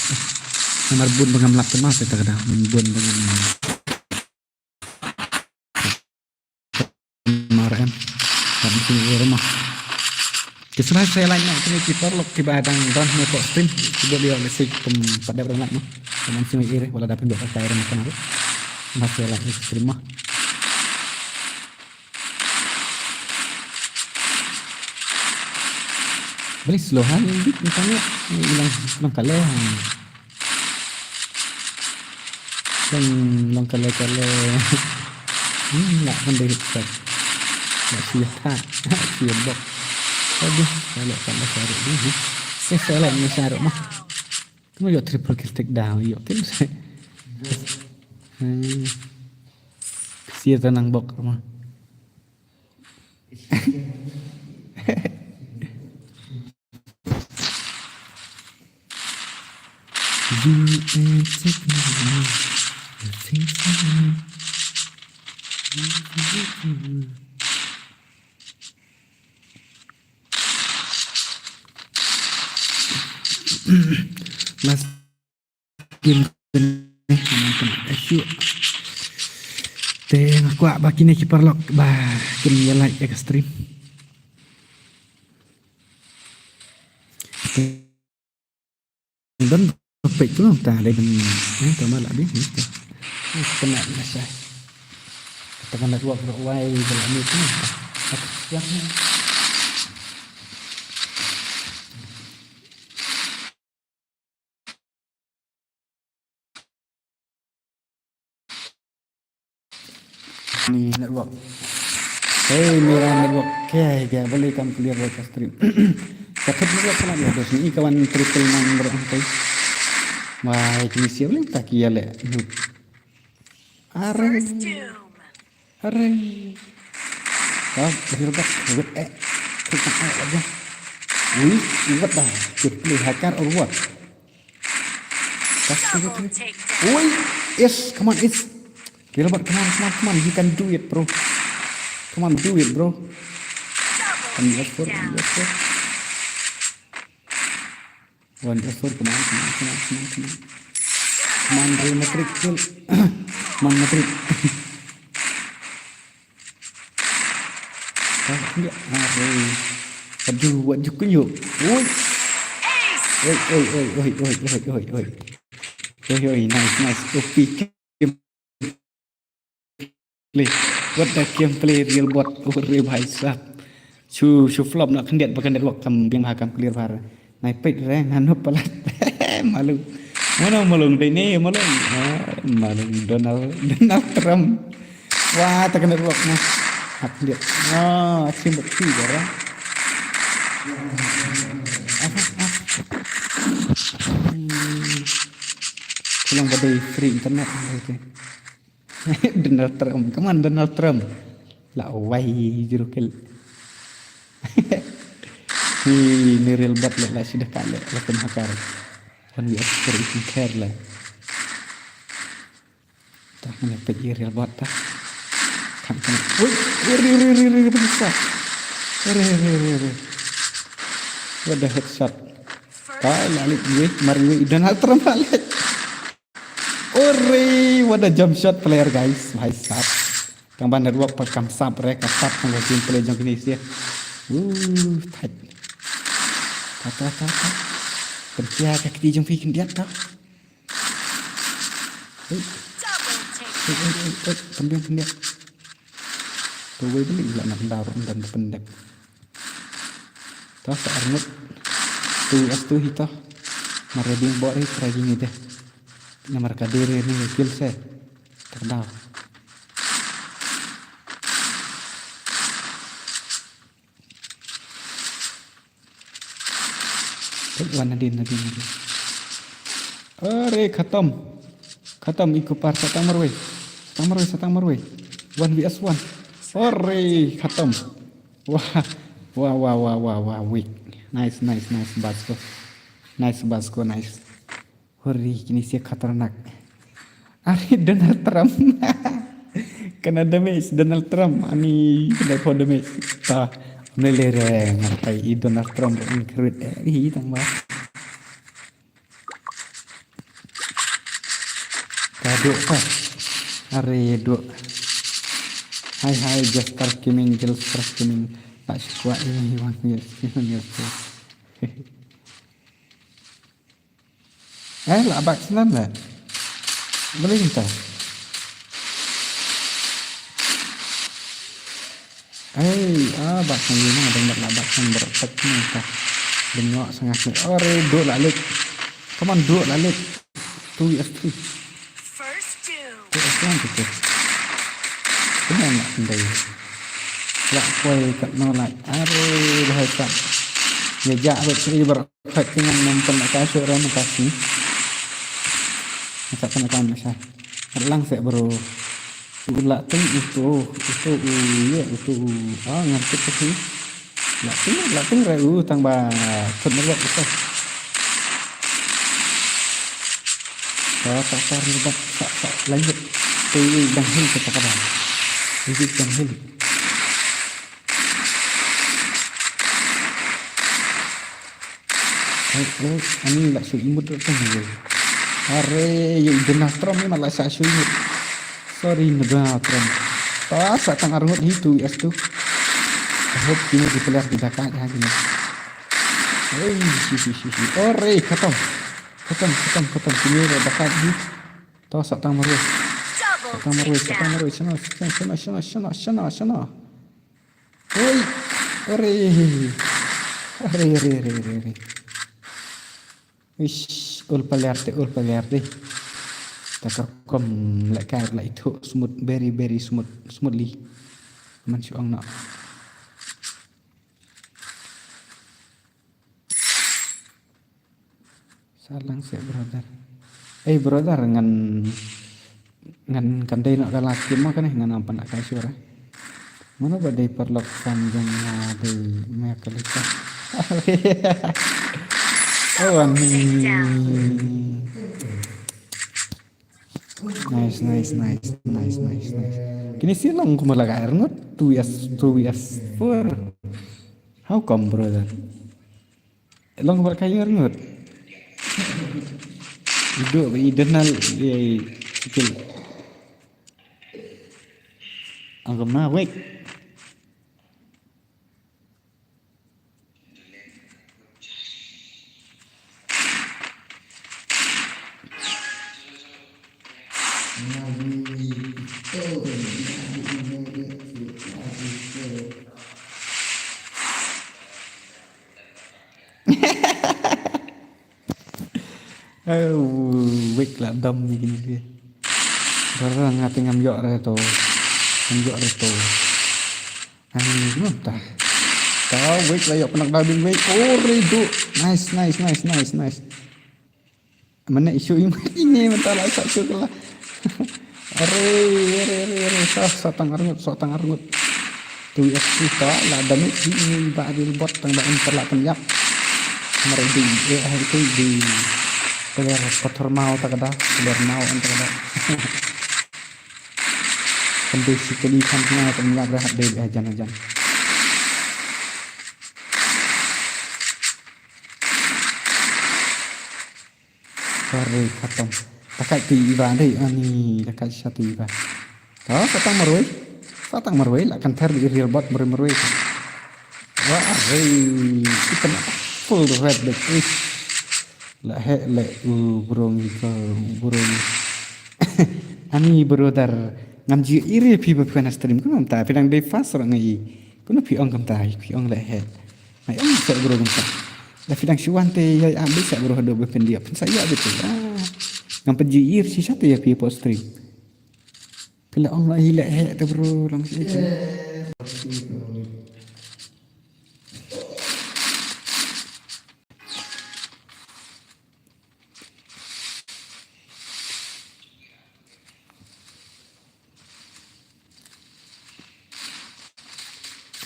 nomor bun pengamlak temas ya kadang bun dengan kemarin kan sini rumah kisah saya lainnya ini kita lok tiba adang dan mau stream coba dia lesik pada berenang mah teman sini iri wala dapat buat saya makan apa masih lagi stream mah beli slohan ini misalnya hilang kalehan dan hilang kale nggak mendek nggak siap bok aduh kalau cari ini saya lagi cari mah cuma yuk triple kill take down yuk kan Sia tenang bok mah. You ain't taking me. You think Mas game ni nonton asyik. Tengok kuat baki ni keeper lock bah game yang like extreme. Dan baik tu tak ada ni tu malah dia ni. Kena lah saya. Tekan nak buat wai dalam ni tu. Siap ni. Ni network. Hey Mira network. Okay, dia boleh kam clear work stream. Sakit network kena dia dos ni kawan triple number angkai. Wah, ini siapa yang tak kira le? Are, First doom. are. Kau berubah, kita aja. What dah? Good play hacker or what? Double takedown. Oi, yes, come on, it's. Gilbert, come on, you can do it, bro. Come on, do it, bro. Double Yes, sir, takedown. yes, sir. One effort, come on. Come on, Real Madrid, kill. Come on, Madrid. Aduh, what you can you? Oi, oi, nice. OP play. What the gameplay real bot over भाई साहब. Chu flop nak kendiat pakai network kam biang hakam clear par. Nai pet reng hanu pelat. Malu. Mana malung dai ni malung. Malung Donald Trump. Wah, tak network nah. Hak dia. Wah, asyik betul dah. Pulang badai free internet gitu. Donald Trump, come on Donald Trump. Lah wai jerukil. Ini real bot lah sudah kali lah pemakar. Kan dia seperti care lah. Tak mana pergi real bot dah. Kan. Uri besar. Uri. Ada headshot. Kau lalik gue, mari Donald Trump lalik. Ore, what a jump shot player guys. Hai sap. Kang ban network pakam sap rek sap kang game play jong kini sia. Thạch. Ta. Percaya ke kiti jong fikin dia ta. Double takedown. Pendiam dia. Tu gue beli lah nak darah dan pendek. Ta sarnut. Tu hita. Mari dia buat ni try ni deh. Nomor kadiri ni kill set terdaw. Wan nadin. Are khatam ikut par satang marway. 1vs1. Ore khatam. Wah weak. Nice Basko. Hori kini siap khatanak. Ari Donald Trump. Kena damage Donald Trump. Ani kena kau damage. Ta melere ngatai Donald Trump include ri tang ba. Kado pa. Ari do. Hai just start gaming. Tak suka ini wan yes. Lah abak senan lah. Boleh minta. Abak sang lima dengan abak sang berotak minta. Bengok sangat ni. Duk lalik. Come on duk lalik. 2vs3. First doom. 2vs1 gitu. Kena nak sendiri. Lak koi kat nolak. Bahaya tak. Ya betul berotak dengan nampak nak kasih orang makasih. Macam mana kawan saya? Lang saya bro. Ula ting itu iya itu ngerti ke sih. Lah ting tang ba thut nak itu. Tak ribat tak lanjut. Dang hil kita kabar. Lanjut dang hil. Ani lah su imut tu ni. Are yuk Donald Trump ni malah sa su imut. Sorry Donald Trump. Ta sa tang arngot itu es tu. Hope ini dipelar di Dhaka ya gini. Ore khatam sini Dhaka ni. Ta sa tang maru. Double takedown. Sana. Oi. Ore. Ish, ul paler deh. Takar kom lại cài lại thụ smooth very smoothly. Man chuang nak. Salang saya brother. Brother ngan kandai nak kalah kima kan ngan apa nak kasih orang. Mana badai perlok panjangnya di mekalita. Oh, nice. Kini silang kumala ka Arnott 2 years 4. How come brother? Long kumala ka Arnott. Ido idenal skill. Ang na wait. Wik là đâm như kia. Rồi ngati ngam yo ra to. Anh đúng ta. Tahu wik lah yo penak dabing wik. Oh ridu. Nice. Mana isu ini mentala satu lah. Are satang arngut. Tu ya kita lah damit ini ba'dil bot tang ba'in perla penyap. Meredi itu di peler kotor mau tak ada antara kondisi kelihatannya penyap rehat deh ajan sorry khatam pakai tiba deh ani pakai satu tiba satang marwai lah kan ter di real bot marwai wah kita full red deh la burung ani brother ngamji iri pi bukan stream kan ta pedang dei fast orang ngai kuno pi ong kam tai pi ong la he mai ong sa bro kam ta la pedang syuan te ya ambil sa bro do bukan dia pun saya betul ngam peji ir si satu ya pi post stream pila ong la hila he te bro lang si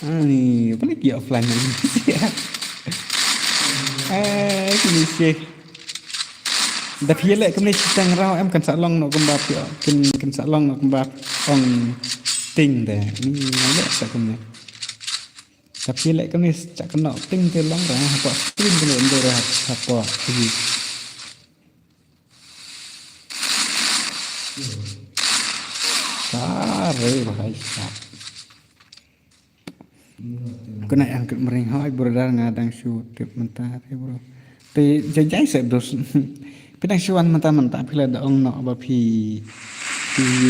ni apa lagi offline ni sini sih dah pilih kemana citang rau em kan salong nak kembap ya kan salong nak kembap ong ting deh ni ada tak kemana tapi pilih kemana cak kena ting te long rah apa stream kena under apa lagi Sare bahai kena angkat mering hai brother ngadang shoot mentah bro te jajai se dos pedang syuan mentah pila da ong no ba pi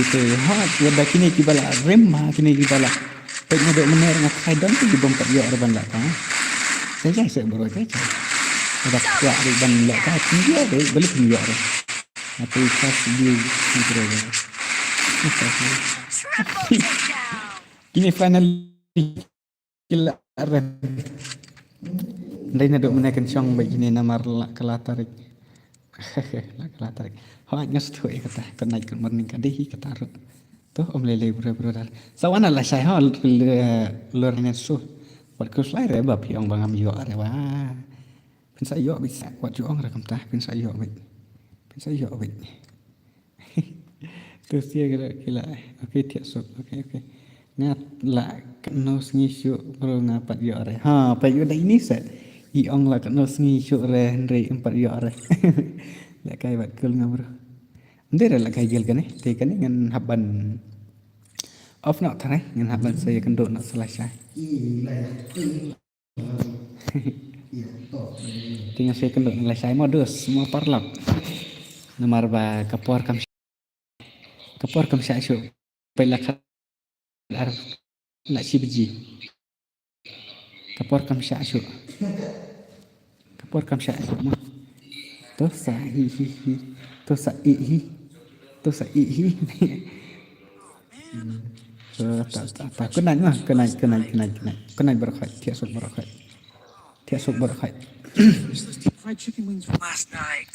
te hat wada kini kibala remma kini kibala pe no do mener ngak kaidan tu di bompat yo arban la ka jajai se bro jajai ada ya di ban la ka dia de balik ni yo atau pas di bro Triple takedown. kini finally kila Ren. Ndai na do menaikkan syong begini namar kelatarik. Lah tarik. Ho ngas tu kata kan naik kan morning kan deh kata ro. Tu om lele bro dar. Sawana lah saya ho lur nesu. Wat kus lai re bab yang bangam yo are wah. Pin sa yo bisa wat yo ong rakam tah pin sa yo wit. Pin sa yo wit. Tu sia kila. Okey tiak sok. Okey. Ngat la keno sngi syuk bro ngapat yo are. Ha pa yo dai ni set. I ong la keno sngi syuk re empat yo are. La kai wat kul ngabro. Ndere la kai gel kan te kan ngan haban off nak thang ngan haban saya kenduk nak selesai. Tinggal saya kenduk selesai modus semua parlak. Nomor ba kapor kam syuk pelak ar la sibji. Kapor kam syuk mo. Tu sa hi. Tak kenal berkait tiap sok berkait Fried chicken wings from last night.